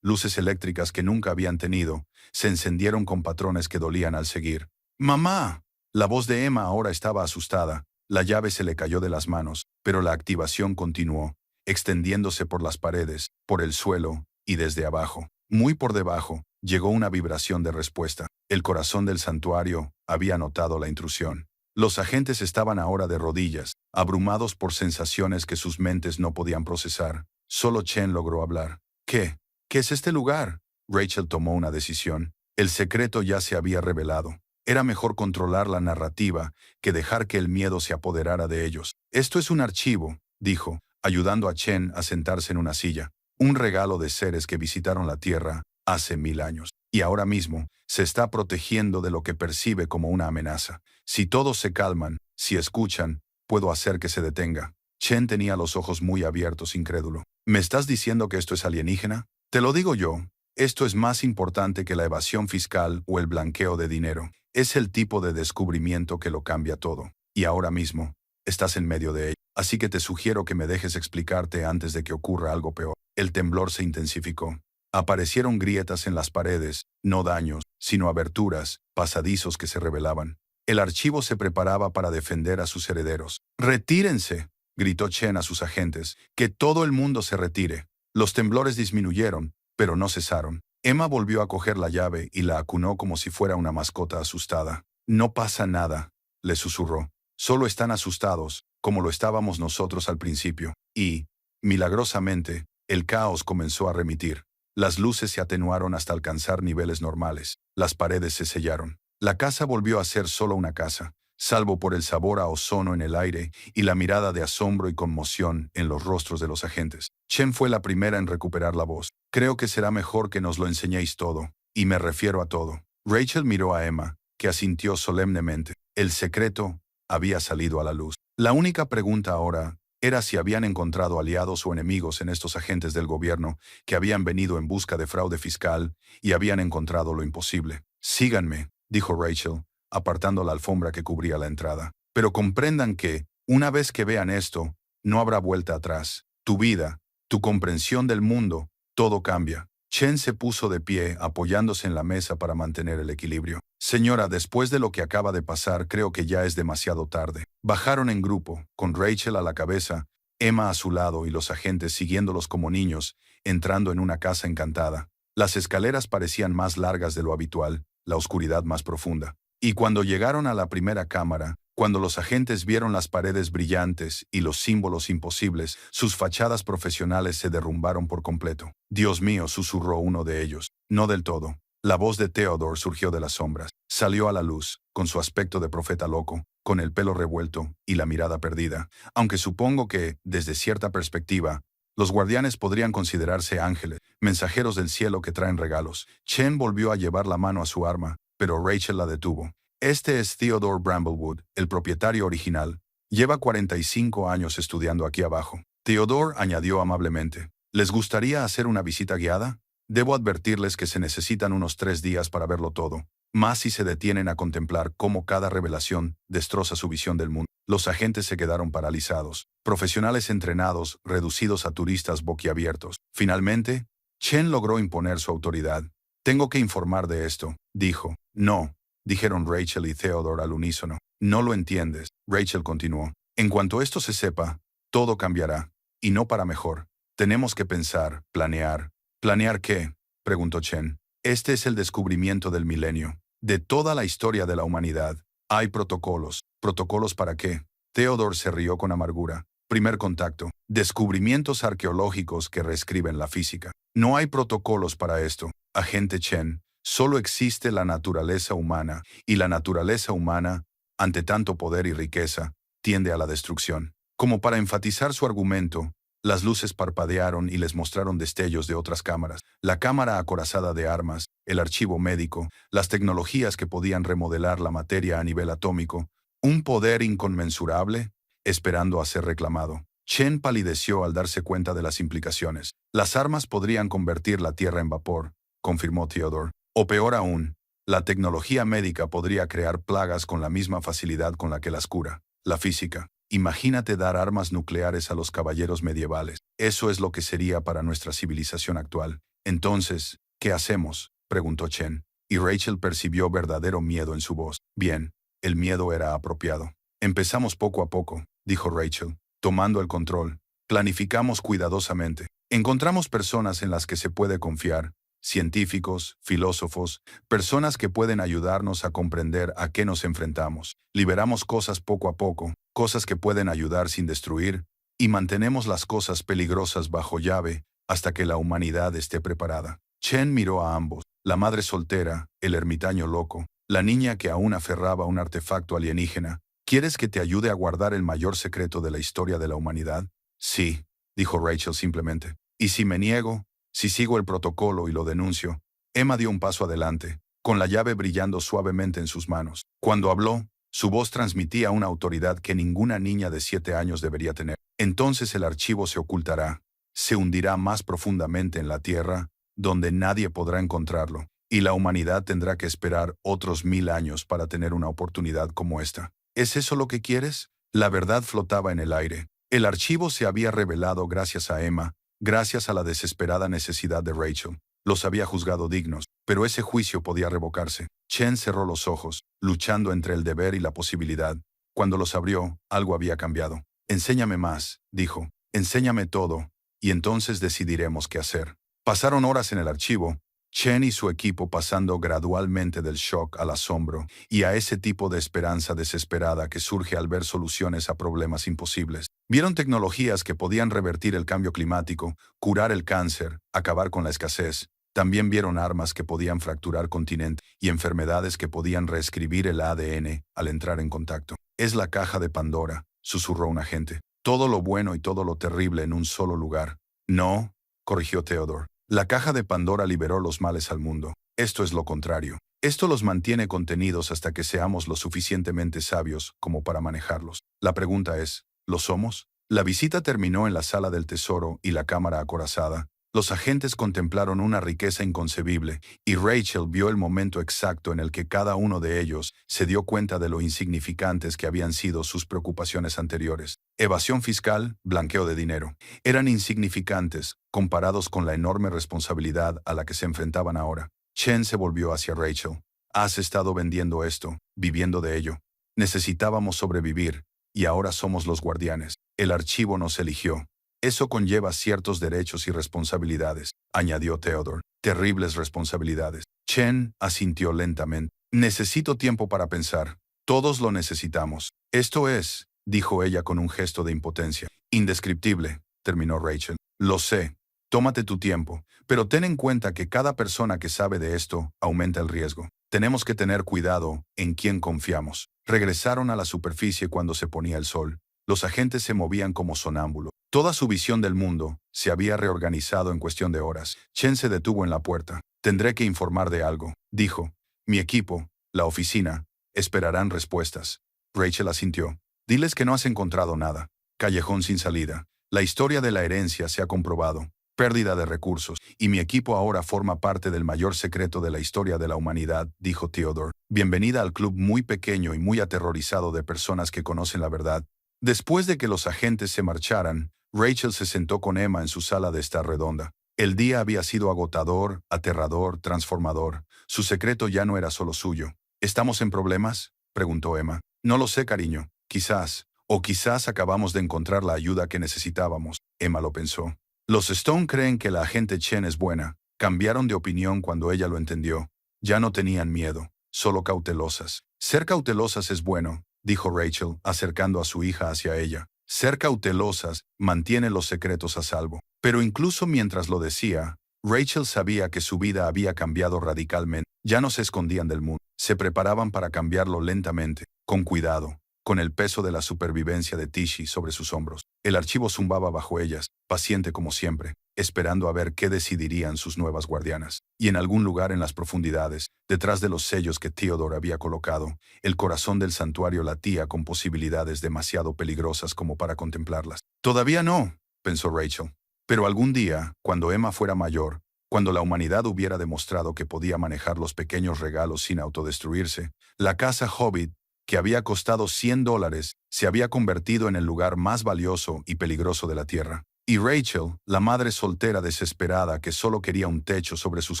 eléctricas que nunca habían tenido, se encendieron con patrones que dolían al seguir. «¡Mamá!». La voz de Emma ahora estaba asustada. La llave se le cayó de las manos, pero la activación continuó, extendiéndose por las paredes, por el suelo, y desde abajo. Muy por debajo, llegó una vibración de respuesta. El corazón del santuario había notado la intrusión. Los agentes estaban ahora de rodillas, abrumados por sensaciones que sus mentes no podían procesar. Solo Chen logró hablar. ¿Qué? ¿Qué es este lugar? Rachel tomó una decisión. El secreto ya se había revelado. Era mejor controlar la narrativa que dejar que el miedo se apoderara de ellos. Esto es un archivo, dijo, ayudando a Chen a sentarse en una silla. Un regalo de seres que visitaron la Tierra hace 1000 años. Y ahora mismo se está protegiendo de lo que percibe como una amenaza. Si todos se calman, si escuchan, puedo hacer que se detenga. Chen tenía los ojos muy abiertos, incrédulo. ¿Me estás diciendo que esto es alienígena? Te lo digo yo, Esto es más importante que la evasión fiscal o el blanqueo de dinero. Es el tipo de descubrimiento que lo cambia todo. Y ahora mismo, estás en medio de ello. Así que te sugiero que me dejes explicarte antes de que ocurra algo peor. El temblor se intensificó. Aparecieron grietas en las paredes, no daños, sino aberturas, pasadizos que se revelaban. El archivo se preparaba para defender a sus herederos. ¡Retírense!, gritó Chen a sus agentes. ¡Que todo el mundo se retire! Los temblores disminuyeron, pero no cesaron. Emma volvió a coger la llave y la acunó como si fuera una mascota asustada. No pasa nada, le susurró. Solo están asustados, como lo estábamos nosotros al principio. Y, milagrosamente, el caos comenzó a remitir. Las luces se atenuaron hasta alcanzar niveles normales. Las paredes se sellaron. La casa volvió a ser solo una casa, salvo por el sabor a ozono en el aire y la mirada de asombro y conmoción en los rostros de los agentes. Chen fue la primera en recuperar la voz. Creo que será mejor que nos lo enseñéis todo, y me refiero a todo. Rachel miró a Emma, que asintió solemnemente. El secreto había salido a la luz. La única pregunta ahora era si habían encontrado aliados o enemigos en estos agentes del gobierno que habían venido en busca de fraude fiscal y habían encontrado lo imposible. Síganme, dijo Rachel, apartando la alfombra que cubría la entrada. Pero comprendan que, una vez que vean esto, no habrá vuelta atrás. Tu vida, tu comprensión del mundo, todo cambia. Chen se puso de pie, apoyándose en la mesa para mantener el equilibrio. Señora, después de lo que acaba de pasar, creo que ya es demasiado tarde. Bajaron en grupo, con Rachel a la cabeza, Emma a su lado y los agentes siguiéndolos como niños, entrando en una casa encantada. Las escaleras parecían más largas de lo habitual, la oscuridad más profunda. Y cuando llegaron a la primera cámara, cuando los agentes vieron las paredes brillantes y los símbolos imposibles, sus fachadas profesionales se derrumbaron por completo. Dios mío, susurró uno de ellos. No del todo. La voz de Theodore surgió de las sombras. Salió a la luz, con su aspecto de profeta loco, con el pelo revuelto y la mirada perdida. Aunque supongo que, desde cierta perspectiva, los guardianes podrían considerarse ángeles, mensajeros del cielo que traen regalos. Chen volvió a llevar la mano a su arma, pero Rachel la detuvo. Este es Theodore Bramblewood, el propietario original. Lleva 45 años estudiando aquí abajo. Theodore añadió amablemente. ¿Les gustaría hacer una visita guiada? Debo advertirles que se necesitan unos 3 días para verlo todo, más si se detienen a contemplar cómo cada revelación destroza su visión del mundo. Los agentes se quedaron paralizados, profesionales entrenados, reducidos a turistas boquiabiertos. Finalmente, Chen logró imponer su autoridad. Tengo que informar de esto, dijo. No, dijeron Rachel y Theodore al unísono. No lo entiendes, Rachel continuó. En cuanto esto se sepa, todo cambiará, y no para mejor. Tenemos que pensar, planear. ¿Planear qué?, preguntó Chen. Este es el descubrimiento del milenio. De toda la historia de la humanidad, hay protocolos. ¿Protocolos para qué? Theodore se rió con amargura. Primer contacto. Descubrimientos arqueológicos que reescriben la física. No hay protocolos para esto, agente Chen. Solo existe la naturaleza humana, y la naturaleza humana, ante tanto poder y riqueza, tiende a la destrucción. Como para enfatizar su argumento, las luces parpadearon y les mostraron destellos de otras cámaras. La cámara acorazada de armas, el archivo médico, las tecnologías que podían remodelar la materia a nivel atómico, un poder inconmensurable, esperando a ser reclamado. Chen palideció al darse cuenta de las implicaciones. Las armas podrían convertir la tierra en vapor, confirmó Theodore. O peor aún, la tecnología médica podría crear plagas con la misma facilidad con la que las cura. La física. Imagínate dar armas nucleares a los caballeros medievales. Eso es lo que sería para nuestra civilización actual. Entonces, ¿qué hacemos?, preguntó Chen, y Rachel percibió verdadero miedo en su voz. Bien, el miedo era apropiado. Empezamos poco a poco, dijo Rachel, tomando el control. Planificamos cuidadosamente. Encontramos personas en las que se puede confiar, científicos, filósofos, personas que pueden ayudarnos a comprender a qué nos enfrentamos. Liberamos cosas poco a poco, cosas que pueden ayudar sin destruir, y mantenemos las cosas peligrosas bajo llave hasta que la humanidad esté preparada. Chen miró a ambos, la madre soltera, el ermitaño loco, la niña que aún aferraba un artefacto alienígena. ¿Quieres que te ayude a guardar el mayor secreto de la historia de la humanidad? Sí, dijo Rachel simplemente. ¿Y si me niego? Si sigo el protocolo y lo denuncio? Emma dio un paso adelante, con la llave brillando suavemente en sus manos. Cuando habló, su voz transmitía una autoridad que ninguna niña de 7 años debería tener. Entonces el archivo se ocultará, se hundirá más profundamente en la tierra, donde nadie podrá encontrarlo, y la humanidad tendrá que esperar otros 1000 años para tener una oportunidad como esta. ¿Es eso lo que quieres? La verdad flotaba en el aire. El archivo se había revelado gracias a Emma, gracias a la desesperada necesidad de Rachel. Los había juzgado dignos, pero ese juicio podía revocarse. Chen cerró los ojos, luchando entre el deber y la posibilidad. Cuando los abrió, algo había cambiado. Enséñame más, dijo. Enséñame todo, y entonces decidiremos qué hacer. Pasaron horas en el archivo, Chen y su equipo pasando gradualmente del shock al asombro y a ese tipo de esperanza desesperada que surge al ver soluciones a problemas imposibles. Vieron tecnologías que podían revertir el cambio climático, curar el cáncer, acabar con la escasez. También vieron armas que podían fracturar continentes y enfermedades que podían reescribir el ADN al entrar en contacto. Es la caja de Pandora, susurró un agente. Todo lo bueno y todo lo terrible en un solo lugar. No, corrigió Theodore. La caja de Pandora liberó los males al mundo. Esto es lo contrario. Esto los mantiene contenidos hasta que seamos lo suficientemente sabios como para manejarlos. La pregunta es, ¿lo somos? La visita terminó en la sala del tesoro y la cámara acorazada. Los agentes contemplaron una riqueza inconcebible, y Rachel vio el momento exacto en el que cada uno de ellos se dio cuenta de lo insignificantes que habían sido sus preocupaciones anteriores. Evasión fiscal, blanqueo de dinero. Eran insignificantes, comparados con la enorme responsabilidad a la que se enfrentaban ahora. Chen se volvió hacia Rachel. Has estado vendiendo esto, viviendo de ello. Necesitábamos sobrevivir, y ahora somos los guardianes. El archivo nos eligió. Eso conlleva ciertos derechos y responsabilidades, añadió Theodore. Terribles responsabilidades. Chen asintió lentamente. Necesito tiempo para pensar. Todos lo necesitamos. Esto es, dijo ella con un gesto de impotencia. Indescriptible, terminó Rachel. Lo sé. Tómate tu tiempo, pero ten en cuenta que cada persona que sabe de esto aumenta el riesgo. Tenemos que tener cuidado en quién confiamos. Regresaron a la superficie cuando se ponía el sol. Los agentes se movían como sonámbulos. Toda su visión del mundo se había reorganizado en cuestión de horas. Chen se detuvo en la puerta. Tendré que informar de algo, dijo. Mi equipo, la oficina, esperarán respuestas. Rachel asintió. Diles que no has encontrado nada. Callejón sin salida. La historia de la herencia se ha comprobado. Pérdida de recursos, y mi equipo ahora forma parte del mayor secreto de la historia de la humanidad, dijo Theodore. Bienvenida al club muy pequeño y muy aterrorizado de personas que conocen la verdad. Después de que los agentes se marcharan, Rachel se sentó con Emma en su sala de estar redonda. El día había sido agotador, aterrador, transformador. Su secreto ya no era solo suyo. ¿Estamos en problemas?, preguntó Emma. No lo sé, cariño. Quizás. O quizás acabamos de encontrar la ayuda que necesitábamos. Emma lo pensó. Los Stone creen que la agente Chen es buena. Cambiaron de opinión cuando ella lo entendió. Ya no tenían miedo, solo cautelosas. Ser cautelosas es bueno, dijo Rachel, acercando a su hija hacia ella. Ser cautelosas mantiene los secretos a salvo. Pero incluso mientras lo decía, Rachel sabía que su vida había cambiado radicalmente. Ya no se escondían del mundo. Se preparaban para cambiarlo lentamente, con cuidado, con el peso de la supervivencia de Tishi sobre sus hombros. El archivo zumbaba bajo ellas, paciente como siempre, esperando a ver qué decidirían sus nuevas guardianas. Y en algún lugar en las profundidades, detrás de los sellos que Theodore había colocado, el corazón del santuario latía con posibilidades demasiado peligrosas como para contemplarlas. Todavía no, pensó Rachel. Pero algún día, cuando Emma fuera mayor, cuando la humanidad hubiera demostrado que podía manejar los pequeños regalos sin autodestruirse, la casa Hobbit, que había costado $100, se había convertido en el lugar más valioso y peligroso de la Tierra. Y Rachel, la madre soltera desesperada que solo quería un techo sobre sus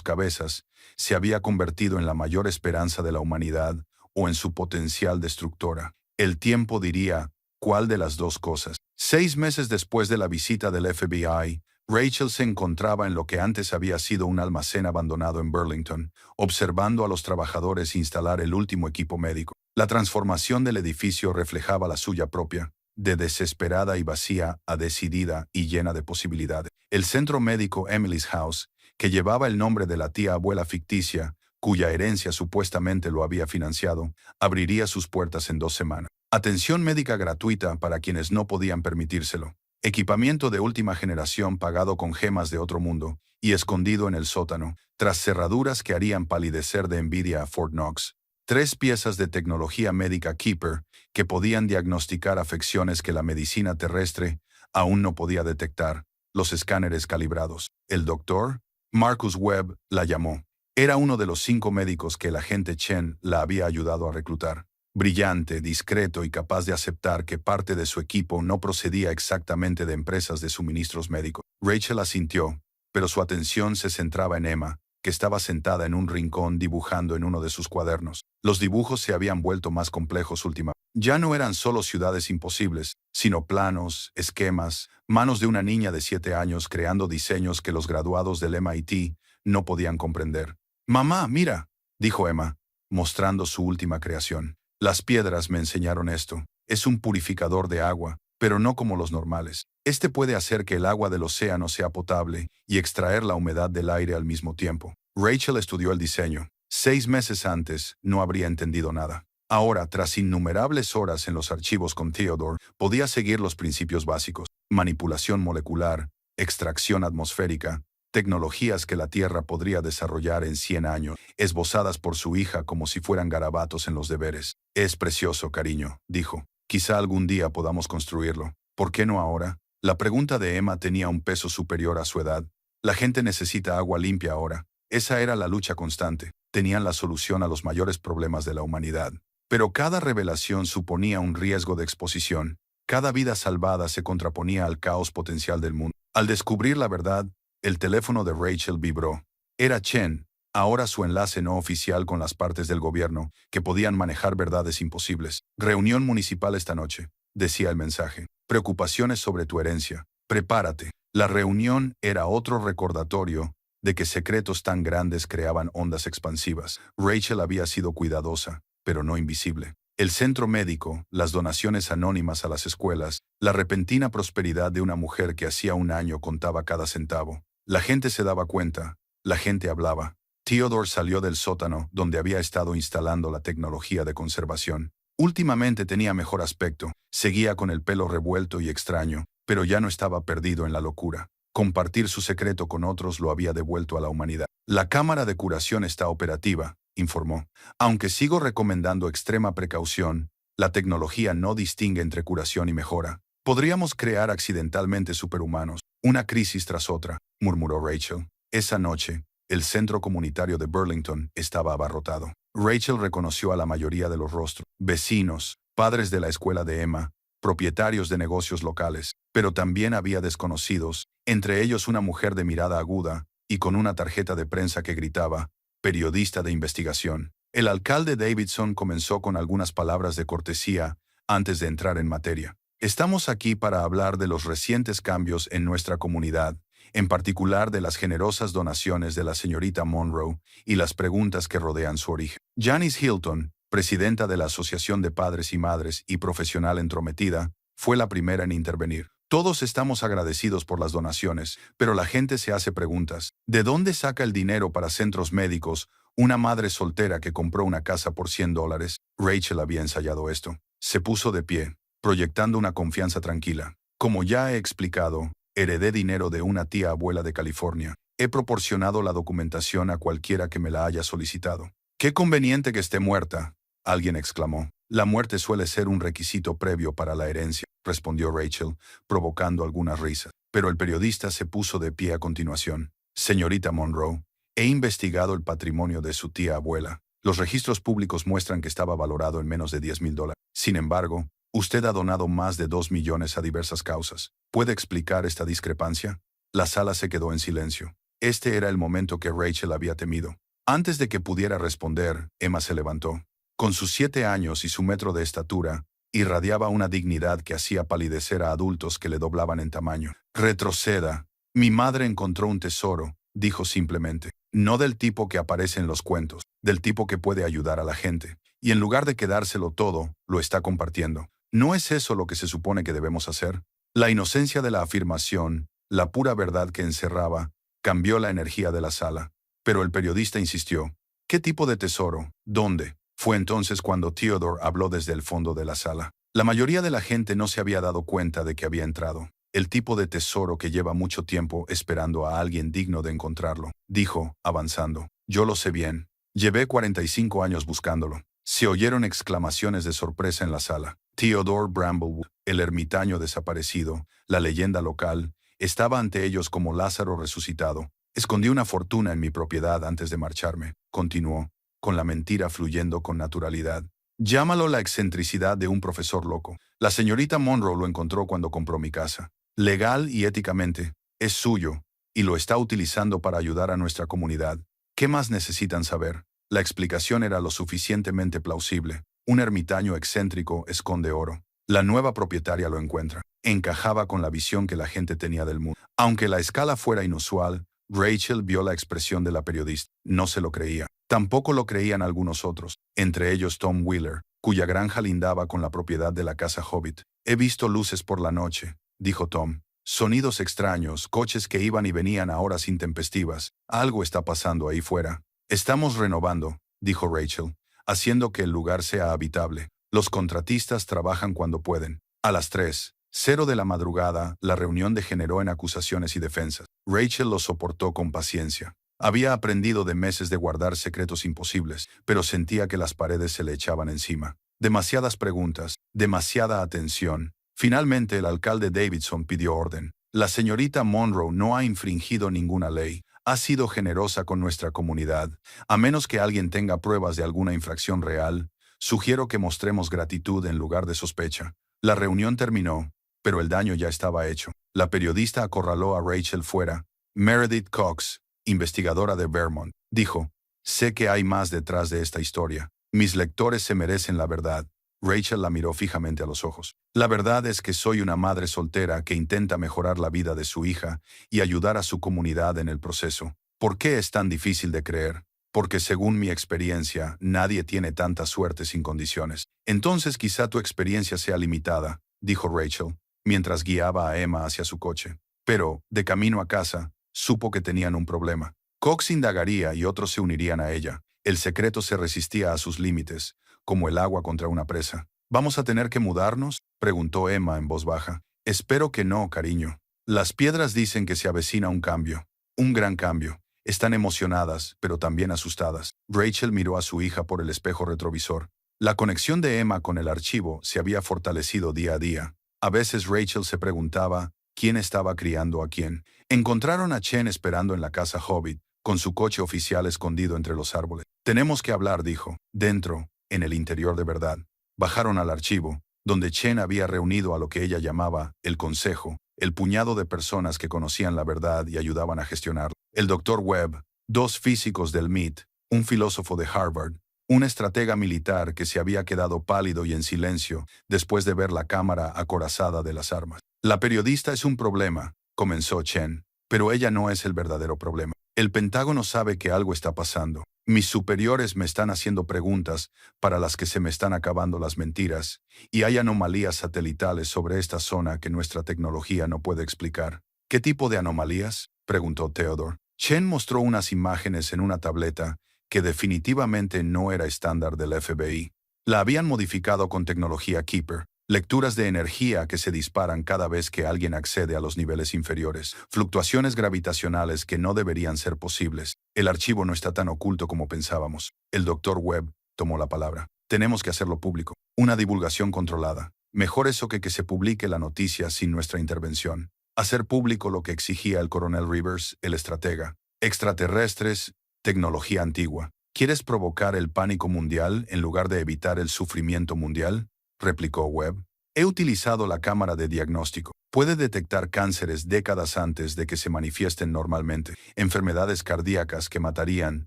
cabezas, se había convertido en la mayor esperanza de la humanidad o en su potencial destructora. El tiempo diría cuál de las dos cosas. 6 meses después de la visita del FBI, Rachel se encontraba en lo que antes había sido un almacén abandonado en Burlington, observando a los trabajadores instalar el último equipo médico. La transformación del edificio reflejaba la suya propia, de desesperada y vacía a decidida y llena de posibilidades. El centro médico Emily's House, que llevaba el nombre de la tía abuela ficticia, cuya herencia supuestamente lo había financiado, abriría sus puertas en 2 semanas. Atención médica gratuita para quienes no podían permitírselo. Equipamiento de última generación pagado con gemas de otro mundo y escondido en el sótano, tras cerraduras que harían palidecer de envidia a Fort Knox. 3 piezas de tecnología médica Keeper que podían diagnosticar afecciones que la medicina terrestre aún no podía detectar. Los escáneres calibrados. El doctor, Marcus Webb la llamó. Era uno de los 5 médicos que el agente Chen la había ayudado a reclutar. Brillante, discreto y capaz de aceptar que parte de su equipo no procedía exactamente de empresas de suministros médicos. Rachel asintió, pero su atención se centraba en Emma, que estaba sentada en un rincón dibujando en uno de sus cuadernos. Los dibujos se habían vuelto más complejos últimamente. Ya no eran solo ciudades imposibles, sino planos, esquemas, manos de una niña de 7 años creando diseños que los graduados del MIT no podían comprender. «Mamá, mira», dijo Emma, mostrando su última creación. «Las piedras me enseñaron esto. Es un purificador de agua, pero no como los normales. Este puede hacer que el agua del océano sea potable y extraer la humedad del aire al mismo tiempo». Rachel estudió el diseño. 6 meses antes no habría entendido nada. Ahora, tras innumerables horas en los archivos con Theodore, podía seguir los principios básicos: manipulación molecular, extracción atmosférica, tecnologías que la Tierra podría desarrollar en 100 años, esbozadas por su hija como si fueran garabatos en los deberes. «Es precioso, cariño», dijo. «Quizá algún día podamos construirlo. ¿Por qué no ahora?» La pregunta de Emma tenía un peso superior a su edad. La gente necesita agua limpia ahora. Esa era la lucha constante. Tenían la solución a los mayores problemas de la humanidad. Pero cada revelación suponía un riesgo de exposición. Cada vida salvada se contraponía al caos potencial del mundo. Al descubrir la verdad, el teléfono de Rachel vibró. Era Chen, ahora su enlace no oficial con las partes del gobierno, que podían manejar verdades imposibles. «Reunión municipal esta noche», decía el mensaje. «Preocupaciones sobre tu herencia. Prepárate». La reunión era otro recordatorio de que secretos tan grandes creaban ondas expansivas. Rachel había sido cuidadosa, pero no invisible. El centro médico, las donaciones anónimas a las escuelas, la repentina prosperidad de una mujer que hacía un año contaba cada centavo. La gente se daba cuenta, la gente hablaba. Theodore salió del sótano donde había estado instalando la tecnología de conservación. Últimamente tenía mejor aspecto, seguía con el pelo revuelto y extraño, pero ya no estaba perdido en la locura. Compartir su secreto con otros lo había devuelto a la humanidad. «La cámara de curación está operativa», informó. «Aunque sigo recomendando extrema precaución, la tecnología no distingue entre curación y mejora. Podríamos crear accidentalmente superhumanos». «Una crisis tras otra», murmuró Rachel. Esa noche, el centro comunitario de Burlington estaba abarrotado. Rachel reconoció a la mayoría de los rostros: vecinos, padres de la escuela de Emma, propietarios de negocios locales, pero también había desconocidos, entre ellos una mujer de mirada aguda y con una tarjeta de prensa que gritaba: «Periodista de investigación». El alcalde Davidson comenzó con algunas palabras de cortesía antes de entrar en materia. «Estamos aquí para hablar de los recientes cambios en nuestra comunidad, en particular de las generosas donaciones de la señorita Monroe y las preguntas que rodean su origen». Janice Hilton, presidenta de la Asociación de Padres y Madres y profesional entrometida, fue la primera en intervenir. «Todos estamos agradecidos por las donaciones, pero la gente se hace preguntas. ¿De dónde saca el dinero para centros médicos una madre soltera que compró una casa por $100? Rachel había ensayado esto. Se puso de pie, proyectando una confianza tranquila. «Como ya he explicado, heredé dinero de una tía abuela de California. He proporcionado la documentación a cualquiera que me la haya solicitado». «Qué conveniente que esté muerta», alguien exclamó. «La muerte suele ser un requisito previo para la herencia», respondió Rachel, provocando algunas risas. Pero el periodista se puso de pie a continuación. «Señorita Monroe, he investigado el patrimonio de su tía abuela. Los registros públicos muestran que estaba valorado en menos de $10,000. Sin embargo, usted ha donado más de 2 millones a diversas causas. ¿Puede explicar esta discrepancia?». La sala se quedó en silencio. Este era el momento que Rachel había temido. Antes de que pudiera responder, Emma se levantó. Con sus 7 años y su metro de estatura, irradiaba una dignidad que hacía palidecer a adultos que le doblaban en tamaño. «Retroceda. Mi madre encontró un tesoro», dijo simplemente. «No del tipo que aparece en los cuentos, del tipo que puede ayudar a la gente. Y en lugar de quedárselo todo, lo está compartiendo. ¿No es eso lo que se supone que debemos hacer?». La inocencia de la afirmación, la pura verdad que encerraba, cambió la energía de la sala. Pero el periodista insistió. «¿Qué tipo de tesoro? ¿Dónde?». Fue entonces cuando Theodore habló desde el fondo de la sala. La mayoría de la gente no se había dado cuenta de que había entrado. «El tipo de tesoro que lleva mucho tiempo esperando a alguien digno de encontrarlo», dijo, avanzando. «Yo lo sé bien. Llevé 45 años buscándolo». Se oyeron exclamaciones de sorpresa en la sala. Theodore Bramblewood, el ermitaño desaparecido, la leyenda local, estaba ante ellos como Lázaro resucitado, Escondí una fortuna en mi propiedad antes de marcharme, continuó, con la mentira fluyendo con naturalidad. Llámalo la excentricidad de un profesor loco. La señorita Monroe lo encontró cuando compró mi casa. Legal y éticamente, es suyo, y lo está utilizando para ayudar a nuestra comunidad. ¿Qué más necesitan saber? La explicación era lo suficientemente plausible. Un ermitaño excéntrico esconde oro. La nueva propietaria lo encuentra. Encajaba con la visión que la gente tenía del mundo. Aunque la escala fuera inusual, Rachel vio la expresión de la periodista. No se lo creía. Tampoco lo creían algunos otros, entre ellos Tom Wheeler, cuya granja lindaba con la propiedad de la casa Hobbit. He visto luces por la noche, dijo Tom. Sonidos extraños, coches que iban y venían a horas intempestivas. Algo está pasando ahí fuera. Estamos renovando, dijo Rachel, haciendo que el lugar sea habitable. Los contratistas trabajan cuando pueden. A las 3:00 de la madrugada, la reunión degeneró en acusaciones y defensas. Rachel lo soportó con paciencia. Había aprendido de meses de guardar secretos imposibles, pero sentía que las paredes se le echaban encima. Demasiadas preguntas, demasiada atención. Finalmente el alcalde Davidson pidió orden. La señorita Monroe no ha infringido ninguna ley. Ha sido generosa con nuestra comunidad. A menos que alguien tenga pruebas de alguna infracción real, sugiero que mostremos gratitud en lugar de sospecha. La reunión terminó, pero el daño ya estaba hecho. La periodista acorraló a Rachel fuera. Meredith Cox, investigadora de Vermont, dijo, sé que hay más detrás de esta historia. Mis lectores se merecen la verdad. Rachel la miró fijamente a los ojos. La verdad es que soy una madre soltera que intenta mejorar la vida de su hija y ayudar a su comunidad en el proceso. ¿Por qué es tan difícil de creer? Porque según mi experiencia, nadie tiene tanta suerte sin condiciones. Entonces quizá tu experiencia sea limitada, dijo Rachel, mientras guiaba a Emma hacia su coche. Pero, de camino a casa, supo que tenían un problema. Cox indagaría y otros se unirían a ella. El secreto se resistía a sus límites, como el agua contra una presa. ¿Vamos a tener que mudarnos?, preguntó Emma en voz baja. Espero que no, cariño. Las piedras dicen que se avecina un cambio. Un gran cambio. Están emocionadas, pero también asustadas. Rachel miró a su hija por el espejo retrovisor. La conexión de Emma con el archivo se había fortalecido día a día. A veces Rachel se preguntaba quién estaba criando a quién. Encontraron a Chen esperando en la casa Hobbit, con su coche oficial escondido entre los árboles. Tenemos que hablar, dijo. Dentro, en el interior de verdad. Bajaron al archivo, donde Chen había reunido a lo que ella llamaba el consejo, el puñado de personas que conocían la verdad y ayudaban a gestionarla. El Dr. Webb, 2 físicos del MIT, un filósofo de Harvard, un estratega militar que se había quedado pálido y en silencio después de ver la cámara acorazada de las armas. La periodista es un problema, comenzó Chen, pero ella no es el verdadero problema. El Pentágono sabe que algo está pasando. Mis superiores me están haciendo preguntas para las que se me están acabando las mentiras, y hay anomalías satelitales sobre esta zona que nuestra tecnología no puede explicar. ¿Qué tipo de anomalías?, preguntó Theodore. Chen mostró unas imágenes en una tableta que definitivamente no era estándar del FBI. La habían modificado con tecnología Keeper. Lecturas de energía que se disparan cada vez que alguien accede a los niveles inferiores. Fluctuaciones gravitacionales que no deberían ser posibles. El archivo no está tan oculto como pensábamos. El Dr. Webb tomó la palabra. Tenemos que hacerlo público. Una divulgación controlada. Mejor eso que se publique la noticia sin nuestra intervención. Hacer público lo que exigía el coronel Rivers, el estratega. Extraterrestres, tecnología antigua. ¿Quieres provocar el pánico mundial en lugar de evitar el sufrimiento mundial?, replicó Webb. He utilizado la cámara de diagnóstico. Puede detectar cánceres décadas antes de que se manifiesten normalmente. Enfermedades cardíacas que matarían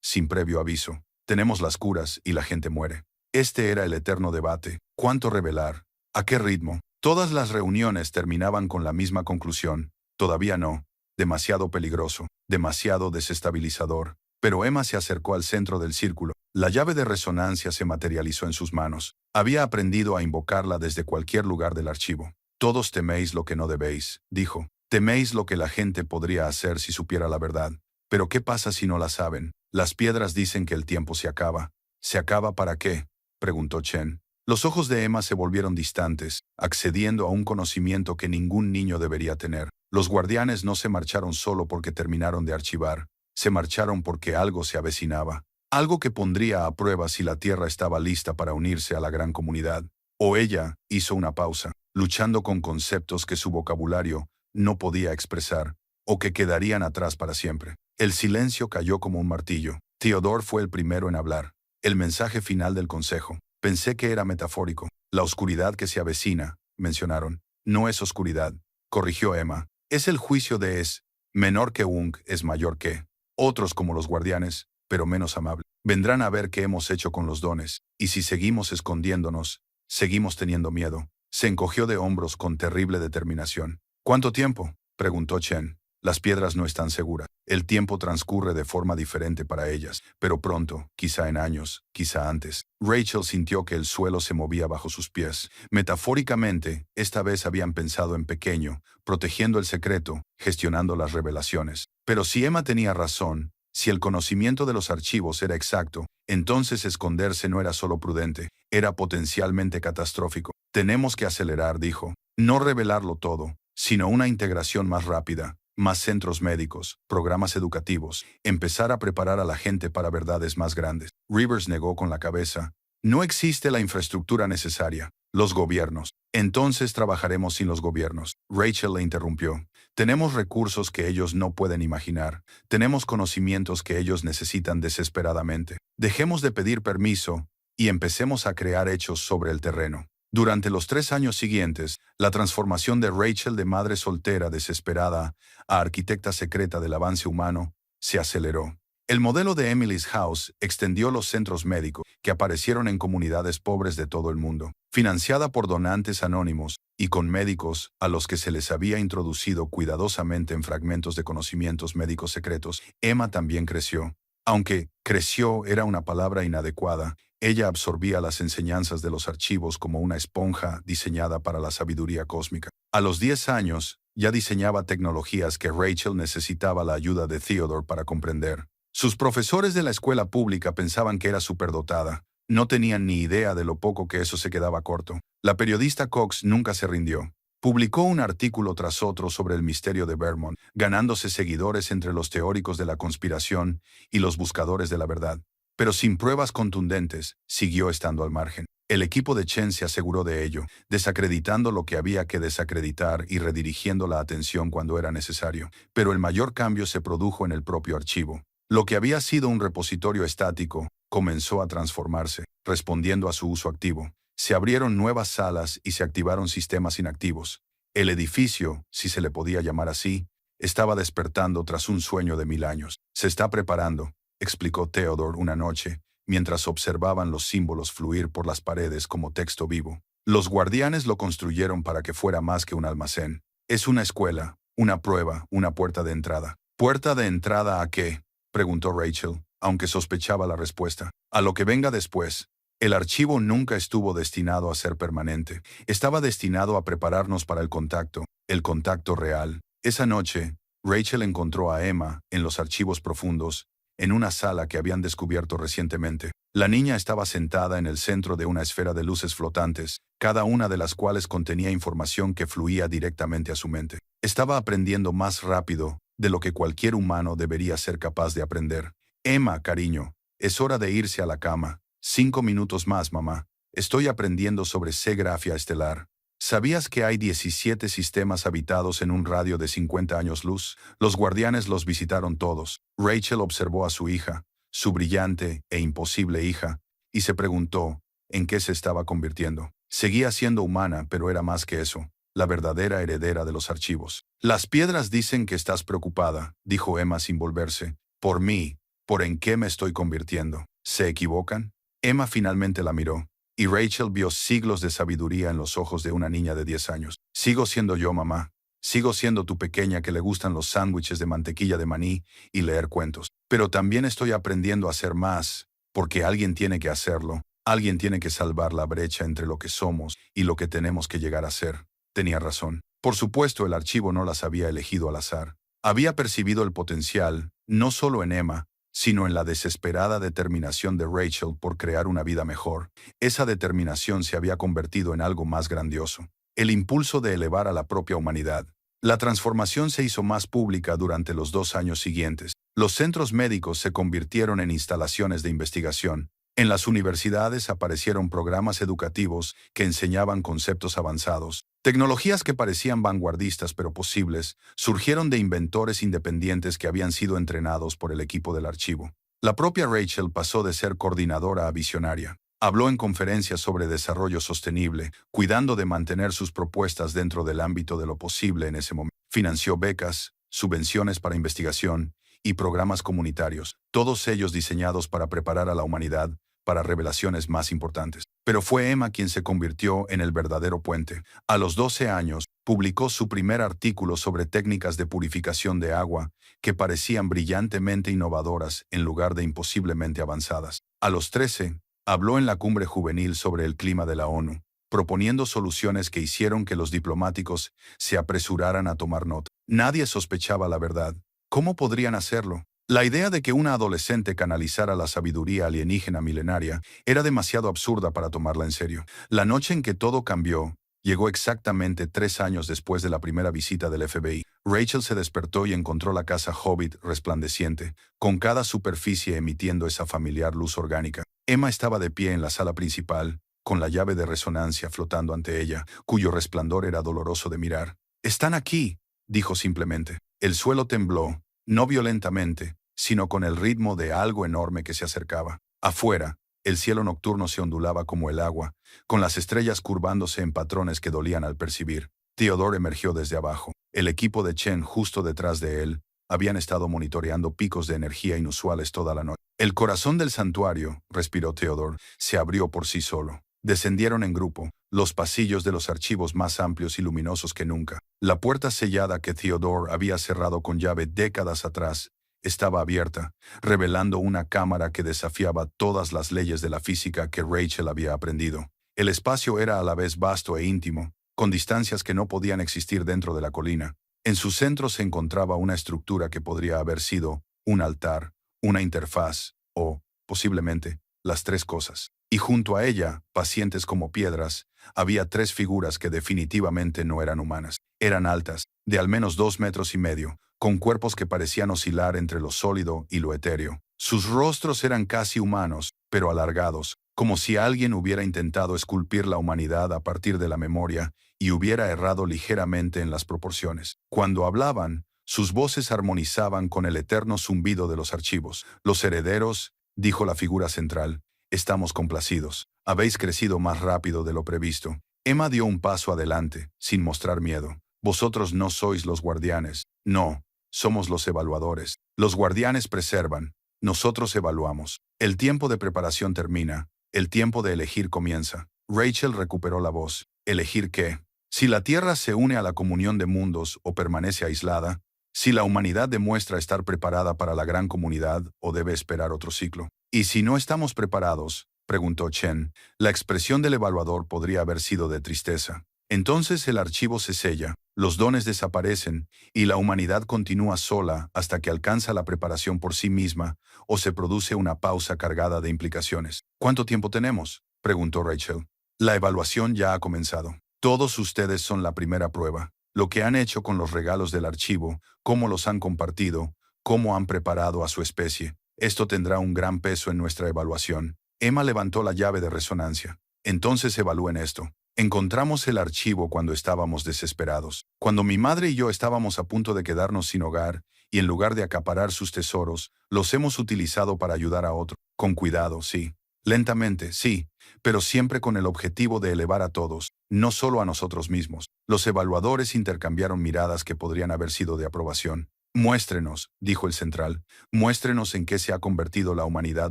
sin previo aviso. Tenemos las curas y la gente muere. Este era el eterno debate. ¿Cuánto revelar? ¿A qué ritmo? Todas las reuniones terminaban con la misma conclusión. Todavía no. Demasiado peligroso. Demasiado desestabilizador. Pero Emma se acercó al centro del círculo. La llave de resonancia se materializó en sus manos. Había aprendido a invocarla desde cualquier lugar del archivo. Todos teméis lo que no debéis, dijo. Teméis lo que la gente podría hacer si supiera la verdad. Pero ¿qué pasa si no la saben? Las piedras dicen que el tiempo se acaba. ¿Se acaba para qué?, preguntó Chen. Los ojos de Emma se volvieron distantes, accediendo a un conocimiento que ningún niño debería tener. Los guardianes no se marcharon solo porque terminaron de archivar. Se marcharon porque algo se avecinaba. Algo que pondría a prueba si la Tierra estaba lista para unirse a la gran comunidad. O ella hizo una pausa, luchando con conceptos que su vocabulario no podía expresar, o que quedarían atrás para siempre. El silencio cayó como un martillo. Theodore fue el primero en hablar. El mensaje final del consejo. Pensé que era metafórico. La oscuridad que se avecina, mencionaron. No es oscuridad, corrigió Emma. Es el juicio de Es. Menor que Ung es mayor que. Otros como los guardianes, pero menos amable. Vendrán a ver qué hemos hecho con los dones, y si seguimos escondiéndonos, seguimos teniendo miedo. Se encogió de hombros con terrible determinación. ¿Cuánto tiempo?, preguntó Chen. Las piedras no están seguras. El tiempo transcurre de forma diferente para ellas, pero pronto, quizá en años, quizá antes. Rachel sintió que el suelo se movía bajo sus pies. Metafóricamente, esta vez habían pensado en pequeño, protegiendo el secreto, gestionando las revelaciones. Pero si Emma tenía razón, si el conocimiento de los archivos era exacto, entonces esconderse no era solo prudente, era potencialmente catastrófico. Tenemos que acelerar, dijo. No revelarlo todo, sino una integración más rápida. Más centros médicos, programas educativos, empezar a preparar a la gente para verdades más grandes. Rivers negó con la cabeza. No existe la infraestructura necesaria. Los gobiernos. Entonces trabajaremos sin los gobiernos. Rachel le interrumpió. Tenemos recursos que ellos no pueden imaginar. Tenemos conocimientos que ellos necesitan desesperadamente. Dejemos de pedir permiso y empecemos a crear hechos sobre el terreno. Durante los 3 años siguientes, la transformación de Rachel de madre soltera desesperada a arquitecta secreta del avance humano se aceleró. El modelo de Emily's House extendió los centros médicos que aparecieron en comunidades pobres de todo el mundo, financiada por donantes anónimos y con médicos a los que se les había introducido cuidadosamente en fragmentos de conocimientos médicos secretos. Emma también creció. Aunque creció era una palabra inadecuada, ella absorbía las enseñanzas de los archivos como una esponja diseñada para la sabiduría cósmica. A los 10 años, ya diseñaba tecnologías que Rachel necesitaba la ayuda de Theodore para comprender. Sus profesores de la escuela pública pensaban que era superdotada. No tenían ni idea de lo poco que eso se quedaba corto. La periodista Cox nunca se rindió. Publicó un artículo tras otro sobre el misterio de Vermont, ganándose seguidores entre los teóricos de la conspiración y los buscadores de la verdad. Pero sin pruebas contundentes, siguió estando al margen. El equipo de Chen se aseguró de ello, desacreditando lo que había que desacreditar y redirigiendo la atención cuando era necesario. Pero el mayor cambio se produjo en el propio archivo. Lo que había sido un repositorio estático comenzó a transformarse, respondiendo a su uso activo. Se abrieron nuevas salas y se activaron sistemas inactivos. El edificio, si se le podía llamar así, estaba despertando tras un sueño de 1000 años. Se está preparando, explicó Theodore una noche, mientras observaban los símbolos fluir por las paredes como texto vivo. Los guardianes lo construyeron para que fuera más que un almacén. Es una escuela, una prueba, una puerta de entrada. ¿Puerta de entrada a qué?, preguntó Rachel, aunque sospechaba la respuesta. A lo que venga después. El archivo nunca estuvo destinado a ser permanente. Estaba destinado a prepararnos para el contacto real. Esa noche, Rachel encontró a Emma en los archivos profundos, en una sala que habían descubierto recientemente. La niña estaba sentada en el centro de una esfera de luces flotantes, cada una de las cuales contenía información que fluía directamente a su mente. Estaba aprendiendo más rápido de lo que cualquier humano debería ser capaz de aprender. Emma, cariño, es hora de irse a la cama. 5 minutos más, mamá. Estoy aprendiendo sobre segrafía estelar. ¿Sabías que hay 17 sistemas habitados en un radio de 50 años luz? Los guardianes los visitaron todos. Rachel observó a su hija, su brillante e imposible hija, y se preguntó en qué se estaba convirtiendo. Seguía siendo humana, pero era más que eso, la verdadera heredera de los archivos. Las piedras dicen que estás preocupada, dijo Emma sin volverse. Por mí, por en qué me estoy convirtiendo. ¿Se equivocan? Emma finalmente la miró, y Rachel vio siglos de sabiduría en los ojos de una niña de 10 años. Sigo siendo yo, mamá. Sigo siendo tu pequeña que le gustan los sándwiches de mantequilla de maní y leer cuentos. Pero también estoy aprendiendo a hacer más, porque alguien tiene que hacerlo. Alguien tiene que salvar la brecha entre lo que somos y lo que tenemos que llegar a ser. Tenía razón. Por supuesto, el archivo no las había elegido al azar. Había percibido el potencial, no solo en Emma, sino en la desesperada determinación de Rachel por crear una vida mejor. Esa determinación se había convertido en algo más grandioso. El impulso de elevar a la propia humanidad. La transformación se hizo más pública durante los 2 años siguientes. Los centros médicos se convirtieron en instalaciones de investigación. En las universidades aparecieron programas educativos que enseñaban conceptos avanzados. Tecnologías que parecían vanguardistas pero posibles surgieron de inventores independientes que habían sido entrenados por el equipo del archivo. La propia Rachel pasó de ser coordinadora a visionaria. Habló en conferencias sobre desarrollo sostenible, cuidando de mantener sus propuestas dentro del ámbito de lo posible en ese momento. Financió becas, subvenciones para investigación y programas comunitarios, todos ellos diseñados para preparar a la humanidad para revelaciones más importantes. Pero fue Emma quien se convirtió en el verdadero puente. A los 12 años, publicó su primer artículo sobre técnicas de purificación de agua que parecían brillantemente innovadoras en lugar de imposiblemente avanzadas. A los 13, habló en la cumbre juvenil sobre el clima de la ONU, proponiendo soluciones que hicieron que los diplomáticos se apresuraran a tomar nota. Nadie sospechaba la verdad. ¿Cómo podrían hacerlo? La idea de que una adolescente canalizara la sabiduría alienígena milenaria era demasiado absurda para tomarla en serio. La noche en que todo cambió llegó exactamente 3 años después de la primera visita del FBI. Rachel se despertó y encontró la casa Hobbit resplandeciente, con cada superficie emitiendo esa familiar luz orgánica. Emma estaba de pie en la sala principal, con la llave de resonancia flotando ante ella, cuyo resplandor era doloroso de mirar. «Están aquí», dijo simplemente. El suelo tembló, no violentamente, sino con el ritmo de algo enorme que se acercaba. Afuera, el cielo nocturno se ondulaba como el agua, con las estrellas curvándose en patrones que dolían al percibir. Theodore emergió desde abajo. El equipo de Chen justo detrás de él habían estado monitoreando picos de energía inusuales toda la noche. El corazón del santuario, respiró Theodore, se abrió por sí solo. Descendieron en grupo, los pasillos de los archivos más amplios y luminosos que nunca. La puerta sellada que Theodore había cerrado con llave décadas atrás estaba abierta, revelando una cámara que desafiaba todas las leyes de la física que Rachel había aprendido. El espacio era a la vez vasto e íntimo, con distancias que no podían existir dentro de la colina. En su centro se encontraba una estructura que podría haber sido un altar, una interfaz o, posiblemente, las tres cosas. Y junto a ella, pacientes como piedras, había 3 figuras que definitivamente no eran humanas. Eran altas, de al menos 2,5 metros, con cuerpos que parecían oscilar entre lo sólido y lo etéreo. Sus rostros eran casi humanos, pero alargados, como si alguien hubiera intentado esculpir la humanidad a partir de la memoria y hubiera errado ligeramente en las proporciones. Cuando hablaban, sus voces armonizaban con el eterno zumbido de los archivos. «Los herederos», dijo la figura central, «estamos complacidos. Habéis crecido más rápido de lo previsto». Emma dio un paso adelante, sin mostrar miedo. «Vosotros no sois los guardianes. No, somos los evaluadores. Los guardianes preservan. Nosotros evaluamos. El tiempo de preparación termina. El tiempo de elegir comienza». Rachel recuperó la voz. ¿Elegir qué? Si la Tierra se une a la comunión de mundos o permanece aislada, si la humanidad demuestra estar preparada para la gran comunidad o debe esperar otro ciclo. ¿Y si no estamos preparados?, preguntó Chen. La expresión del evaluador podría haber sido de tristeza. Entonces el archivo se sella, los dones desaparecen y la humanidad continúa sola hasta que alcanza la preparación por sí misma o se produce una pausa cargada de implicaciones. ¿Cuánto tiempo tenemos?, preguntó Rachel. La evaluación ya ha comenzado. Todos ustedes son la primera prueba. Lo que han hecho con los regalos del archivo, cómo los han compartido, cómo han preparado a su especie. Esto tendrá un gran peso en nuestra evaluación. Emma levantó la llave de resonancia. Entonces evalúen esto. Encontramos el archivo cuando estábamos desesperados. Cuando mi madre y yo estábamos a punto de quedarnos sin hogar, y en lugar de acaparar sus tesoros, los hemos utilizado para ayudar a otro. Con cuidado, sí. Lentamente, sí, pero siempre con el objetivo de elevar a todos, no solo a nosotros mismos. Los evaluadores intercambiaron miradas que podrían haber sido de aprobación. «Muéstrenos», dijo el central, «muéstrenos en qué se ha convertido la humanidad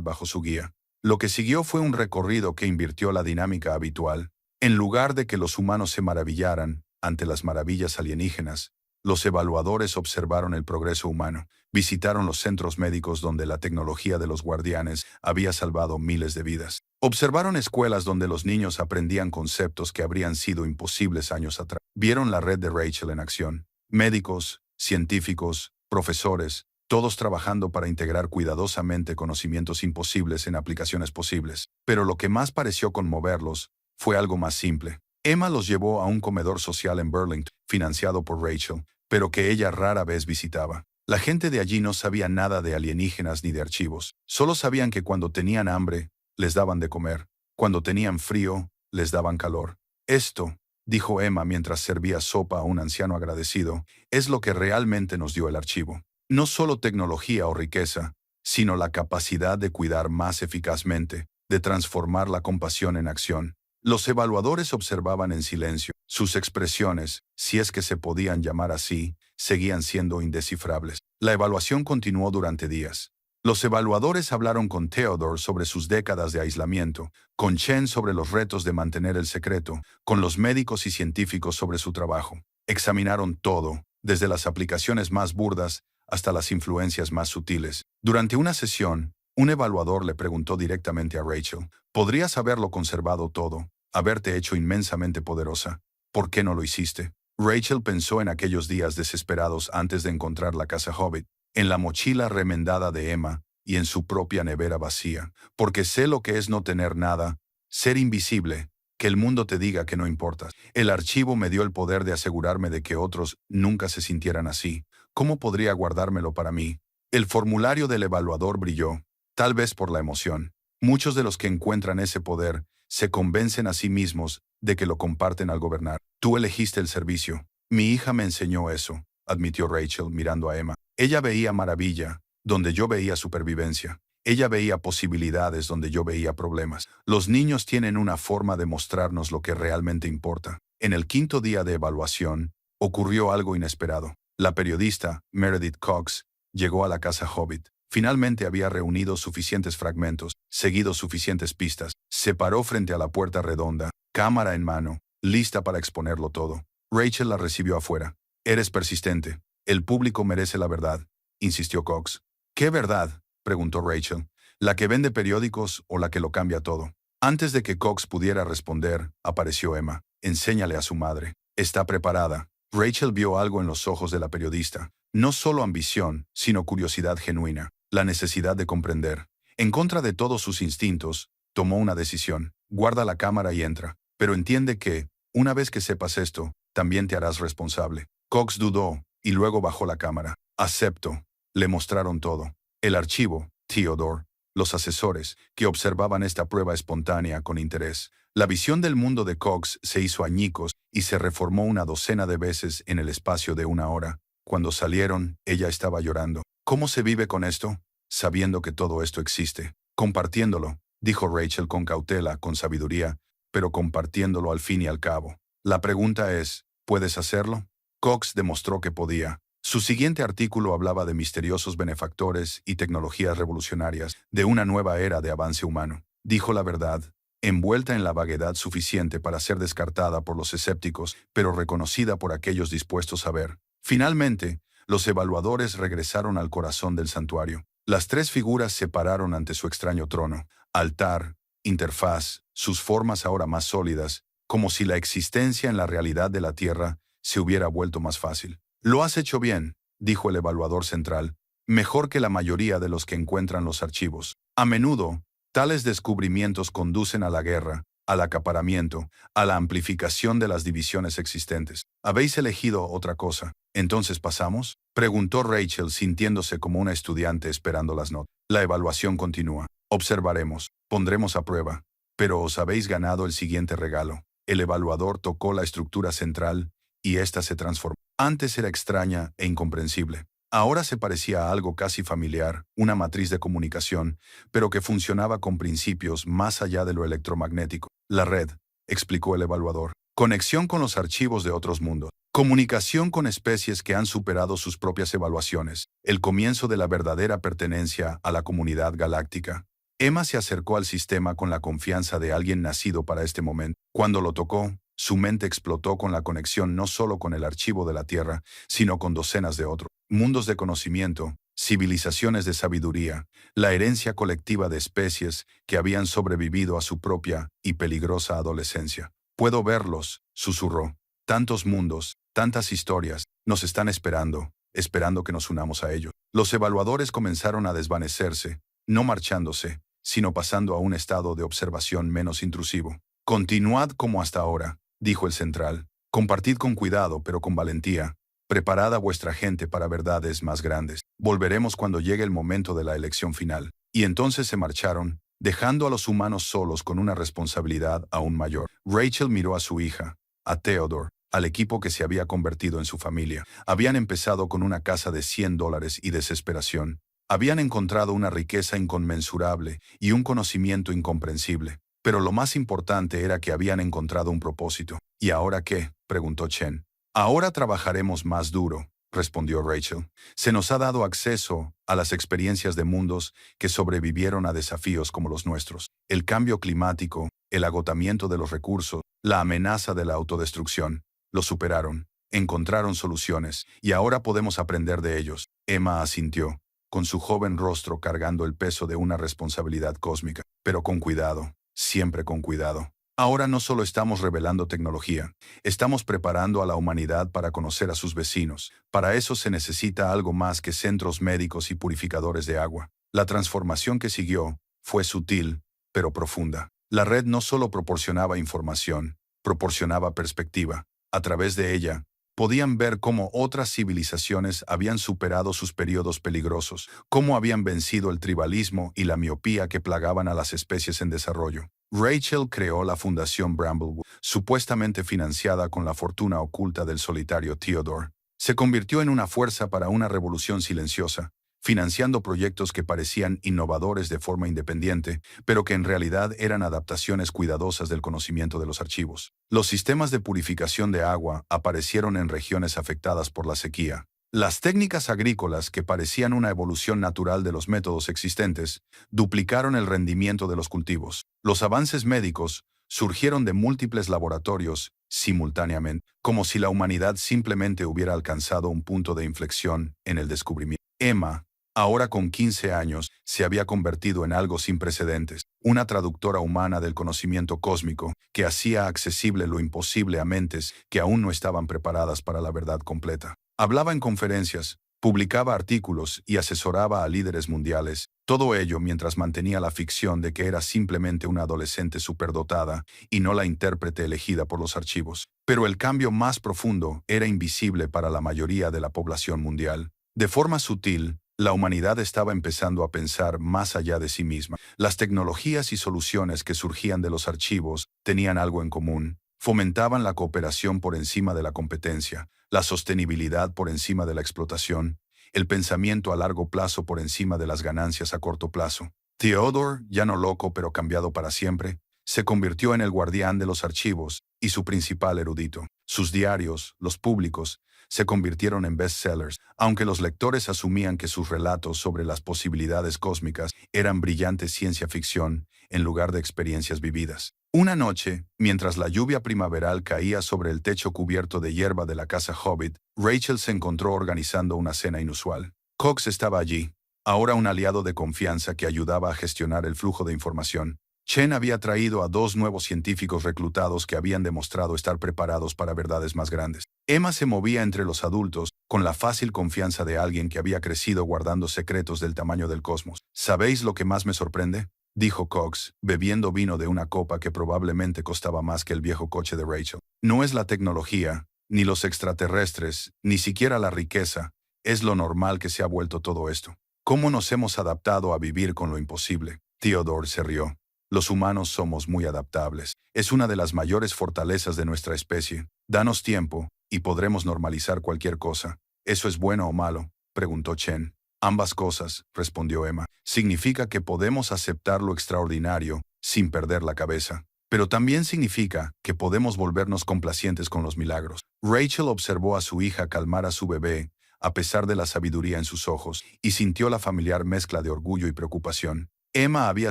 bajo su guía». Lo que siguió fue un recorrido que invirtió la dinámica habitual. En lugar de que los humanos se maravillaran ante las maravillas alienígenas, los evaluadores observaron el progreso humano, visitaron los centros médicos donde la tecnología de los guardianes había salvado miles de vidas. Observaron escuelas donde los niños aprendían conceptos que habrían sido imposibles años atrás. Vieron la red de Rachel en acción. Médicos, científicos, profesores, todos trabajando para integrar cuidadosamente conocimientos imposibles en aplicaciones posibles. Pero lo que más pareció conmoverlos fue algo más simple. Emma los llevó a un comedor social en Burlington, financiado por Rachel, pero que ella rara vez visitaba. La gente de allí no sabía nada de alienígenas ni de archivos. Solo sabían que cuando tenían hambre, les daban de comer. Cuando tenían frío, les daban calor. Esto, dijo Emma mientras servía sopa a un anciano agradecido, es lo que realmente nos dio el archivo. No solo tecnología o riqueza, sino la capacidad de cuidar más eficazmente, de transformar la compasión en acción. Los evaluadores observaban en silencio. Sus expresiones, si es que se podían llamar así, seguían siendo indescifrables. La evaluación continuó durante días. Los evaluadores hablaron con Theodore sobre sus décadas de aislamiento, con Chen sobre los retos de mantener el secreto, con los médicos y científicos sobre su trabajo. Examinaron todo, desde las aplicaciones más burdas hasta las influencias más sutiles. Durante una sesión, un evaluador le preguntó directamente a Rachel, ¿podrías haberlo conservado todo, haberte hecho inmensamente poderosa? ¿Por qué no lo hiciste? Rachel pensó en aquellos días desesperados antes de encontrar la casa Hobbit, en la mochila remendada de Emma y en su propia nevera vacía, porque sé lo que es no tener nada, ser invisible, que el mundo te diga que no importas. El archivo me dio el poder de asegurarme de que otros nunca se sintieran así. ¿Cómo podría guardármelo para mí? El formulario del evaluador brilló, tal vez por la emoción. Muchos de los que encuentran ese poder se convencen a sí mismos de que lo comparten al gobernar. Tú elegiste el servicio. Mi hija me enseñó eso, admitió Rachel mirando a Emma. Ella veía maravilla, donde yo veía supervivencia. Ella veía posibilidades donde yo veía problemas. Los niños tienen una forma de mostrarnos lo que realmente importa. En el quinto día de evaluación, ocurrió algo inesperado. La periodista, Meredith Cox, llegó a la casa Hobbit. Finalmente había reunido suficientes fragmentos, seguido suficientes pistas. Se paró frente a la puerta redonda, cámara en mano, lista para exponerlo todo. Rachel la recibió afuera. Eres persistente. El público merece la verdad, insistió Cox. ¿Qué verdad?, preguntó Rachel. ¿La que vende periódicos o la que lo cambia todo? Antes de que Cox pudiera responder, apareció Emma. Enséñale a su madre. Está preparada. Rachel vio algo en los ojos de la periodista. No solo ambición, sino curiosidad genuina. La necesidad de comprender. En contra de todos sus instintos, tomó una decisión. Guarda la cámara y entra. Pero entiende que, una vez que sepas esto, también te harás responsable. Cox dudó, y luego bajó la cámara. Acepto. Le mostraron todo. El archivo, Theodore, los asesores, que observaban esta prueba espontánea con interés. La visión del mundo de Cox se hizo añicos y se reformó una docena de veces en el espacio de una hora. Cuando salieron, ella estaba llorando. ¿Cómo se vive con esto? Sabiendo que todo esto existe. Compartiéndolo, dijo Rachel con cautela, con sabiduría, pero compartiéndolo al fin y al cabo. La pregunta es, ¿puedes hacerlo? Cox demostró que podía. Su siguiente artículo hablaba de misteriosos benefactores y tecnologías revolucionarias, de una nueva era de avance humano. Dijo la verdad, envuelta en la vaguedad suficiente para ser descartada por los escépticos, pero reconocida por aquellos dispuestos a ver. Finalmente, los evaluadores regresaron al corazón del santuario. Las tres figuras se pararon ante su extraño trono, altar, interfaz, sus formas ahora más sólidas, como si la existencia en la realidad de la Tierra se hubiera vuelto más fácil. Lo has hecho bien, dijo el evaluador central, mejor que la mayoría de los que encuentran los archivos. A menudo, tales descubrimientos conducen a la guerra, al acaparamiento, a la amplificación de las divisiones existentes. ¿Habéis elegido otra cosa? ¿Entonces pasamos?, preguntó Rachel sintiéndose como una estudiante esperando las notas. La evaluación continúa. Observaremos, pondremos a prueba. Pero os habéis ganado el siguiente regalo. El evaluador tocó la estructura central, y ésta se transformó. Antes era extraña e incomprensible. Ahora se parecía a algo casi familiar, una matriz de comunicación, pero que funcionaba con principios más allá de lo electromagnético. La red, explicó el evaluador. Conexión con los archivos de otros mundos. Comunicación con especies que han superado sus propias evaluaciones. El comienzo de la verdadera pertenencia a la comunidad galáctica. Emma se acercó al sistema con la confianza de alguien nacido para este momento. Cuando lo tocó, su mente explotó con la conexión no solo con el archivo de la Tierra, sino con docenas de otros mundos de conocimiento, civilizaciones de sabiduría, la herencia colectiva de especies que habían sobrevivido a su propia y peligrosa adolescencia. Puedo verlos, susurró. Tantos mundos, tantas historias, nos están esperando, esperando que nos unamos a ellos. Los evaluadores comenzaron a desvanecerse, no marchándose, sino pasando a un estado de observación menos intrusivo. Continuad como hasta ahora, dijo el central. Compartid con cuidado, pero con valentía. Preparad a vuestra gente para verdades más grandes. Volveremos cuando llegue el momento de la elección final. Y entonces se marcharon, dejando a los humanos solos con una responsabilidad aún mayor. Rachel miró a su hija. a Theodore, al equipo que se había convertido en su familia. Habían empezado con una casa de $100 y desesperación. Habían encontrado una riqueza inconmensurable y un conocimiento incomprensible. Pero lo más importante era que habían encontrado un propósito. ¿Y ahora qué?, preguntó Chen. Ahora trabajaremos más duro, respondió Rachel. Se nos ha dado acceso a las experiencias de mundos que sobrevivieron a desafíos como los nuestros. El cambio climático, el agotamiento de los recursos, la amenaza de la autodestrucción. Lo superaron, encontraron soluciones, y ahora podemos aprender de ellos. Emma asintió, con su joven rostro cargando el peso de una responsabilidad cósmica. Pero con cuidado, siempre con cuidado. Ahora no solo estamos revelando tecnología, estamos preparando a la humanidad para conocer a sus vecinos. Para eso se necesita algo más que centros médicos y purificadores de agua. La transformación que siguió fue sutil, pero profunda. La red no solo proporcionaba información, proporcionaba perspectiva. A través de ella, podían ver cómo otras civilizaciones habían superado sus periodos peligrosos, cómo habían vencido el tribalismo y la miopía que plagaban a las especies en desarrollo. Rachel creó la Fundación Bramblewood, supuestamente financiada con la fortuna oculta del solitario Theodore. Se convirtió en una fuerza para una revolución silenciosa, financiando proyectos que parecían innovadores de forma independiente, pero que en realidad eran adaptaciones cuidadosas del conocimiento de los archivos. Los sistemas de purificación de agua aparecieron en regiones afectadas por la sequía. Las técnicas agrícolas, que parecían una evolución natural de los métodos existentes, duplicaron el rendimiento de los cultivos. Los avances médicos surgieron de múltiples laboratorios simultáneamente, como si la humanidad simplemente hubiera alcanzado un punto de inflexión en el descubrimiento. Emma, ahora con 15 años, se había convertido en algo sin precedentes, una traductora humana del conocimiento cósmico que hacía accesible lo imposible a mentes que aún no estaban preparadas para la verdad completa. Hablaba en conferencias, publicaba artículos y asesoraba a líderes mundiales, todo ello mientras mantenía la ficción de que era simplemente una adolescente superdotada y no la intérprete elegida por los archivos. Pero el cambio más profundo era invisible para la mayoría de la población mundial. De forma sutil, la humanidad estaba empezando a pensar más allá de sí misma. Las tecnologías y soluciones que surgían de los archivos tenían algo en común. Fomentaban la cooperación por encima de la competencia, la sostenibilidad por encima de la explotación, el pensamiento a largo plazo por encima de las ganancias a corto plazo. Theodore, ya no loco pero cambiado para siempre, se convirtió en el guardián de los archivos y su principal erudito. Sus diarios, los públicos, se convirtieron en bestsellers, aunque los lectores asumían que sus relatos sobre las posibilidades cósmicas eran brillante ciencia ficción en lugar de experiencias vividas. Una noche, mientras la lluvia primaveral caía sobre el techo cubierto de hierba de la casa Hobbit, Rachel se encontró organizando una cena inusual. Cox estaba allí, ahora un aliado de confianza que ayudaba a gestionar el flujo de información. Chen había traído a 2 nuevos científicos reclutados que habían demostrado estar preparados para verdades más grandes. Emma se movía entre los adultos con la fácil confianza de alguien que había crecido guardando secretos del tamaño del cosmos. ¿Sabéis lo que más me sorprende?, dijo Cox, bebiendo vino de una copa que probablemente costaba más que el viejo coche de Rachel. No es la tecnología, ni los extraterrestres, ni siquiera la riqueza. Es lo normal que se ha vuelto todo esto. ¿Cómo nos hemos adaptado a vivir con lo imposible? Theodore se rió. Los humanos somos muy adaptables. Es una de las mayores fortalezas de nuestra especie. Danos tiempo, y podremos normalizar cualquier cosa. ¿Eso es bueno o malo?, preguntó Chen. Ambas cosas, respondió Emma. Significa que podemos aceptar lo extraordinario sin perder la cabeza. Pero también significa que podemos volvernos complacientes con los milagros. Rachel observó a su hija calmar a su bebé, a pesar de la sabiduría en sus ojos, y sintió la familiar mezcla de orgullo y preocupación. Emma había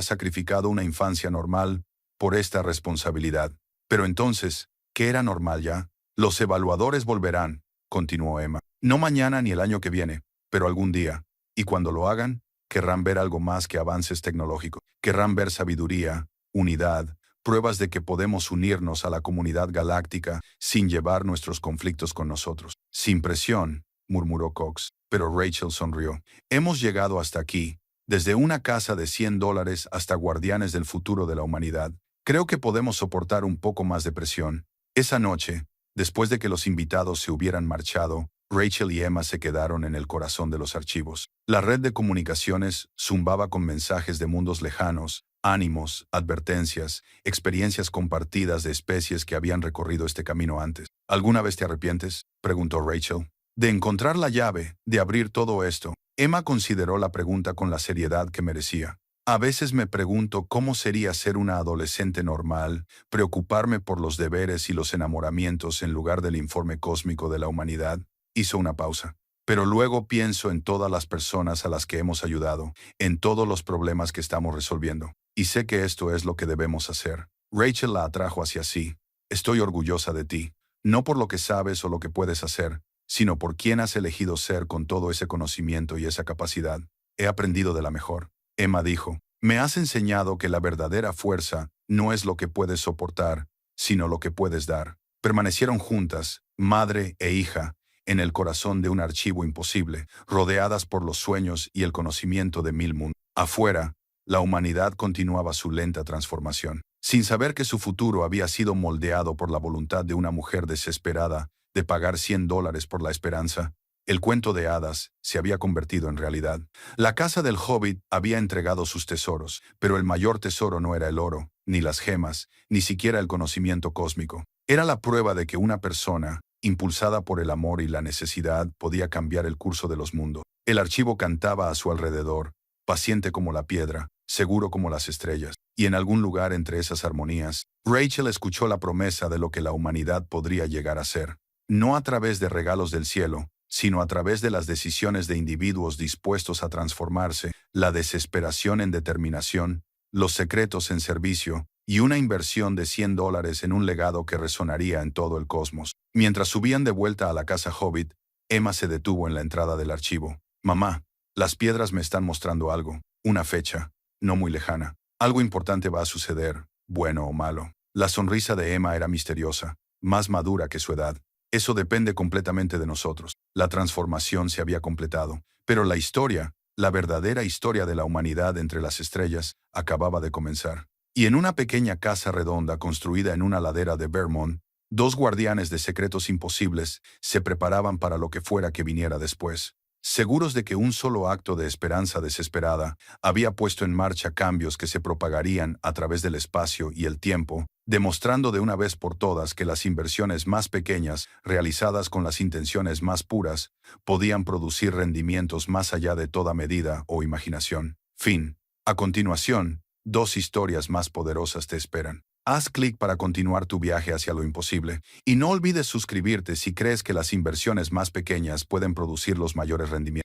sacrificado una infancia normal por esta responsabilidad. Pero entonces, ¿qué era normal ya? Los evaluadores volverán, continuó Emma. No mañana ni el año que viene, pero algún día. Y cuando lo hagan, querrán ver algo más que avances tecnológicos. Querrán ver sabiduría, unidad, pruebas de que podemos unirnos a la comunidad galáctica sin llevar nuestros conflictos con nosotros. Sin presión, murmuró Cox, pero Rachel sonrió. Hemos llegado hasta aquí, desde una casa de $100 hasta guardianes del futuro de la humanidad. Creo que podemos soportar un poco más de presión. Esa noche, después de que los invitados se hubieran marchado, Rachel y Emma se quedaron en el corazón de los archivos. La red de comunicaciones zumbaba con mensajes de mundos lejanos, ánimos, advertencias, experiencias compartidas de especies que habían recorrido este camino antes. ¿Alguna vez te arrepientes?, preguntó Rachel. De encontrar la llave, de abrir todo esto. Emma consideró la pregunta con la seriedad que merecía. A veces me pregunto cómo sería ser una adolescente normal, preocuparme por los deberes y los enamoramientos en lugar del informe cósmico de la humanidad. Hizo una pausa. Pero luego pienso en todas las personas a las que hemos ayudado, en todos los problemas que estamos resolviendo. Y sé que esto es lo que debemos hacer. Rachel la atrajo hacia sí. Estoy orgullosa de ti, no por lo que sabes o lo que puedes hacer, sino por quién has elegido ser con todo ese conocimiento y esa capacidad. He aprendido de la mejor. Emma dijo, me has enseñado que la verdadera fuerza no es lo que puedes soportar, sino lo que puedes dar. Permanecieron juntas, madre e hija, en el corazón de un archivo imposible, rodeadas por los sueños y el conocimiento de mil mundos. Afuera, la humanidad continuaba su lenta transformación, sin saber que su futuro había sido moldeado por la voluntad de una mujer desesperada de pagar $100 por la esperanza. El cuento de hadas se había convertido en realidad. La casa del Hobbit había entregado sus tesoros, pero el mayor tesoro no era el oro, ni las gemas, ni siquiera el conocimiento cósmico. Era la prueba de que una persona, impulsada por el amor y la necesidad, podía cambiar el curso de los mundos. El archivo cantaba a su alrededor, paciente como la piedra, seguro como las estrellas. Y en algún lugar entre esas armonías, Rachel escuchó la promesa de lo que la humanidad podría llegar a ser. No a través de regalos del cielo, sino a través de las decisiones de individuos dispuestos a transformarse, la desesperación en determinación, los secretos en servicio, y una inversión de $100 en un legado que resonaría en todo el cosmos. Mientras subían de vuelta a la casa Hobbit, Emma se detuvo en la entrada del archivo. Mamá, las piedras me están mostrando algo, una fecha, no muy lejana. Algo importante va a suceder, bueno o malo. La sonrisa de Emma era misteriosa, más madura que su edad. Eso depende completamente de nosotros. La transformación se había completado, pero la historia, la verdadera historia de la humanidad entre las estrellas, acababa de comenzar. Y en una pequeña casa redonda construida en una ladera de Vermont, dos guardianes de secretos imposibles se preparaban para lo que fuera que viniera después. Seguros de que un solo acto de esperanza desesperada había puesto en marcha cambios que se propagarían a través del espacio y el tiempo, demostrando de una vez por todas que las inversiones más pequeñas, realizadas con las intenciones más puras, podían producir rendimientos más allá de toda medida o imaginación. Fin. A continuación, dos historias más poderosas te esperan. Haz clic para continuar tu viaje hacia lo imposible, y no olvides suscribirte si crees que las inversiones más pequeñas pueden producir los mayores rendimientos.